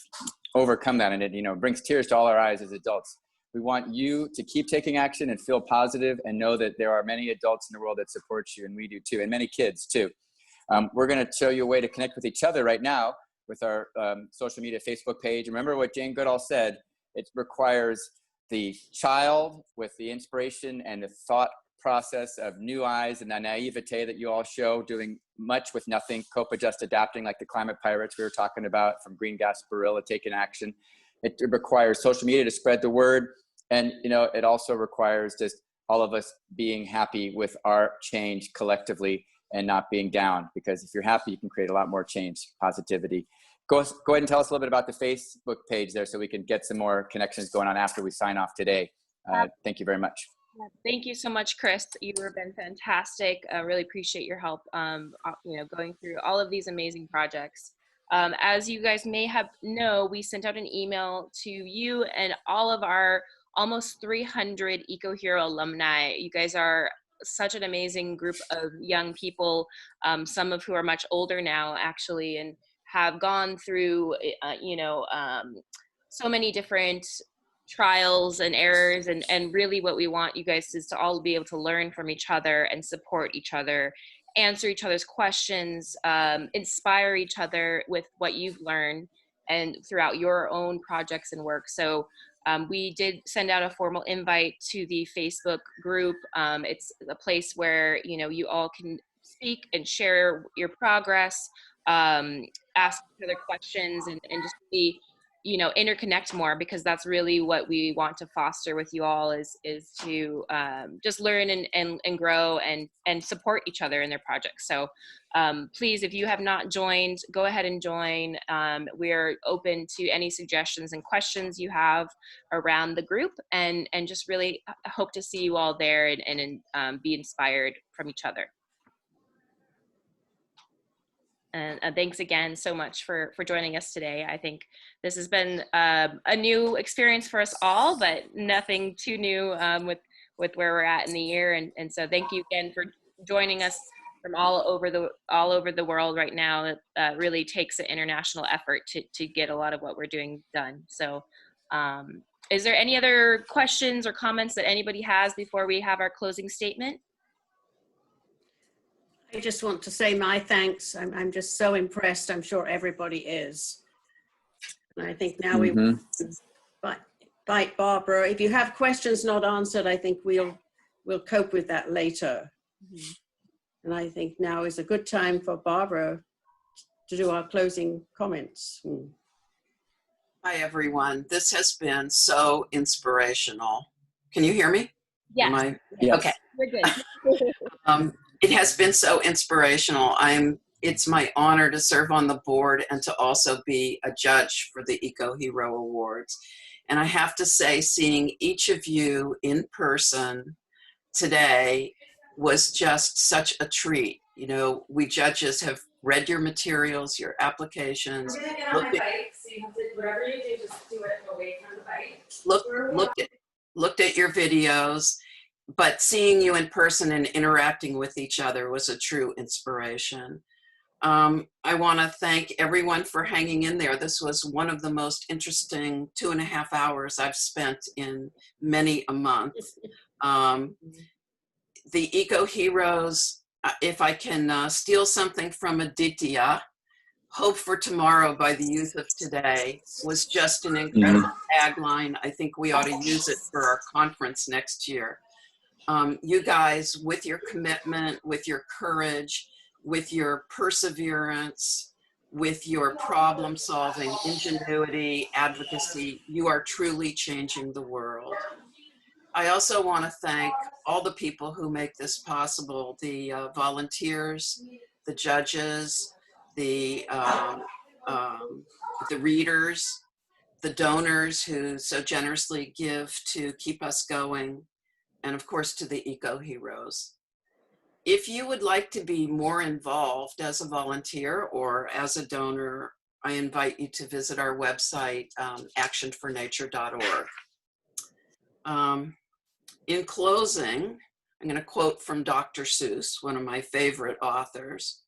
overcome that, and it, you know, brings tears to all our eyes as adults. We want you to keep taking action and feel positive and know that there are many adults in the world that support you, and we do too, and many kids too. We're going to show you a way to connect with each other right now with our social media Facebook page. Remember what Jane Goodall said, it requires the child with the inspiration and the thought process of new eyes and the naivete that you all show, doing much with nothing, copa just adapting, like the climate pirates we were talking about, from Green Gasparilla, taking action. It requires social media to spread the word. And, you know, it also requires just all of us being happy with our change collectively and not being down, because if you're happy, you can create a lot more change, positivity. Go ahead and tell us a little bit about the Facebook page there so we can get some more connections going on after we sign off today. Thank you very much. Thank you so much, Chris. You have been fantastic. I really appreciate your help, you know, going through all of these amazing projects. As you guys may know, we sent out an email to you and all of our almost 300 EcoHero alumni. You guys are such an amazing group of young people, some of who are much older now, actually, and have gone through, you know, so many different trials and errors, and really what we want you guys is to all be able to learn from each other and support each other, answer each other's questions, inspire each other with what you've learned and throughout your own projects and work. So we did send out a formal invite to the Facebook group. It's a place where, you know, you all can speak and share your progress, ask other questions, and just be, you know, interconnect more, because that's really what we want to foster with you all is to just learn and grow and support each other in their projects. So please, if you have not joined, go ahead and join. We're open to any suggestions and questions you have around the group, and just really hope to see you all there and be inspired from each other. And thanks again so much for joining us today. I think this has been a new experience for us all, but nothing too new with where we're at in the year. And so thank you again for joining us from all over the world right now. It really takes an international effort to get a lot of what we're doing done. So is there any other questions or comments that anybody has before we have our closing statement? I just want to say my thanks. I'm just so impressed. I'm sure everybody is. And I think now we invite Barbara. If you have questions not answered, I think we'll cope with that later. And I think now is a good time for Barbara to do our closing comments. Hi, everyone. This has been so inspirational. Can you hear me? Yes. Yes. Okay. We're good. It has been so inspirational. It's my honor to serve on the board and to also be a judge for the EcoHero Awards. And I have to say, seeing each of you in person today was just such a treat. You know, we judges have read your materials, your applications. Whatever you do, just do it away from the bike. Looked at your videos, but seeing you in person and interacting with each other was a true inspiration. I want to thank everyone for hanging in there. This was one of the most interesting 2.5 hours I've spent in many a month. The Eco Heroes, if I can steal something from Aditya, Hope for tomorrow by the youth of today was just an incredible tagline. I think we ought to use it for our conference next year. You guys, with your commitment, with your courage, with your perseverance, with your problem solving, ingenuity, advocacy, you are truly changing the world. I also want to thank all the people who make this possible, the volunteers, the judges, the readers, the donors who so generously give to keep us going, and of course to the Eco Heroes. If you would like to be more involved as a volunteer or as a donor, I invite you to visit our website, actionfornature.org. In closing, I'm going to quote from Dr. Seuss, one of my favorite authors.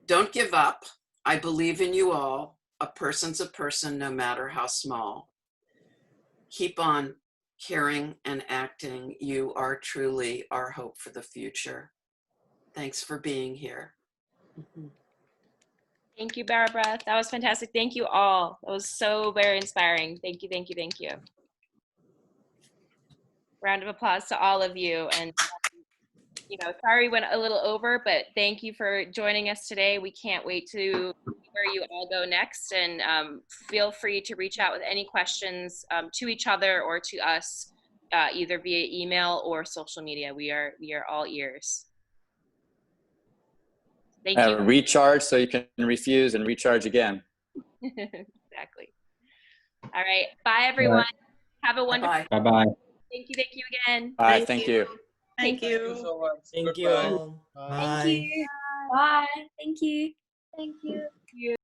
Don't give up. I believe in you all. A person's a person, no matter how small. Keep on caring and acting. You are truly our hope for the future. Thanks for being here. Thank you, Barbara. That was fantastic. Thank you all. That was so very inspiring. Thank you, thank you, thank you. Round of applause to all of you. And sorry we went a little over, but thank you for joining us today. We can't wait to see where you all go next, and feel free to reach out with any questions to each other or to us, either via email or social media. We are all ears. Thank you. Recharge so you can refuse and recharge again. Exactly. All right. Bye, everyone. Have a wonderful. Bye-bye. Thank you again. Bye. Thank you. Thank you. Thank you so much. Thank you Goodbye. all. Thank you. Bye. Thank you. Thank you. Thank you.